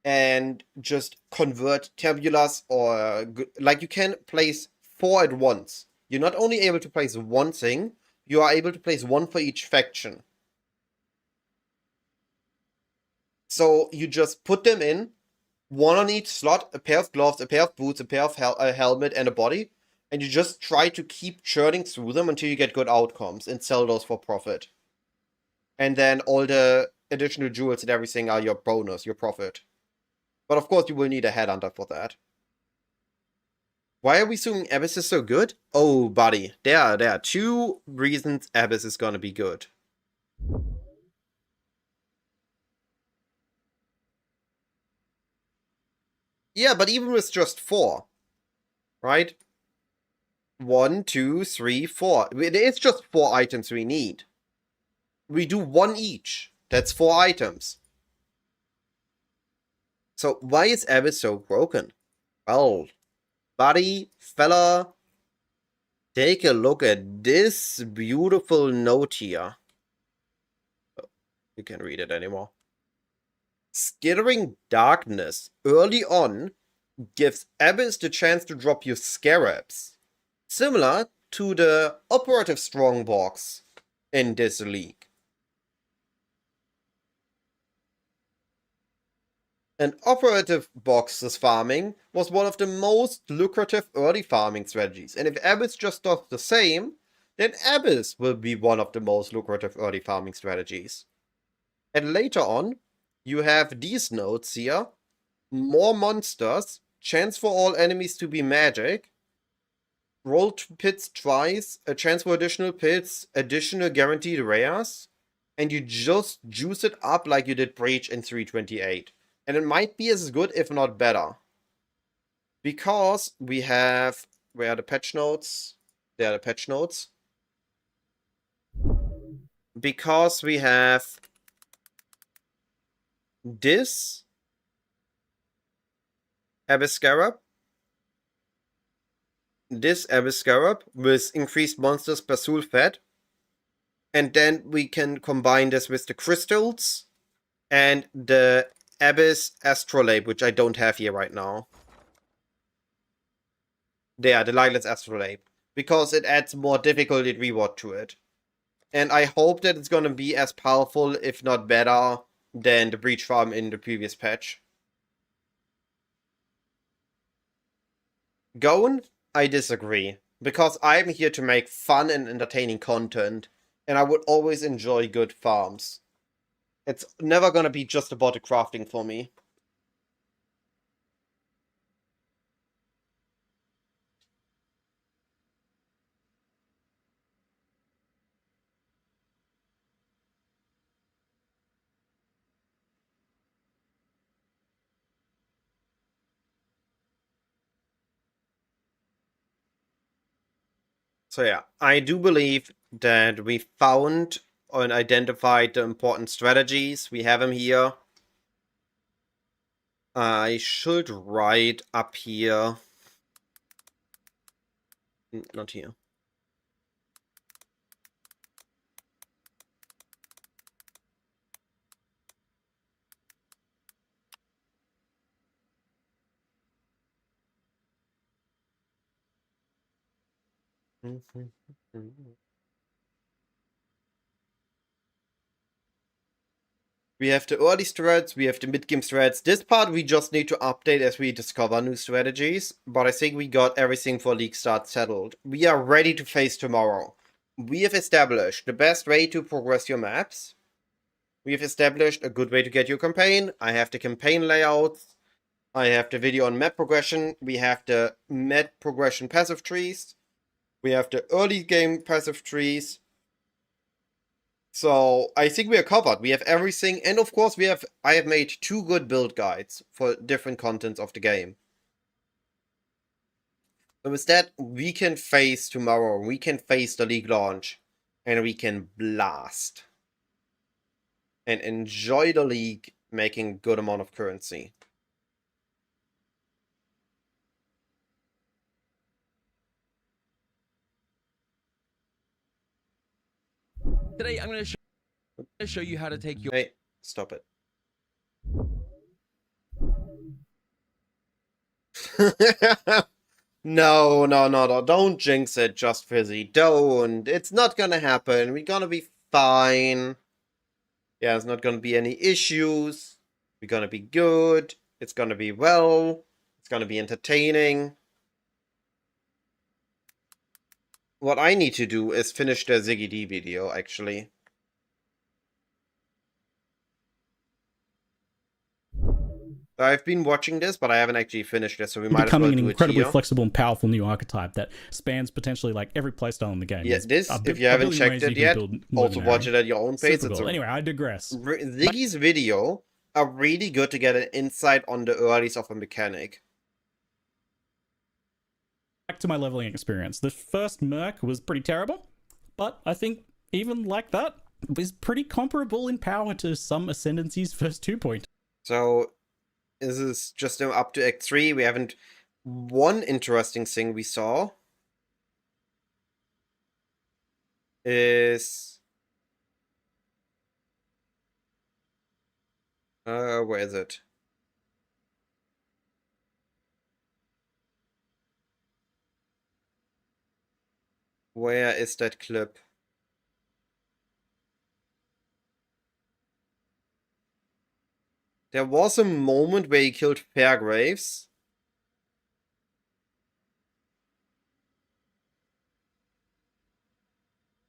and just convert tabulas or like you can place 4 at once. You're not only able to place one thing, you are able to place one for each faction. So you just put them in, one on each slot, a pair of gloves, a pair of boots, a pair of a helmet, and a body, and you just try to keep churning through them until you get good outcomes and sell those for profit. And then all the additional jewels and everything are your bonus, your profit. But of course, you will need a headhunter for that. Why are we assuming Abyss is so good? Oh, buddy. There are 2 reasons Abyss is gonna be good. Yeah, but even with just 4, right? 1, 2, 3, 4. It's just 4 items we need. We do 1 each. That's 4 items. So why is Abyss so broken? Well, buddy, fella, take a look at this beautiful note here. Oh, you can't read it anymore. Skittering Darkness early on gives Abyss the chance to drop you Scarabs, similar to the Operative Strongbox in this league. And Operative Boxes farming was one of the most lucrative early farming strategies, and if Abyss just does the same, then Abyss will be one of the most lucrative early farming strategies. And later on, you have these nodes here, more monsters, chance for all enemies to be magic, roll pits twice, a chance for additional pits, additional guaranteed rares, and you just juice it up like you did Breach in 328. And it might be as good, if not better. Because we have... Where are the patch notes? There are the patch notes. Because we have... this... Abyss Scarab. This Abyss Scarab with increased monsters per soul fed. And then we can combine this with the crystals and the Abyss Astrolabe, which I don't have here right now. There, the Lightless Astrolabe. Because it adds more difficulty reward to it. And I hope that it's gonna be as powerful, if not better, than the Breach Farm in the previous patch. Gone? I disagree. Because I'm here to make fun and entertaining content, and I would always enjoy good farms. It's never gonna be just about the crafting for me. So yeah, I do believe that we found and identified the important strategies. We have them here. I should write up here. Not here. We have the early strats, we have the mid-game strats. This part we just need to update as we discover new strategies, but I think we got everything for League Start settled. We are ready to face tomorrow. We have established the best way to progress your maps. We have established a good way to get your campaign. I have the campaign layouts. I have the video on map progression. We have the map progression passive trees. We have the early game passive trees. So I think we are covered. We have everything, and of course I have made 2 good build guides for different contents of the game. So with that, we can face tomorrow. We can face the league launch, and we can blast and enjoy the league, making good amount of currency. Today, I'm going to show you how to take your... Hey, stop it. No, don't jinx it, Just Fizzy. Don't. It's not gonna happen. We're gonna be fine. Yeah, there's not gonna be any issues. We're gonna be good. It's gonna be well. It's gonna be entertaining. What I need to do is finish the Ziggy D video, actually. I've been watching this, but I haven't actually finished this, so we might as well becoming an do it incredibly here. flexible and powerful new archetype that spans potentially like every playstyle in the game. Yeah, There's this, a if you haven't billion checked ways you it can yet, build also Luminary. watch it at your own pace. Super It's cool. a Anyway, I digress. Ziggy's video are really good to get an insight on the earlies of a mechanic. Back to my leveling experience. The first Merc was pretty terrible, but I think even like that was pretty comparable in power to some Ascendancy's first 2 point. So this is just up to Act 3. We haven't. One interesting thing we saw is where is it? Where is that clip? There was a moment where he killed Fairgraves.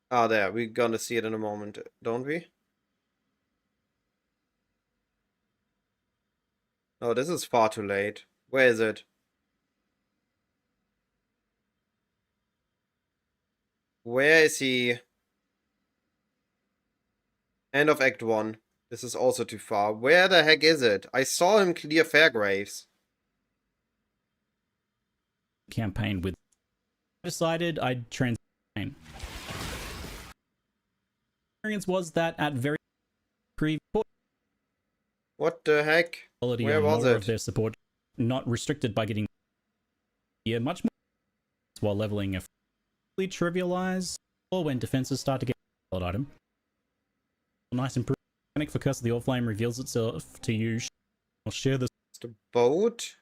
Ah, there. We're gonna see it in a moment, don't we? Oh, this is far too late. Where is it? Where is he? End of Act 1. This is also too far. Where the heck is it? I saw him clear Fairgraves. Campaign with. I decided I'd transition. Experience was that at very previous What the heck? quality Where and was more it? of their support, not restricted by getting much more while leveling a trivialized or when defenses start to get a solid item. A nice improvement for Curse of the Oriflame reveals itself to you. I'll share this The boat?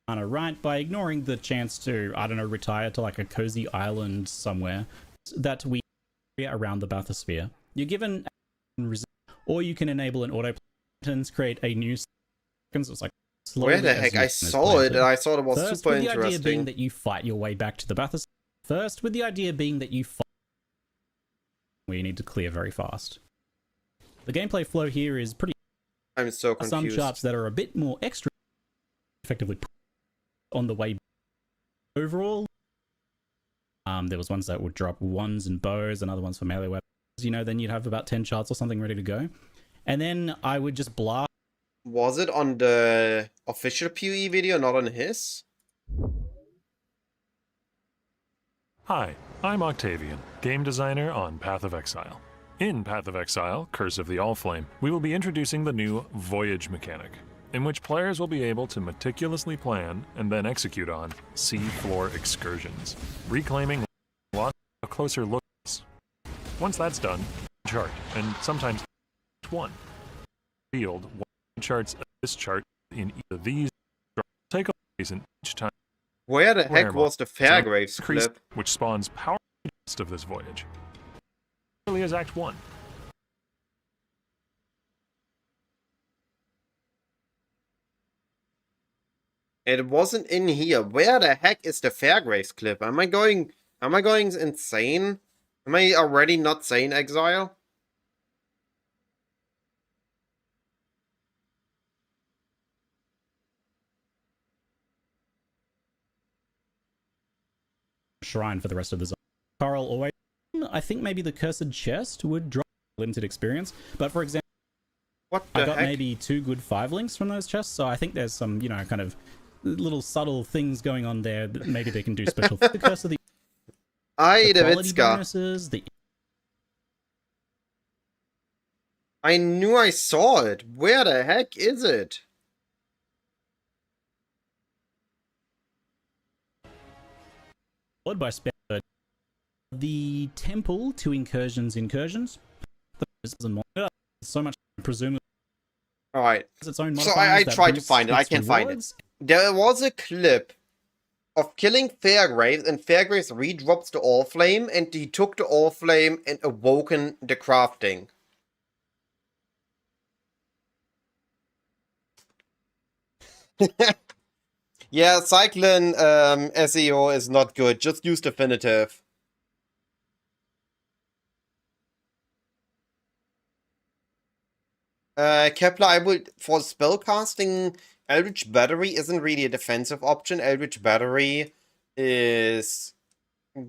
on a right by ignoring the chance to, I don't know, retire to like a cozy island somewhere that we around the bathysphere. You're given, or you can enable an auto create a new. So it's like Where the heck? I saw it and I thought it was First, super with the idea being interesting. that you fight your way back to the bathysphere. First, with the idea being that you fight where you need to clear very fast. The gameplay flow here is pretty. I'm so Some confused. charts that are a bit more extra, effectively on the way. Overall, there was ones that would drop ones and bows and other ones for melee weapons. You know, then you'd have about 10 charts or something ready to go, and then I would just blast. Was it on the official PoE video, not on his? Hi, I'm Octavian, game designer on Path of Exile. In Path of Exile, Curse of the Allflame, we will be introducing the new Voyage mechanic, in which players will be able to meticulously plan and then execute on sea-floor excursions, reclaiming lots of closer looks. Once that's done, chart, and sometimes one. Field one charts of this chart in each of these. Take a place in each time. Where the heck was the Fairgraves Increase, clip? which spawns power of this voyage. Early as Act 1. It wasn't in here. Where the heck is the Fairgraves clip? Am I going insane? Am I already not sane, Exile? Shrine for the rest of the zone. Coral always. I think maybe the Cursed Chest would drop limited experience, but for example, What the I got heck? maybe 2 good 5 links from those chests, so I think there's some, you know, kind of little subtle things going on there that maybe they can do special. The Curse of the quality Davidska. bonuses, the I knew I saw it. Where the heck is it? followed by the temple to incursions. So much presumably Alright. has its own So modifiers I that tried to boosts find it. I its can't find it. rewards. There was a clip of killing Fairgraves, and Fairgraves redrops the Oriflame, and he took the Oriflame and awoken the crafting. Yeah, Cyclone SEO is not good. Just use definitive. Kepler, I would, for spellcasting, Eldritch Battery isn't really a defensive option. Eldritch Battery is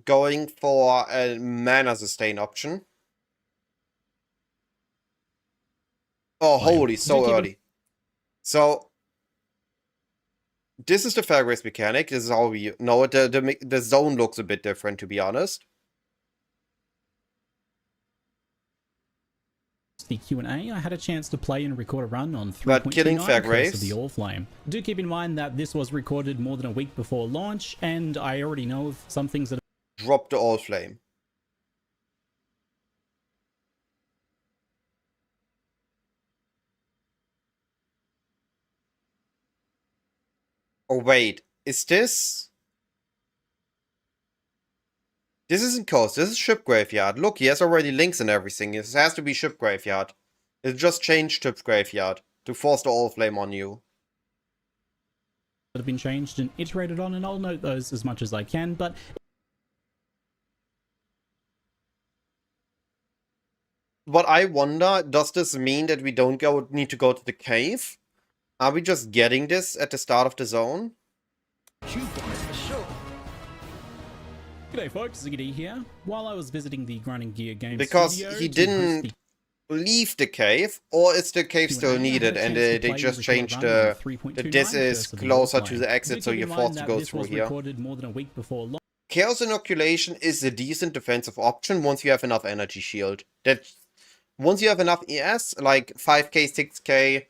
going for a mana sustain option. Oh, Oh, yeah. holy, so keep it- early. So, this is the Fire Grace mechanic. This is how we know it. The zone looks a bit different, to be honest. The Q&A, I had a chance to play and record a run on But killing 3.29 Fair Curse of Grace. the Allflame. Do keep in mind that this was recorded more than a week before launch, and I already know of some things that Drop the All Flame. Oh, wait. Is this... This isn't Coast. This is Ship Graveyard. Look, he has already links and everything. This has to be Ship Graveyard. It just changed Ship Graveyard to force the All Flame on you. have been changed and iterated on, and I'll note those as much as I can, but But I wonder, does this mean that we don't need to go to the cave? Are we just getting this at the start of the zone? G'day folks, Ziggity here. While I was visiting the Grinding Gear Games Because studio he to host didn't leave the cave, or is the cave still needed and they just changed that this is closer to the exit, so you're forced to go through here. More than a week before launch. Chaos Inoculation is a decent defensive option once you have enough energy shield. Once you have enough ES, like 5k, 6k,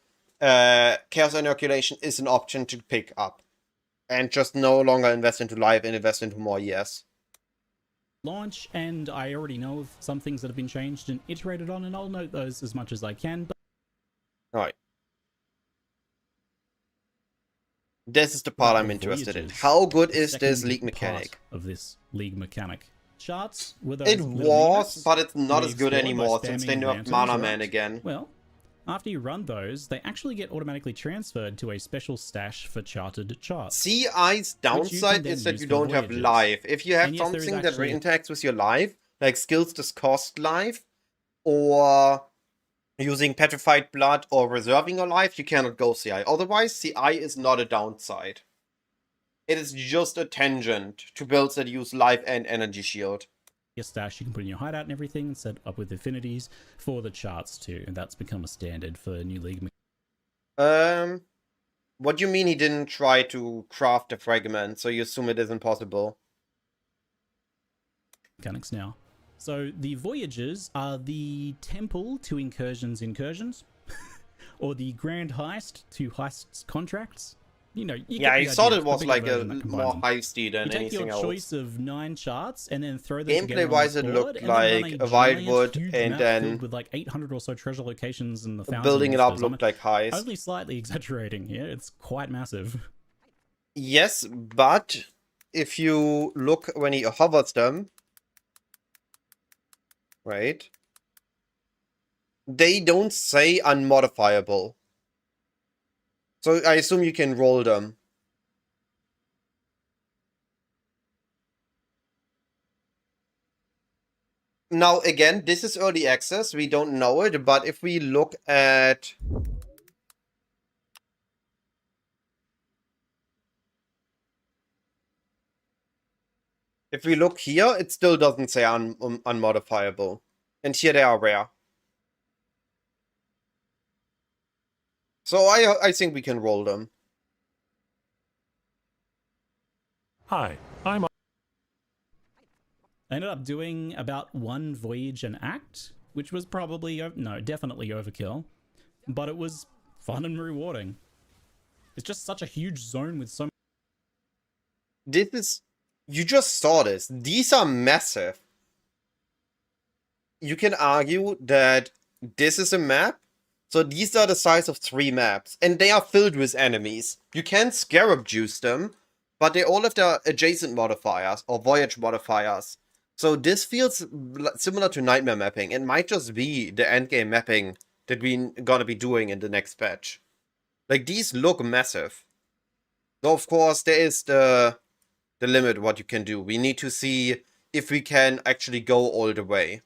Chaos Inoculation is an option to pick up. And just no longer invest into life and invest into more ES. Launch, and I already know of some things that have been changed and iterated on, and I'll note those as much as I can, but Alright. This is the part I'm interested in. How good is this league mechanic? Of this league mechanic. Charts were those It little was, units but it's not where as you good explored by anymore since they spamming nerfed lanterns, Mana right? Man again. Well, after you run those, they actually get automatically transferred to a special stash for charted charts. CI's downside then is that use you for don't have voyages. life. If you have And yes, there is something that actually- interacts with your life, like skills that cost life, or using petrified blood or reserving your life, you cannot go CI. Otherwise, CI is not a downside. It is just a tangent to builds that use life and energy shield. Your stash you can put in your hideout and everything, and set up with affinities for the charts too, and that's become a standard for new league What do you mean he didn't try to craft a fragment, so you assume it isn't possible? mechanics now. So the voyages are the temple to incursions, or the grand heist to heists contracts. You know, you Yeah, I get the thought idea. it was It's the like bigger a version that combines more them. heisty than You take anything your else. choice of 9 charts and then throw them together Gameplay-wise, on it the looked board, and then run like a a Wildwood, giant, huge and map then filled with like 800 or so treasure locations and the thousand building it up monsters. looked like heist. Only slightly exaggerating here. It's quite massive. Yes, but if you look when he hovers them, right? They don't say unmodifiable. So I assume you can roll them. Now, again, this is early access. We don't know it, but if we look at... If we look here, it still doesn't say unmodifiable. And here they are rare. So I think we can roll them. Hi, I'm I ended up doing about 1 voyage and act, which was probably, no, definitely overkill, but it was fun and rewarding. It's just such a huge zone with so This is... You just saw this. These are massive. You can argue that this is a map. So these are the size of 3 maps. And they are filled with enemies. You can scarab juice them. But they all have their adjacent modifiers or voyage modifiers. So this feels similar to nightmare mapping. It might just be the endgame mapping that we're gonna be doing in the next patch. Like, these look massive. So of course there is the limit what you can do. We need to see if we can actually go all the way.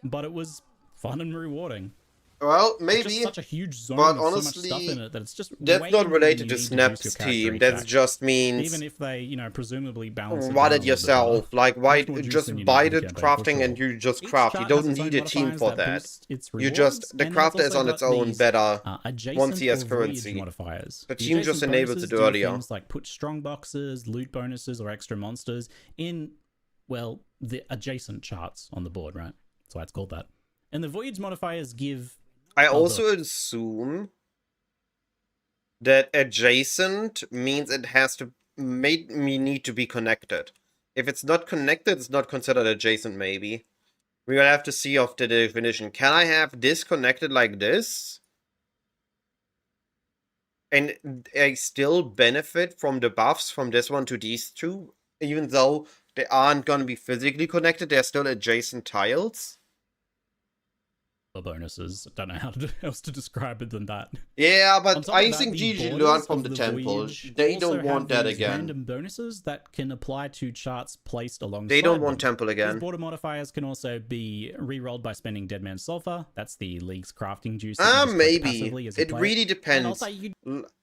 but it was fun and rewarding. Well, It's maybe, just such a huge zone but with so much honestly, stuff in it that it's just that's way not more related than to you need to juice Snap's your character team. each That act. just means Even if they, you know, presumably balance it run down a it little bit yourself. better. Like, why Much more juice just than you buy need in the the campaign, for crafting and sure. you just Each craft. You chart has don't its need own a team modifiers for that that. boost its You rewards, just, the and then it's crafter is also on got its own these, better adjacent once he has or voyage currency. modifiers. The The team just adjacent enables bonuses it do earlier. things like put strong boxes, loot bonuses, or extra monsters in, well, the adjacent charts on the board, right? That's why it's called that. And the voyage modifiers give... I also assume that adjacent means it has to make me need to be connected. If it's not connected, it's not considered adjacent, maybe. We will have to see of the definition. Can I have this connected like this? And I still benefit from the buffs from this one to these two? Even though they aren't going to be physically connected, they're still adjacent tiles? bonuses. I don't know how else to describe it than that. Yeah, On but top I of that, think the GG borders learned from of the the temple. voyage They also don't want have that these again. random bonuses that can apply to charts placed alongside They don't want them. temple These again. border modifiers can also be re-rolled by spending Dead Man's Sulfur. That's the League's crafting juice. That you just collect passively Maybe. as you It play really And depends. also, you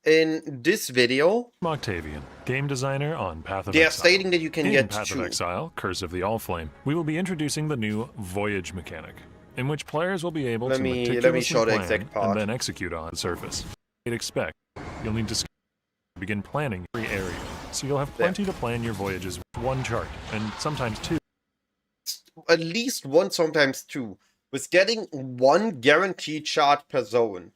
In this video, I'm Octavian, game designer on Path of they are Exile. stating that you can In get Path of two. Exile, Curse of the Allflame, we will be introducing the new Voyage mechanic, in which players will be able Let to me meticulously show the plan exact part. and then execute on the surface. You'd expect you'll need to begin planning every area, so you'll have plenty to plan your voyages with one chart, and sometimes two. At least one, sometimes two. With getting one guaranteed chart per zone.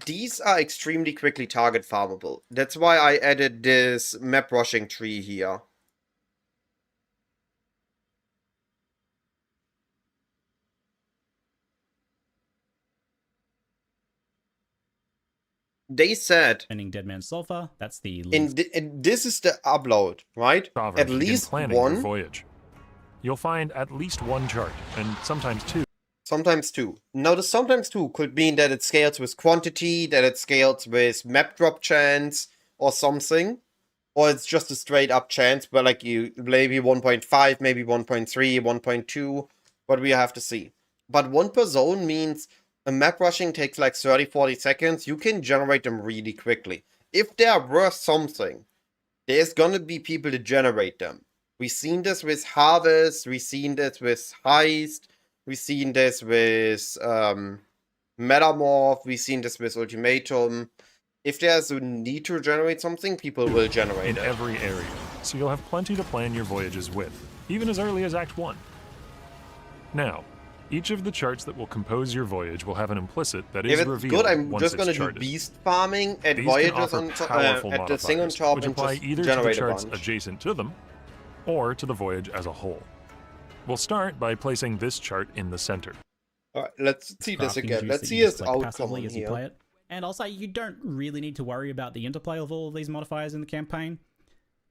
These are extremely quickly target farmable. That's why I added this map rushing tree here. They said, spending Dead Man's Sulfur. That's the League's and this is the upload, right? Sovereign At to begin least planning your one, voyage. You'll find at least one chart, and sometimes two. sometimes two. Now, the sometimes two could mean that it scales with quantity, that it scales with map drop chance, or something. Or it's just a straight up chance, but like you, maybe 1.5, maybe 1.3, 1.2, but we have to see. But one per zone means a map rushing takes like 30-40 seconds. You can generate them really quickly. If they're worth something, there's gonna be people to generate them. We've seen this with Harvest, we've seen this with Heist, we've seen this with Metamorph, we've seen this with Ultimatum. If there's a need to generate something, people will generate in it. every area, so you'll have plenty to plan your voyages with, even as early as Act 1. Now, each of the charts that will compose your voyage will have an implicit that If is it's revealed good, I'm once just it's gonna do charted. beast farming at These can Voyages offer on powerful at the thing on modifiers, top which and apply just either to the generate a charts bunch. adjacent to them, or to the voyage as a whole. We'll start by placing this chart in the center. Alright, let's see this crafting again. juice Let's that see you his just collect outcome passively on as you here. play it. And I'll say you don't really need to worry about the interplay of all of these modifiers in the campaign,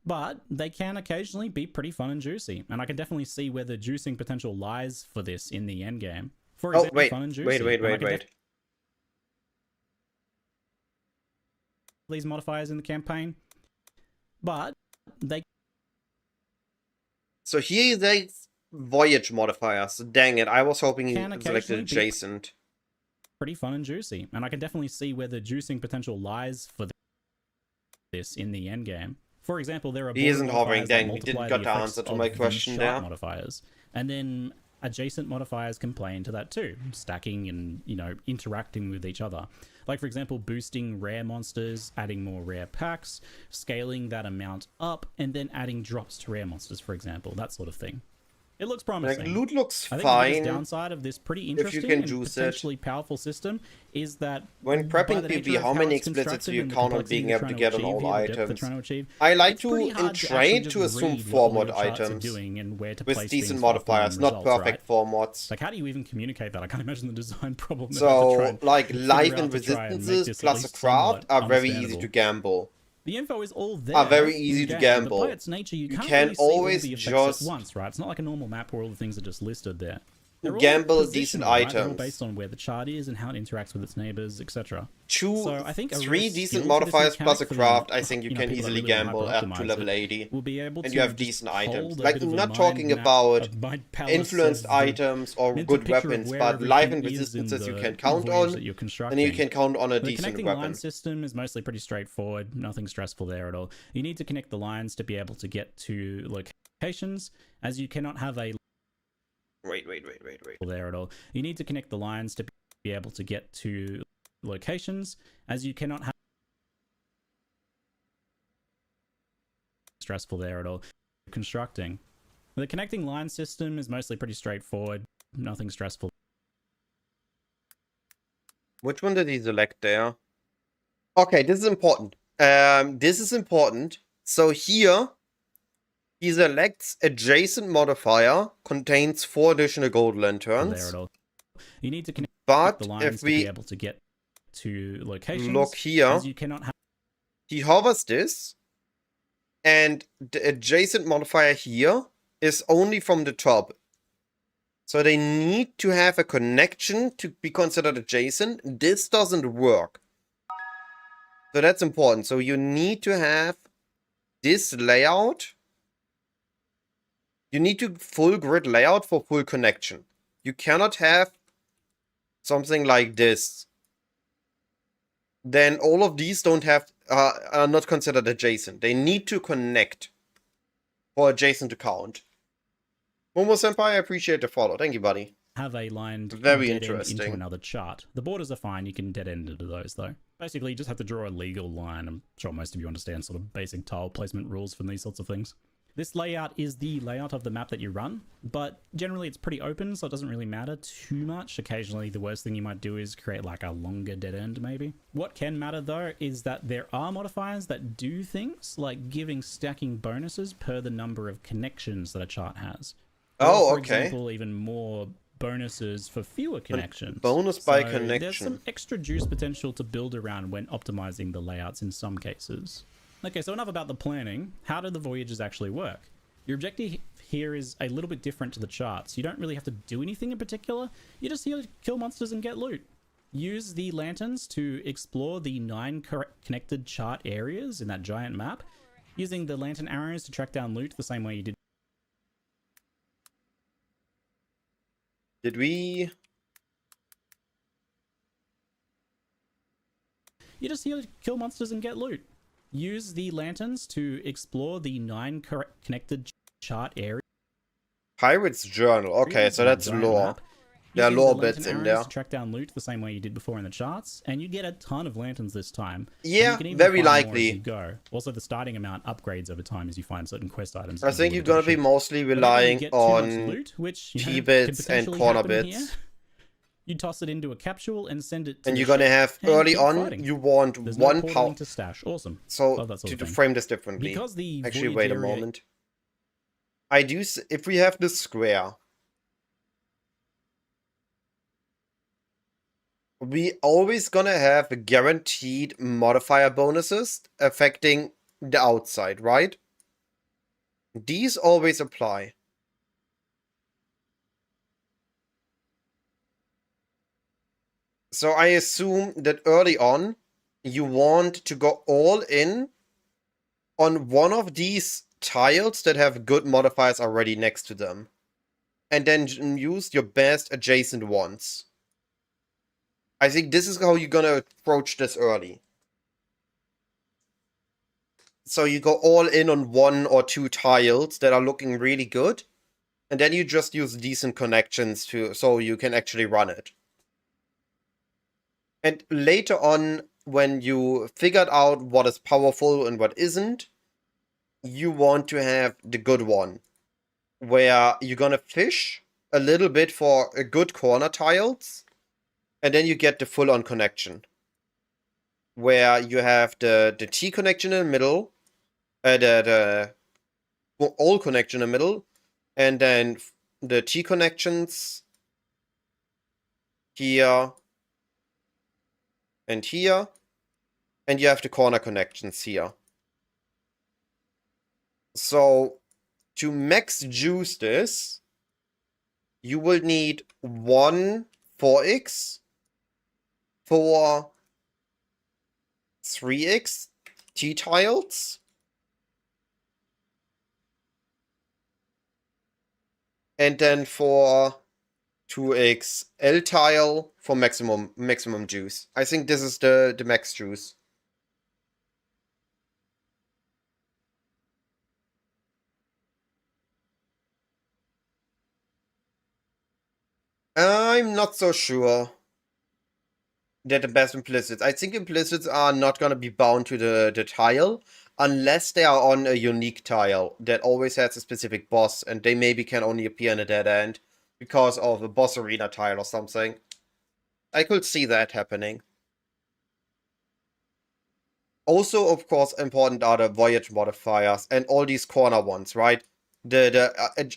but they can occasionally be pretty fun and juicy, and I can definitely see where the juicing potential lies for this in the endgame. For Oh, example, wait, fun and juicy. wait. These modifiers in the campaign, but they So here there's Voyage modifiers. Dang it, I was hoping Can you selected occasionally be- adjacent. pretty fun and juicy, and I can definitely see where the juicing potential lies for this in the endgame. For example, there are He isn't border hovering, modifiers that dang, he didn't multiply got the effects answer to of my the question sharp there. modifiers, and then adjacent modifiers can play into that too, stacking and, you know, interacting with each other. Like, for example, boosting rare monsters, adding more rare packs, scaling that amount up, and then adding drops to rare monsters, for example, that sort of thing. It looks promising. Like, loot looks I think the fine. biggest downside of this pretty you interesting can and juice it. potentially powerful system is that When by prepping the nature PvP, of how many it's explicits constructed do you and the count on complexity being they're able to trying get on achieve all here, the depth they're items? trying to achieve, I like it's to, pretty in hard to trade, actually to just assume read 4 what mod your charts are items. doing and where to With place decent things for optimum modifiers, not results, perfect right? 4 mods. Like, how do you even communicate that? I can't imagine the design problem. So, like, life and to try and make resistances this at plus a least craft somewhat are very easy understandable. to gamble. The info is all there. Are very easy to in-game, gamble. But by its nature, you can't can really see all always the effects just- at once, right? It's not like a normal map where all the things are just listed there. They're all gamble decent positional, right? They're all items. based on where the chart is and how it interacts with its neighbors, etc. Two, So I think a three real decent skill for this modifiers plus a mechanic for the, craft, I think you can people that easily really wanna gamble up to hyper-optimize level it 80. will be able And to you have just decent hold items. a Like, bit of I'm a not mind talking map, about a mind palace influenced of the items or mental good picture of weapons, where but life and everything is in resistances you the can count voyage on, that you're and constructing. you can count on a The decent connecting weapon. line system is mostly pretty straightforward, nothing stressful there at all. You need to connect the lines to be able to get to locations, as you cannot have a Wait. there at all. You need to connect the lines to be able to get to locations, as you cannot have stressful there at all. Constructing. The connecting line system is mostly pretty straightforward, nothing stressful. Which one did he select there? Okay, this is important. This is important. So here, he selects adjacent modifier, contains 4 additional gold There lanterns. at all. You need to connect But the lines if to be we able to get to locations, look here, as you cannot have he hovers this, and the adjacent modifier here is only from the top. So they need to have a connection to be considered adjacent. This doesn't work. So that's important. So you need to have this layout. You need to full grid layout for full connection. You cannot have something like this. Then all of these don't have are not considered adjacent. They need to connect for adjacent to count. Momo Senpai, I appreciate the follow. Thank you, buddy. have a line Very dead end interesting. into another chart. The borders are fine, you can dead end into those though. Basically, you just have to draw a legal line. I'm sure most of you understand sort of basic tile placement rules from these sorts of things. This layout is the layout of the map that you run, but generally it's pretty open, so it doesn't really matter too much. Occasionally, the worst thing you might do is create like a longer dead end, maybe. What can matter though is that there are modifiers that do things like giving stacking bonuses per the number of connections that a chart has. Oh, For okay. example, even more bonuses for fewer connections. Bonus by So connection. There's some extra juice potential to build around when optimizing the layouts in some cases. Okay, so enough about the planning. How do the voyages actually work? Your objective here is a little bit different to the charts. You don't really have to do anything in particular. You just here to kill monsters and get loot. Use the lanterns to explore the 9 connected chart areas in that giant map, using the lantern arrows to track down loot the same way you did. Did we? You're just here to kill monsters and get loot. Use the lanterns to explore the 9 connected chart areas. Pirate's Journal. Okay, so in that that's giant lore. map, There are using lore the bits lantern in arrows there. to track down loot the same way you did before in the charts, and you get a ton of lanterns this time. And Yeah, you can even very find more likely. as you go. Also, the starting amount upgrades over time as you find certain quest items. I think you're gonna be Whenever mostly you relying get too much on loot, which, you know, key can bits and potentially corner happen bits. here, you toss it into a capsule and send it to And the you're gonna ship have and early keep on, fighting. you want There's no one portaling power. to stash. Awesome. So Love that sort of to thing. frame this differently. Because the Actually, voyage wait a area- moment. I do. If we have this square, we always gonna have guaranteed modifier bonuses affecting the outside, right? These always apply. So I assume that early on, you want to go all in on one of these tiles that have good modifiers already next to them. And then use your best adjacent ones. I think this is how you're gonna approach this early. So you go all in on 1 or 2 tiles that are looking really good. And then you just use decent connections so you can actually run it. And later on, when you figured out what is powerful and what isn't, you want to have the good one. Where you're gonna fish a little bit for a good corner tiles. And then you get the full-on connection. Where you have the T connection in the middle. The all connection in the middle. And then the T connections here and here. And you have the corner connections here. So, to max juice this, you will need 1 4x for 3x T-tiles. And then for 2x L-tile for maximum juice. I think this is the max juice. I'm not so sure that the best implicits. I think implicits are not going to be bound to the tile unless they are on a unique tile that always has a specific boss, and they maybe can only appear in a dead end because of a boss arena tile or something. I could see that happening. Also, of course, important are the voyage modifiers and all these corner ones, right? The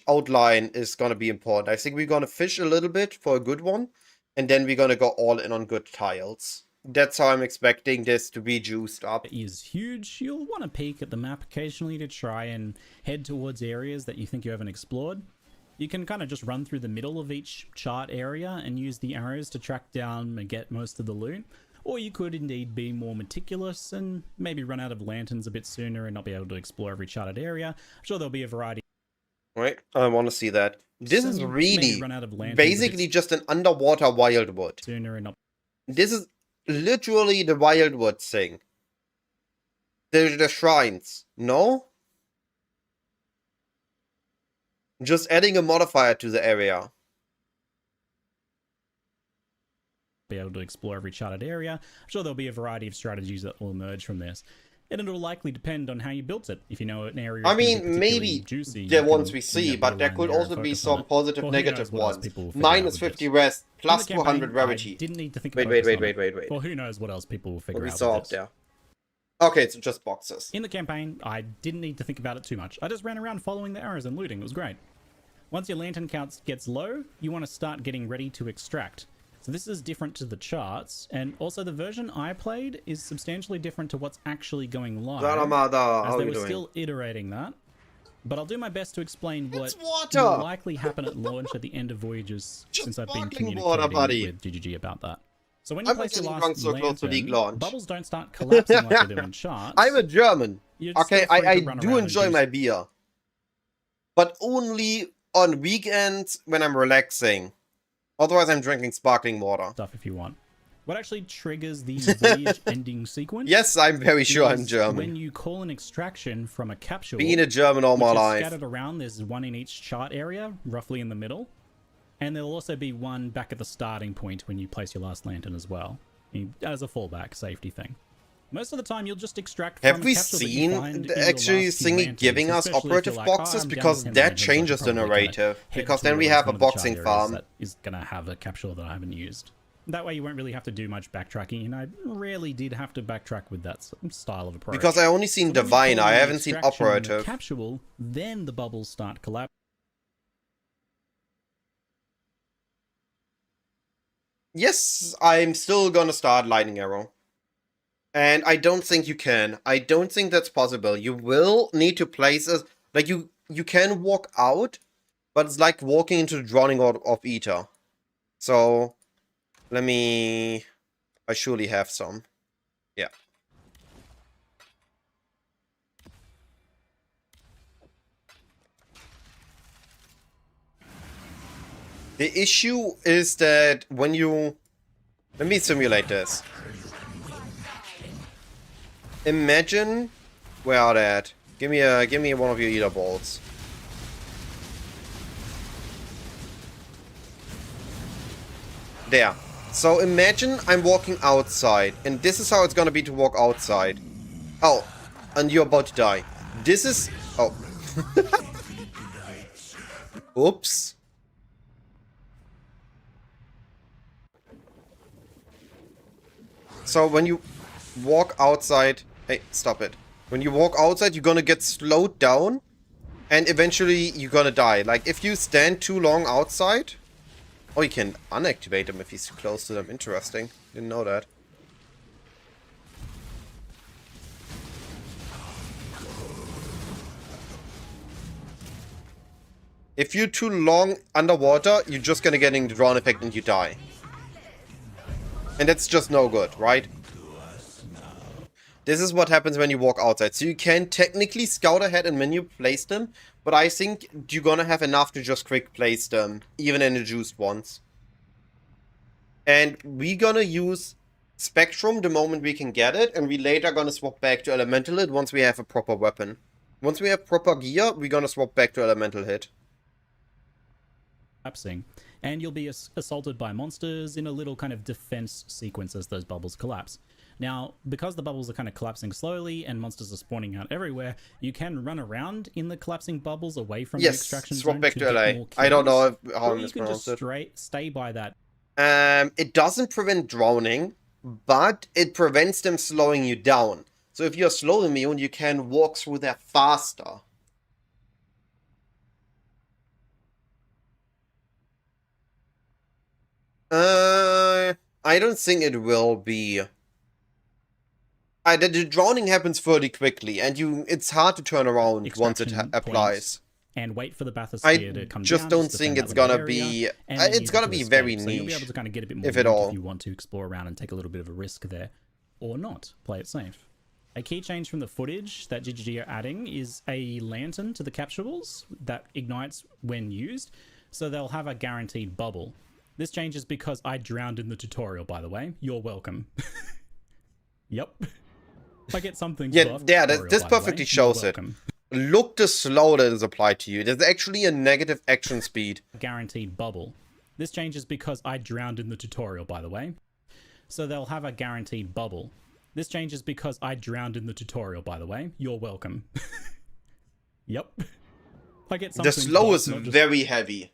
outline is going to be important. I think we're going to fish a little bit for a good one, and then we're going to go all in on good tiles. That's how I'm expecting this to be juiced up. Is huge. You'll want to peek at the map occasionally to try and head towards areas that you think you haven't explored. You can kind of just run through the middle of each chart area and use the arrows to track down and get most of the loot. Or you could indeed be more meticulous and maybe run out of lanterns a bit sooner and not be able to explore every charted area. I'm sure there'll be a variety. Right, I want to see that. This is really basically just an underwater wildwood. Sooner and not. This is literally the wildwood thing. The shrines, no? Just adding a modifier to the area. Be able to explore every charted area. I'm sure there'll be a variety of strategies that will emerge from this. And it'll likely depend on how you built it. If you know an area, I mean, maybe juicy, the ones we see, but there could also be some positive, negative ones. Minus 50 rest, plus 200 rarity. Didn't need to think wait. Well, who knows what else people will figure out. We saw up there. Okay, it's just boxes. In the campaign, I didn't need to think about it too much. I just ran around following the arrows and looting. It was great. Once your lantern count gets low, you want to start getting ready to extract. So this is different to the charts, and also the version I played is substantially different to what's actually going live, as they were still iterating that. But I'll do my best to explain what will likely happen at launch at the end of Voyages, since I've been communicating with GGG about that. So when you place your last lantern, bubbles don't start collapsing like they do in charts. I'm a German. Okay, I do enjoy my beer. But only on weekends when I'm relaxing. Otherwise, I'm drinking sparkling water. Stuff if you want. What actually triggers the voyage ending sequence? Yes, I'm very sure I'm German. When you call an extraction from a capsule, being a German all my life. Scattered around, there's one in each chart area, roughly in the middle, and there'll also be one back at the starting point when you place your last lantern as well, as a fallback safety thing. Most of the time, you'll just extract. Have we seen actually thingy giving us operative boxes? Because that changes the narrative. Because then we have a boxing farm that is gonna have a capsule that I haven't used. That way, you won't really have to do much backtracking, and I rarely did have to backtrack with that style of approach. Because I only seen Divine, I haven't seen operative. Capsule, then the bubbles start collapsing. Yes, I'm still gonna start Lightning Arrow. And I don't think you can. I don't think that's possible. You will need to place a... Like, you can walk out, but it's like walking into the drowning of Ether. So, let me... I surely have some. Yeah. The issue is that when you... Let me simulate this. Imagine, where are they at? Give me one of your Ether balls. There. So imagine I'm walking outside, and this is how it's gonna be to walk outside. Oh, and you're about to die. This is... Oh. Oops. So when you walk outside... Hey, stop it. When you walk outside, you're gonna get slowed down, and eventually you're gonna die. Like, if you stand too long outside... Oh, you can unactivate him if he's too close to them. Interesting. Didn't know that. If you're too long underwater, you're just gonna get in the drown effect and you die. And that's just no good, right? This is what happens when you walk outside. So you can technically scout ahead and menu place them, but I think you're gonna have enough to just quick place them, even in the juiced ones. And we're gonna use Spectrum the moment we can get it, and we later gonna swap back to Elemental Hit once we have a proper weapon. Once we have proper gear, we're gonna swap back to Elemental Hit. Collapsing, and you'll be assaulted by monsters in a little kind of defense sequence as those bubbles collapse. Now, because the bubbles are kind of collapsing slowly and monsters are spawning out everywhere, you can run around in the collapsing bubbles away from the extraction zone. Swap back to get LA. more I don't know kills, how or I'm you can just mispronounced it. stay by that. It doesn't prevent drowning, but it prevents them slowing you down. So if you're slow immune, you can walk through there faster. I don't think it will be. The drowning happens fairly quickly, and it's hard to turn around once it Extraction applies. And wait for the bathysphere to come just down. don't think it's gonna be. It's gonna be very niche. So you'll be able to kind of get a bit more if at all. if you want to explore around and take a little bit of a risk there, or not. Play it safe. A key change from the footage that GGG are adding is a lantern to the capsules that ignites when used, so they'll have a guaranteed bubble. This change is because I drowned in the tutorial, by the way. You're welcome. Yep. I get something. Yeah, this perfectly shows it. Look the slow that is applied to you. There's actually a negative action speed. Guaranteed bubble. This change is because I drowned in the tutorial, by the way. So they'll have a guaranteed bubble. This change is because I drowned in the tutorial, by the way. You're welcome. Yep. I get something. The slow is very heavy.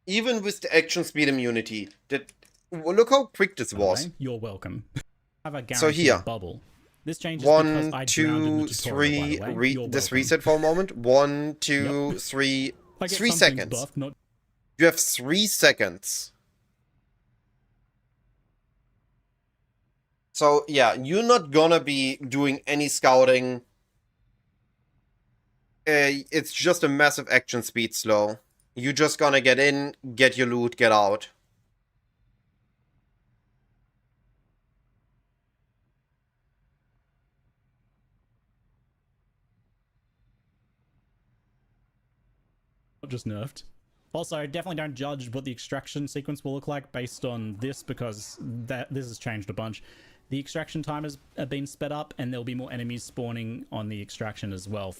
Even with the action speed immunity. Look how quick this was. You're welcome. Have a guaranteed so here. Bubble. This changes 1, 2, 3. This reset for a moment. 1, 2, yep. 3. 3 seconds. Buffed, you have 3 seconds. So yeah, you're not gonna be doing any scouting. It's just a massive action speed slow. You're just gonna get in, get your loot, get out. Just nerfed. Also, definitely don't judge what the extraction sequence will look like based on this, because this has changed a bunch. The extraction time has been sped up, and there'll be more enemies spawning on the extraction as well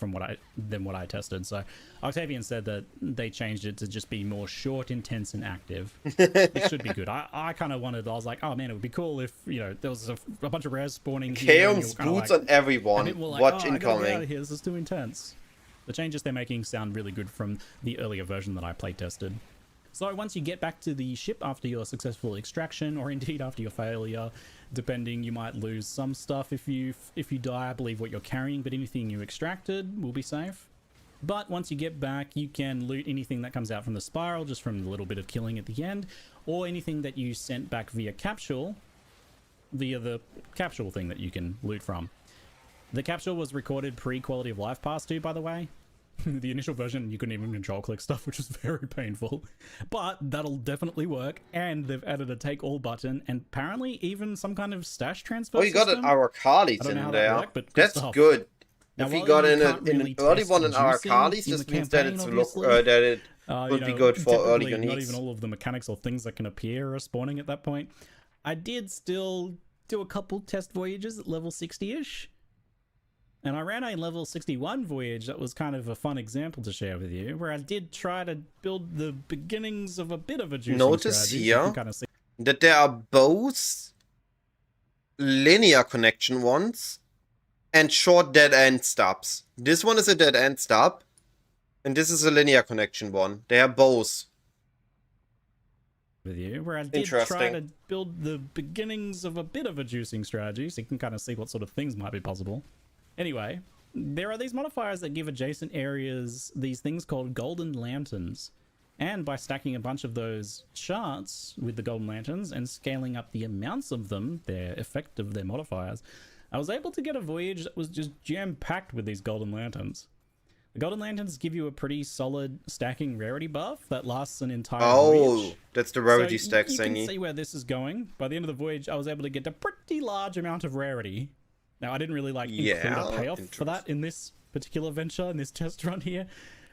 than what I tested. So Octavian said that they changed it to just be more short, intense, and active. It should be good. I kind of wanted. I was like, oh man, it would be cool if there was a bunch of rares spawning. Chaos boots on everyone. Like, watch incoming. I gotta get out of here. This is too intense. The changes they're making sound really good from the earlier version that I play tested. So once you get back to the ship after your successful extraction, or indeed after your failure, depending, you might lose some stuff if you die. I believe what you're carrying, but anything you extracted will be safe. But once you get back, you can loot anything that comes out from the spiral, just from the little bit of killing at the end, or anything that you sent back via the capsule thing that you can loot from. The capsule was recorded pre-Quality of Life Pass 2, by the way. The initial version, you couldn't even control click stuff, which was very painful. But that'll definitely work, and they've added a take all button, and apparently even some kind of stash transfer you got an Arakalis in there. That's good. Now, if you got in an early one in Arakalis, this means that it would be good for early uniques. Not even all of the mechanics or things that can appear are spawning at that point. I did still do a couple test voyages at level 60-ish. And I ran a level 61 voyage that was kind of a fun example to share with you, where I did try to build the beginnings of a bit of a juicing Notice strategy. here Kind of that there are both linear connection ones and short dead-end stops. This one is a dead-end stop, and this is a linear connection one. They are both. With you, where I did try to build the beginnings of a bit of a juicing strategy, so you can kind of see what sort of things might be possible. Anyway, there are these modifiers that give adjacent areas these things called golden lanterns. And by stacking a bunch of those charts with the golden lanterns and scaling up the amounts of them, their effect of their modifiers, I was able to get a voyage that was just jam-packed with these golden lanterns. The Golden Lanterns give you a pretty solid stacking rarity buff that lasts an entire Oh, voyage. that's the rarity So stack you can thingy. see where this is going. By the end of the voyage, I was able to get a pretty large amount of rarity. Now, I didn't really like include Yeah, a payoff for that in this particular venture, in this test run here.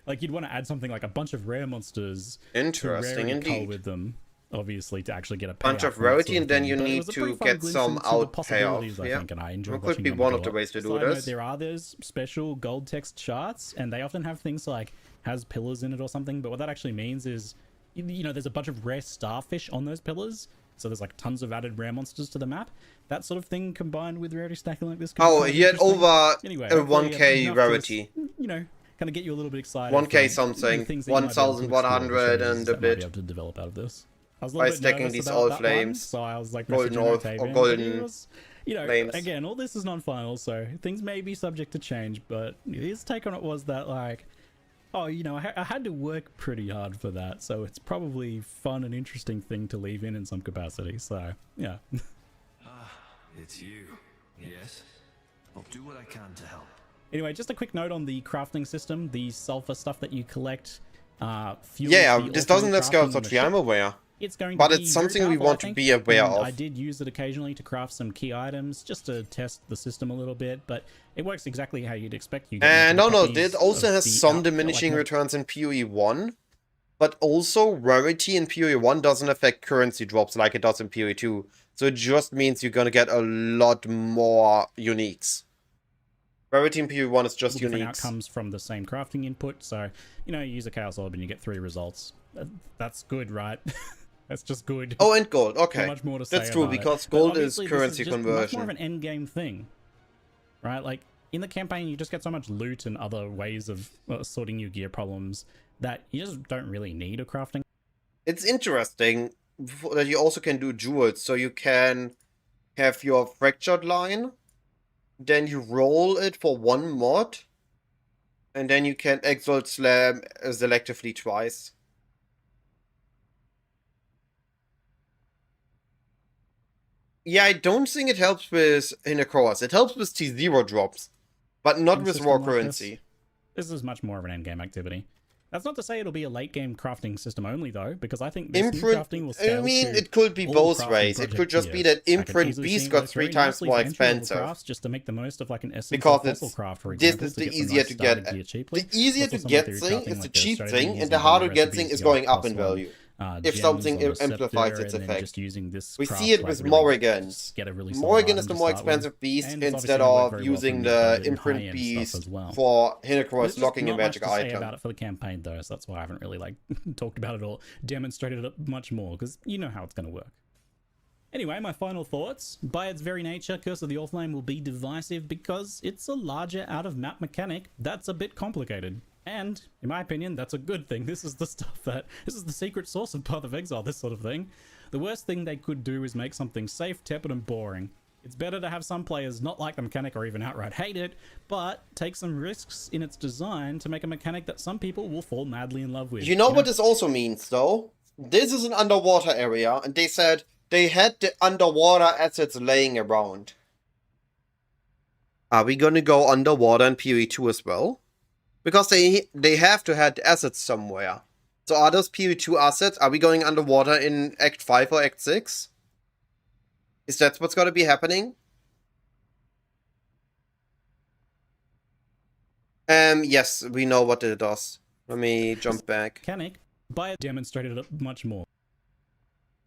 Like, you'd want to add something like a bunch of rare monsters Interesting to rarity cull indeed. with them, obviously, to actually get a Bunch payout of from that rarity, sort of and then thing. you But it need was a to pretty fun get glimpse some into the out possibilities, payoff. I Yeah, think, and I enjoyed it could watching be them one of the develop. ways to do Side note, this. there are those special gold text charts, and they often have things like has pillars in it or something, but what that actually means is, you know, there's a bunch of rare starfish on those pillars, so there's like tons of added rare monsters to the map. That sort of thing combined with rarity stacking like this. Oh, he had over anyway, a 1k enough rarity. to, you know, kind of get you a little bit excited. 1k for something. the things that you might be able to explore, the 1,100 strategies and a that might be bit. able to develop out of this. I was a By little bit stacking nervous these about all that flames. one, so I was like Golden messaging orb, Octavian, or but golden it was, you know, flames. again, all this is non-final, so things may be subject to change, but his take on it was that, like, oh, you know, I had to work pretty hard for that, so it's probably fun and interesting thing to leave in some capacity, so, yeah. It's you. Yes? I'll do what I can to help. Anyway, just a quick note on the crafting system, the sulfur stuff that you collect, fuels Yeah, the this auto doesn't have crafting scouts on the tree, I'm ship. aware. It's going But to be it's very something we powerful, want I to think, be aware and of. I did use it occasionally to craft some key items just to test the system a little bit, but it works exactly how you'd expect. You get And multiple no, copies it also of has the some diminishing returns in PoE 1, but also rarity in PoE 1 doesn't affect currency drops like it does in PoE 2. So it just means you're gonna get a lot more uniques. Rarity in PoE 1 is just different uniques. outcomes from the same crafting input. So, you know, you use a Chaos Orb and you get 3 results. That's good, right? That's just good. Oh, and gold. Not Okay. much more to That's say true, about it. because But gold is obviously, currency this is just much more of conversion. an end game thing, right? Like in the campaign, you just get so much loot and other ways of sorting your gear problems that you just don't really need a crafting. It's interesting that you also can do jewels. So you can have your fractured line, then you roll it for 1 mod, and then you can Exalt Slam selectively twice. Yeah, I don't think it helps with Inner Cores. It helps with T0 drops, but not In with system raw like currency. This is much more of an end game activity. That's not to say it'll be a late game crafting system only, though, because I think this new crafting will scale I mean, to it could be all both crafting ways. It could project just be tiers. that I can Imprint easily Beast see got works 3 very times nicely more for entry-level expensive. crafts just to make the most of like an essence Because of fossil it's craft, for this example, is to the get some easier nice to starter get. gear cheaply. The easier Also, to some get theory thing crafting is like the the cheap strategy thing, and using the harder to get recipes thing to is get going up plus in one, value. If gems something on the amplifies scepter, its and then effect. just using this We craft see it to, with like, really Morrigan's. get a really solid Morrigan item is the to more start with. expensive beast And it's instead obviously worked of very well using for the mid-budget and Imprint high-end Beast stuff as well. for There's Hinacross just locking a not much magic to say item. about it for the campaign, though, so that's why I haven't really like talked about it or demonstrated it much more, because you know how it's going to work. Anyway, my final thoughts. By its very nature, Curse of the Oriflamme will be divisive because it's a larger out-of-map mechanic that's a bit complicated. And, in my opinion, that's a good thing. This is the secret sauce of Path of Exile, this sort of thing. The worst thing they could do is make something safe, tepid, and boring. It's better to have some players not like the mechanic or even outright hate it, but take some risks in its design to make a mechanic that some people will fall madly in love with. You know what this also means, though? This is an underwater area, and they said they had the underwater assets laying around. Are we gonna go underwater in PoE 2 as well? Because they have to have the assets somewhere. So are those PoE 2 assets, are we going underwater in Act 5 or Act 6? Is that what's gonna be happening? Yes, we know what it does. Let me jump back. Mechanic, by demonstrated it much more.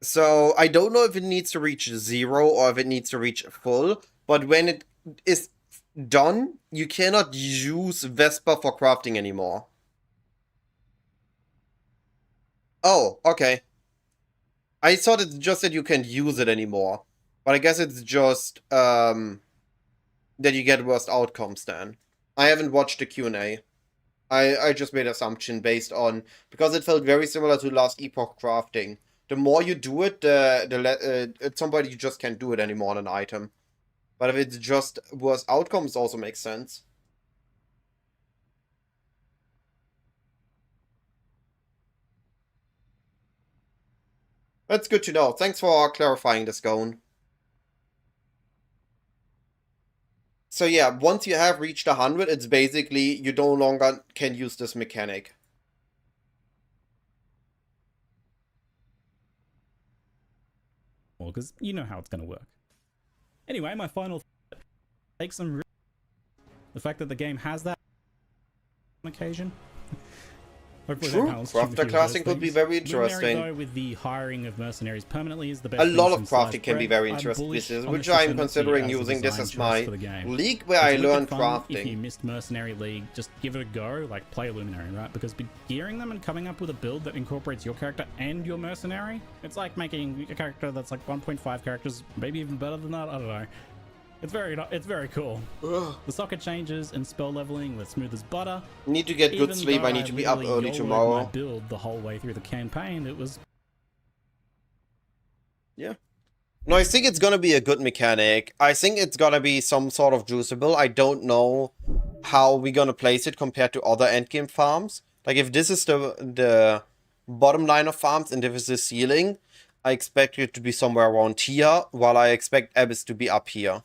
So, I don't know if it needs to reach 0 or if it needs to reach full, but when it is done, you cannot use Vesper for crafting anymore. Oh, okay. I thought it's just that you can't use it anymore. But I guess it's just, that you get worse outcomes then. I haven't watched the Q&A. I just made an assumption based on, because it felt very similar to last Epoch crafting. The more you do it, at some point you just can't do it anymore on an item. But if it's just worse outcomes, also makes sense. That's good to know. Thanks for clarifying this, Gone. So yeah, once you have reached 100, it's basically you no longer can use this mechanic. Well, because you know how it's going to work. Anyway, my final take some the fact that the game has that on occasion. Hopefully True, that balances between crafter a few of classing those could be things. very Luminary, interesting. though, with the hiring of mercenaries permanently is the best A thing lot of since crafting sliced can be bread. very I'm interesting, bullish on which this I'm ascendancy considering as a using this design as choice my for the game. league where I It's wicked learn fun. If you crafting. missed Mercenary League, just give it a go. Like, play Luminary, right? Because gearing them and coming up with a build that incorporates your character and your mercenary, it's like making a character that's like 1.5 characters, maybe even better than that. I don't know. It's very cool. Ugh. The socket changes and spell leveling were smooth as butter. Need to get good Even sleep, though I need to be up literally early YOLO'd tomorrow. my build the whole way through the campaign. It was No, I think it's gonna be a good mechanic. I think it's gonna be some sort of juiceable. I don't know how we're gonna place it compared to other endgame farms. Like, if this is the bottom line of farms and if it's the ceiling, I expect it to be somewhere around here, while I expect Abyss to be up here.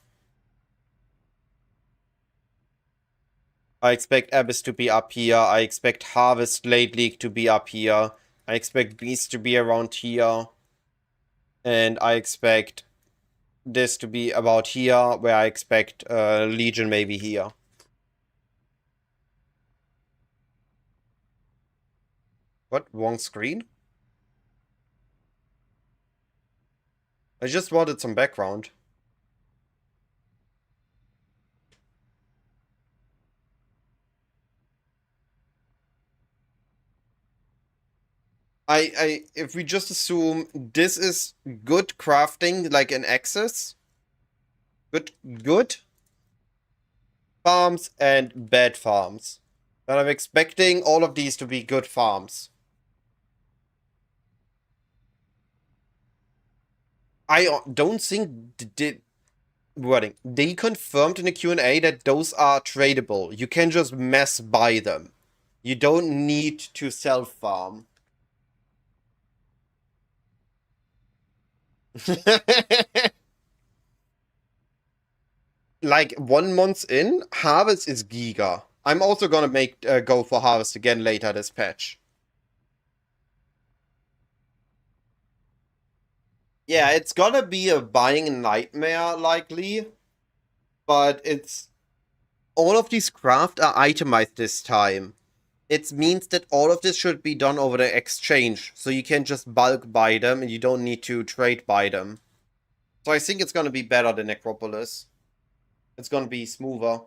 I expect Abyss to be up here. I expect Harvest Late League to be up here. I expect Beast to be around here. And I expect this to be about here, where I expect Legion maybe here. What? Wrong screen? I just wanted some background. If we just assume this is good crafting, like an Axis, good farms and bad farms, then I'm expecting all of these to be good farms. I don't think wording. They confirmed in the Q&A that those are tradable. You can just mass buy them. You don't need to self-farm. Like 1 month in, Harvest is Giga. I'm also gonna make go for Harvest again later this patch. Yeah, it's gonna be a buying nightmare likely, but it's all of these craft are itemized this time. It means that all of this should be done over the exchange, so you can just bulk buy them and you don't need to trade buy them. So I think it's gonna be better than Necropolis. It's gonna be smoother.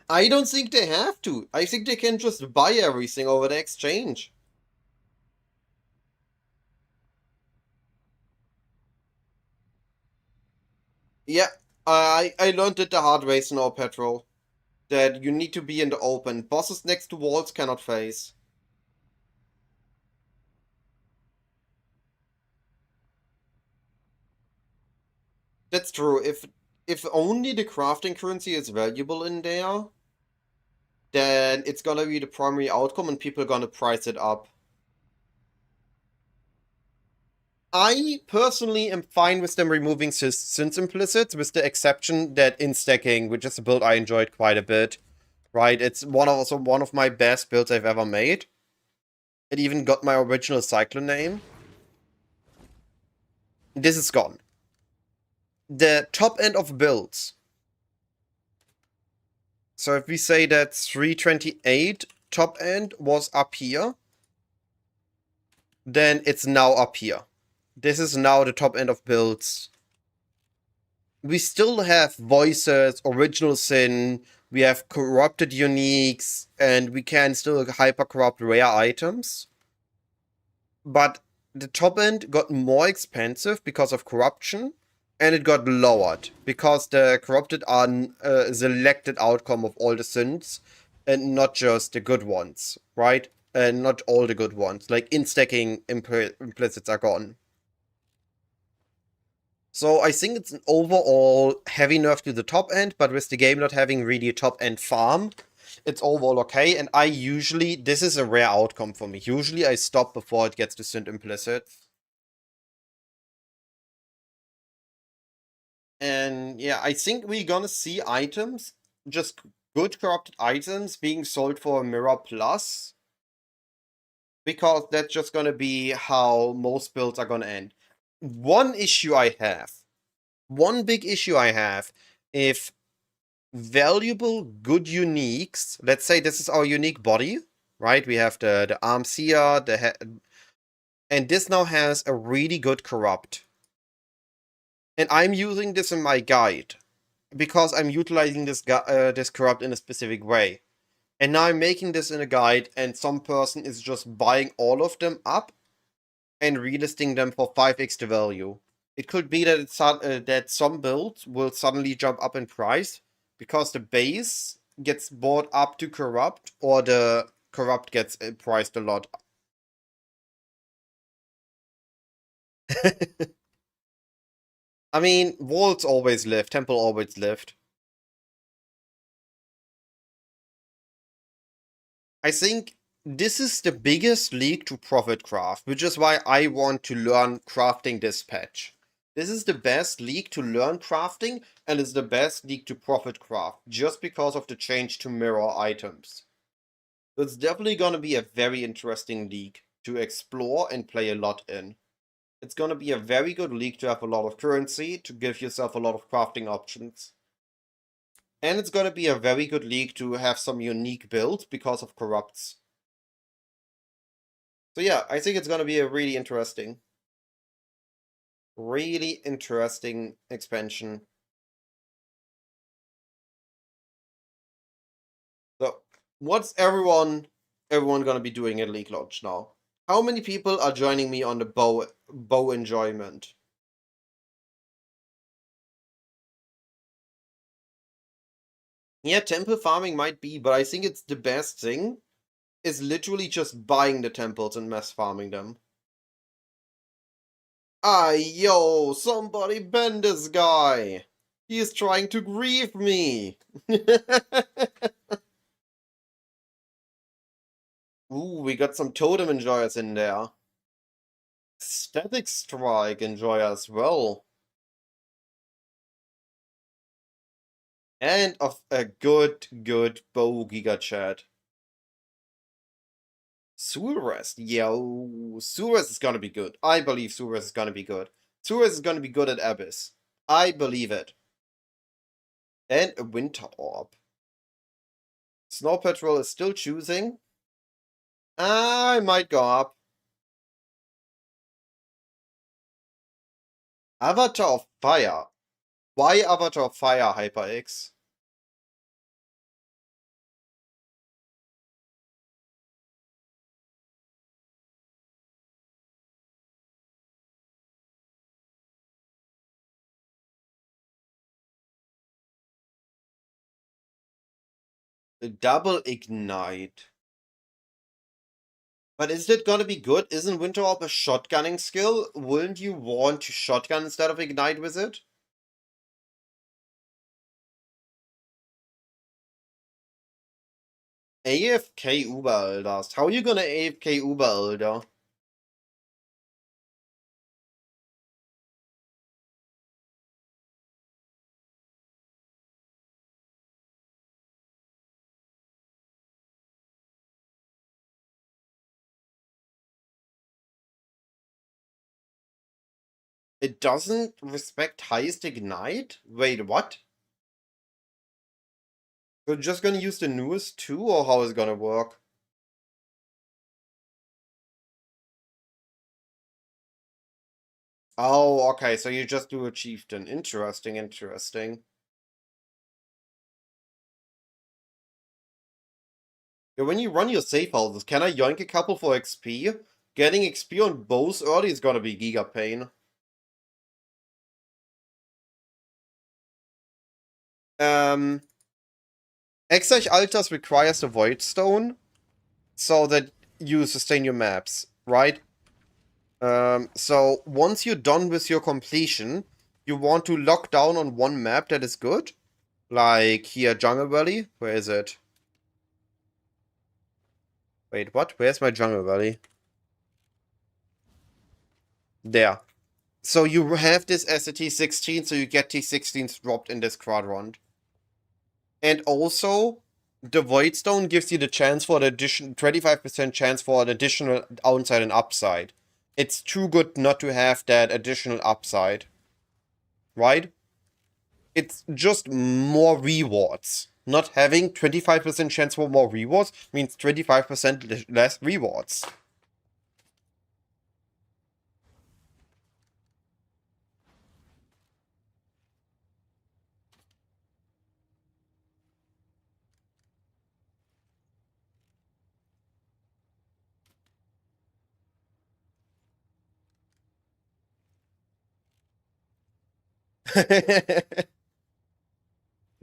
I don't think they have to. I think they can just buy everything over the exchange. Yeah, I learned it the hard way, Snow Patrol. That you need to be in the open. Bosses next to walls cannot face. That's true. If only the crafting currency is valuable in there, then it's gonna be the primary outcome and people are gonna price it up. I personally am fine with them removing synth implicits, with the exception that in-stacking, which is a build I enjoyed quite a bit, right? It's also one of my best builds I've ever made. It even got my original Cyclone name. This is gone. The top end of builds. So if we say that 328 top end was up here, then it's now up here. This is now the top end of builds. We still have voices, original sin, we have corrupted uniques, and we can still hyper corrupt rare items. But the top end got more expensive because of corruption, and it got lowered because the corrupted are a selected outcome of all the sins, and not just the good ones, right? And not all the good ones. Like in-stacking implicits are gone. So I think it's an overall heavy nerf to the top end, but with the game not having really a top end farm, it's overall okay, and I usually, this is a rare outcome for me. Usually I stop before it gets to Synth implicit. And yeah, I think we're gonna see items, just good corrupted items being sold for a Mirror Plus. Because that's just gonna be how most builds are gonna end. One big issue I have, if valuable good uniques, let's say this is our unique body, right? We have the arms here, the head, and this now has a really good corrupt. And I'm using this in my guide because I'm utilizing this this corrupt in a specific way. And now I'm making this in a guide, and some person is just buying all of them up and relisting them for 5x the value. It could be that that some builds will suddenly jump up in price because the base gets bought up to corrupt, or the corrupt gets priced a lot. I mean, walls always live, temple always lived. I think this is the biggest league to profit craft, which is why I want to learn crafting this patch. This is the best league to learn crafting, and is the best league to profit craft, just because of the change to mirror items. It's definitely gonna be a very interesting league to explore and play a lot in. It's gonna be a very good league to have a lot of currency, to give yourself a lot of crafting options. And it's gonna be a very good league to have some unique builds because of corrupts. So yeah, I think it's gonna be a really interesting expansion. So, what's everyone gonna be doing at League Launch now? How many people are joining me on the bow enjoyment? Yeah, temple farming might be, but I think it's the best thing is literally just buying the temples and mass farming them. Yo, somebody bend this guy! He is trying to grieve me! Ooh, we got some totem enjoyers in there. Static Strike enjoyer as well. And of a good bow giga chat. Surest, yo, Surest is gonna be good. I believe Surest is gonna be good. Surest is gonna be good at Abyss. I believe it. And a Winter Orb. Snow Patrol is still choosing. I might go up. Avatar of Fire. Why Avatar of Fire, HyperX? A double Ignite. But is it gonna be good? Isn't Winter Orb a shotgunning skill? Wouldn't you want to shotgun instead of Ignite with it? AFK Uber-Elders. How are you gonna AFK Uber-Elder? It doesn't respect highest Ignite? Wait, what? We're just gonna use the newest too, or how is it gonna work? Oh, okay, so you just do a chieftain. Interesting. Yeah, when you run your safe houses, can I yoink a couple for XP? Getting XP on both early is gonna be giga pain. Exarch Altars requires the Void Stone, so that you sustain your maps, right? So once you're done with your completion, you want to lock down on one map that is good. Like here, Jungle Valley. Where is it? Wait, what? Where's my jungle valley? There. So you have this as a T16, so you get T16s dropped in this quadrant. And also, the Voidstone gives you the chance for the addition 25% chance for an additional downside and upside. It's too good not to have that additional upside. Right? It's just more rewards. Not having 25% chance for more rewards means 25% less rewards.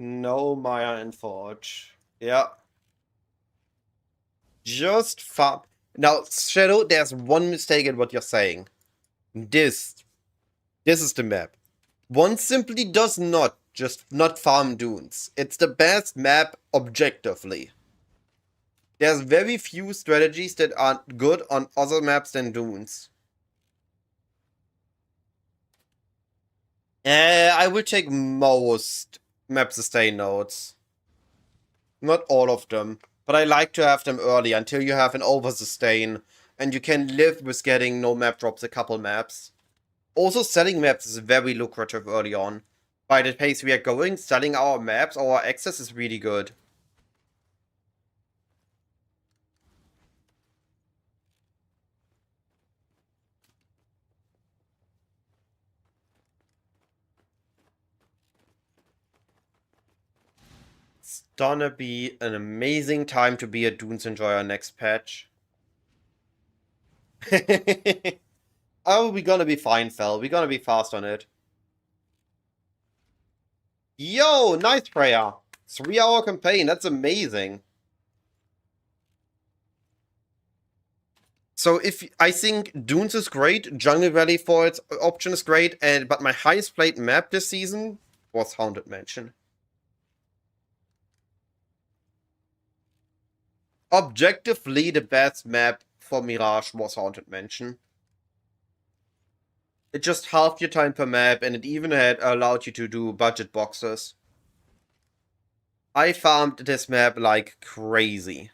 No Maya and Forge. Yeah. Just farm. Now, Shadow, there's one mistake in what you're saying. This is the map. One simply does not just not farm dunes. It's the best map objectively. There's very few strategies that are good on other maps than dunes. I will take most map sustain nodes. Not all of them. But I like to have them early until you have an over sustain. And you can live with getting no map drops a couple maps. Also, selling maps is very lucrative early on. By the pace we are going, selling our maps, our access is really good. It's gonna be an amazing time to be a Dunes enjoyer next patch. Oh, we're gonna be fine, Fel. We're gonna be fast on it. Yo, nice prayer. 3-hour campaign, that's amazing. So if I think Dunes is great, Jungle Valley for its option is great, but my highest played map this season was Haunted Mansion. Objectively, the best map for Mirage was Haunted Mansion. It just halved your time per map, and it even had allowed you to do budget boxes. I farmed this map like crazy.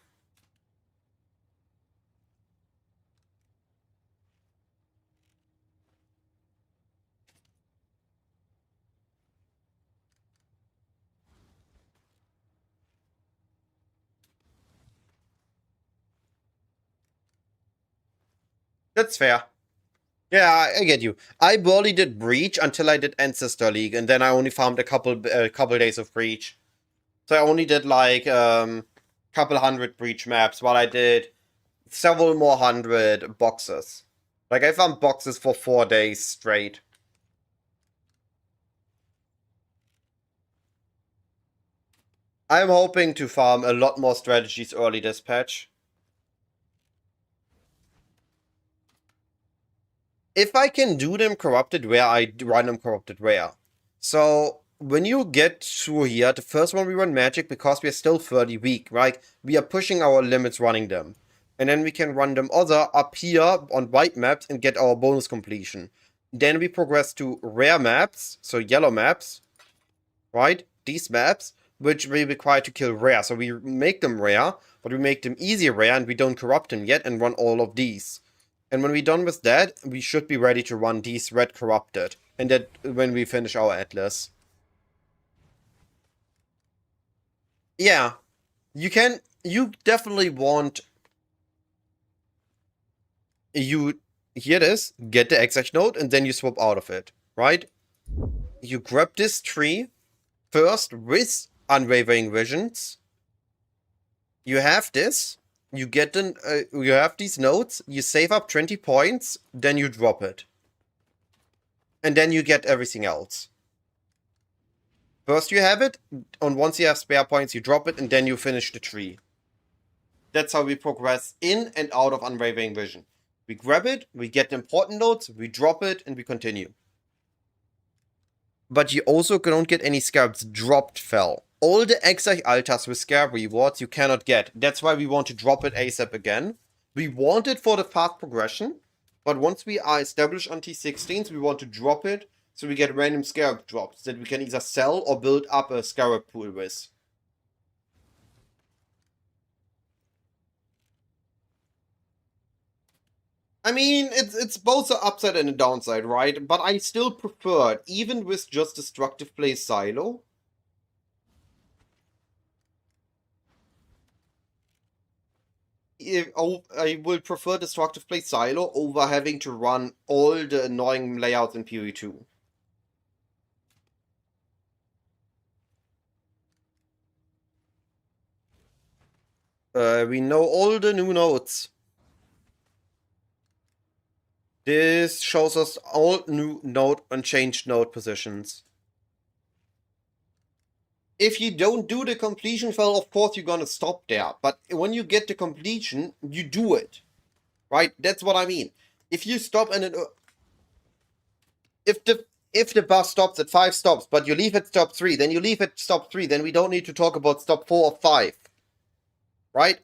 That's fair. Yeah, I get you. I barely did Breach until I did Ancestor League, and then I only farmed a couple days of Breach. So I only did like couple hundred Breach maps, while I did several more hundred boxes. Like I farmed boxes for 4 days straight. I'm hoping to farm a lot more strategies early this patch. If I can do them corrupted rare, I run them corrupted rare. So when you get through here, the first one we run magic because we are still 30 weak, right? We are pushing our limits running them. And then we can run them other up here on white maps and get our bonus completion. Then we progress to rare maps, so yellow maps, right? These maps, which we require to kill rare. So we make them rare, but we make them easy rare and we don't corrupt them yet and run all of these. And when we're done with that, we should be ready to run these red corrupted. And that when we finish our atlas. Yeah. You definitely want... You hear this, get the exact node, and then you swap out of it, right? You grab this tree first with Unwavering Visions. You have this. You get you have these nodes, you save up 20 points, then you drop it. And then you get everything else. First you have it, and once you have spare points, you drop it, and then you finish the tree. That's how we progress in and out of Unwavering Vision. We grab it, we get the important nodes, we drop it, and we continue. But you also don't get any scarabs dropped, Fel. all the Exarch altars with scare rewards you cannot get. That's why we want to drop it ASAP again. We want it for the fast progression, but once we are established on T16s, we want to drop it so we get random scarab drops that we can either sell or build up a scarab pool with. I mean, it's both an upside and a downside, right? But I still prefer it, even with just destructive play silo. I will prefer destructive play silo over having to run all the annoying layouts in PoE 2. We know all the new nodes. This shows us all new node and changed node positions. If you don't do the completion fell, of course you're gonna stop there. But when you get the completion, you do it. Right? That's what I mean. If you stop and if the bus stops at 5 stops, but you leave at stop 3, then you leave at stop 3, then we don't need to talk about stop 4 or 5. Right?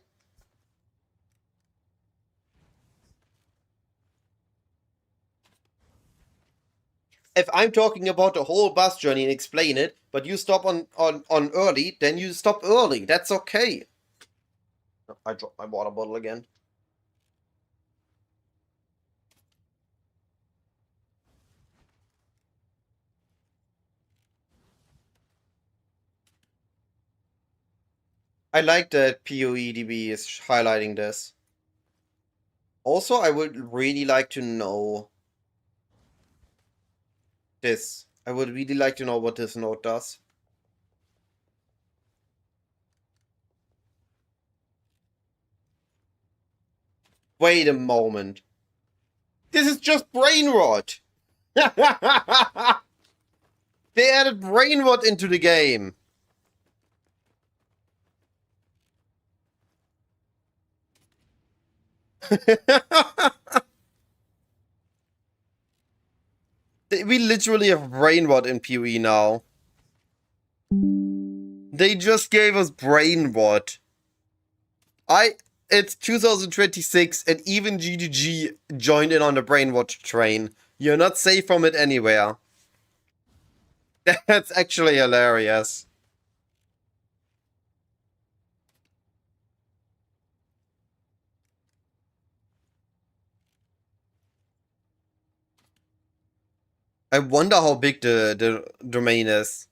If I'm talking about the whole bus journey and explain it, but you stop on early, then you stop early. That's okay. I dropped my water bottle again. I like that PoEDB is highlighting this. Also, I would really like to know this. I would really like to know what this node does. Wait a moment. This is just brain rot. They added brain rot into the game. We literally have brain rot in PoE now. They just gave us brain rot. It's 2026 and even GGG joined in on the brain rot train. You're not safe from it anywhere. That's actually hilarious. I wonder how big the domain is.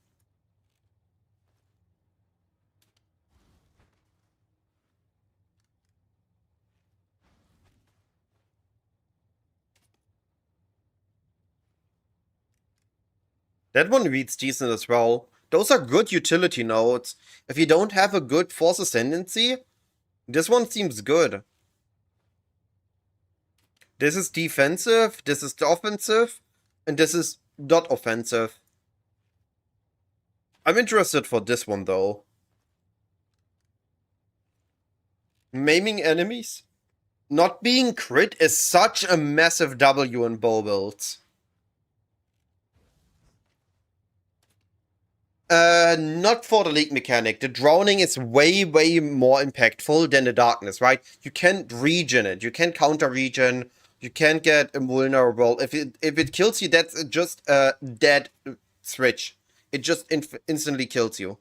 That one reads decent as well. Those are good utility nodes. If you don't have a good Force Ascendancy, this one seems good. This is defensive, this is the offensive, and this is not offensive. I'm interested for this one though. Maiming enemies? Not being crit is such a massive W in bow builds. Not for the leak mechanic. The drowning is way, way more impactful than the darkness, right? You can't regen it. You can't counter regen. You can't get invulnerable. If it kills you, that's just a dead switch. It just instantly kills you.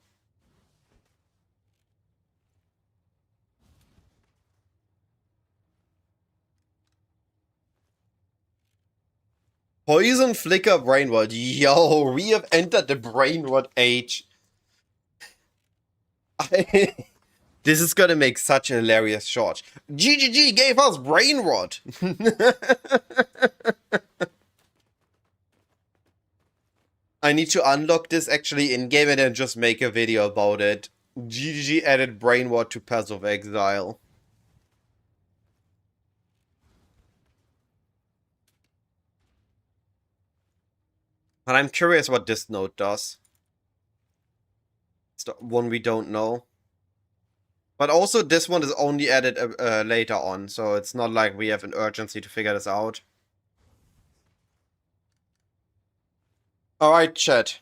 Poison Flicker Brain Rot. Yo, we have entered the Brain Rot age. This is gonna make such a hilarious short. GGG gave us Brain Rot. I need to unlock this actually in-game and then just make a video about it. GGG added Brain Rot to Path of Exile. And I'm curious what this node does. It's the one we don't know. But also this one is only added later on, so it's not like we have an urgency to figure this out. Alright, chat.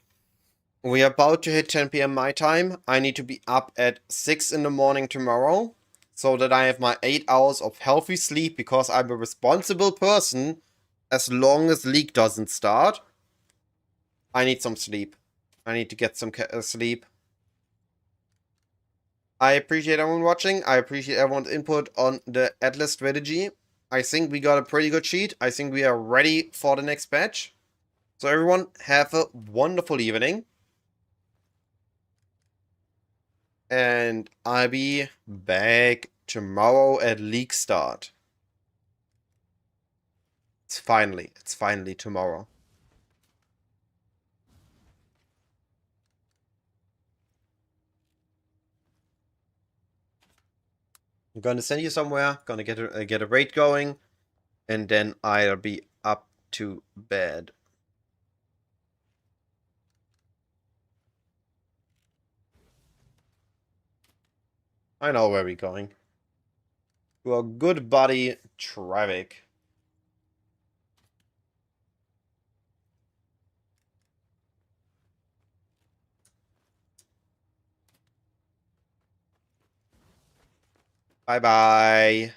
We are about to hit 10 p.m. my time. I need to be up at 6 in the morning tomorrow so that I have my 8 hours of healthy sleep because I'm a responsible person as long as League doesn't start. I need some sleep. I need to get some sleep. I appreciate everyone watching. I appreciate everyone's input on the Atlas strategy. I think we got a pretty good sheet. I think we are ready for the next patch. So everyone, have a wonderful evening. And I'll be back tomorrow at League start. It's finally tomorrow. I'm gonna send you somewhere, gonna get a raid going, and then I'll be up to bed. I know where we're going. To our good buddy, Trevik. Bye bye.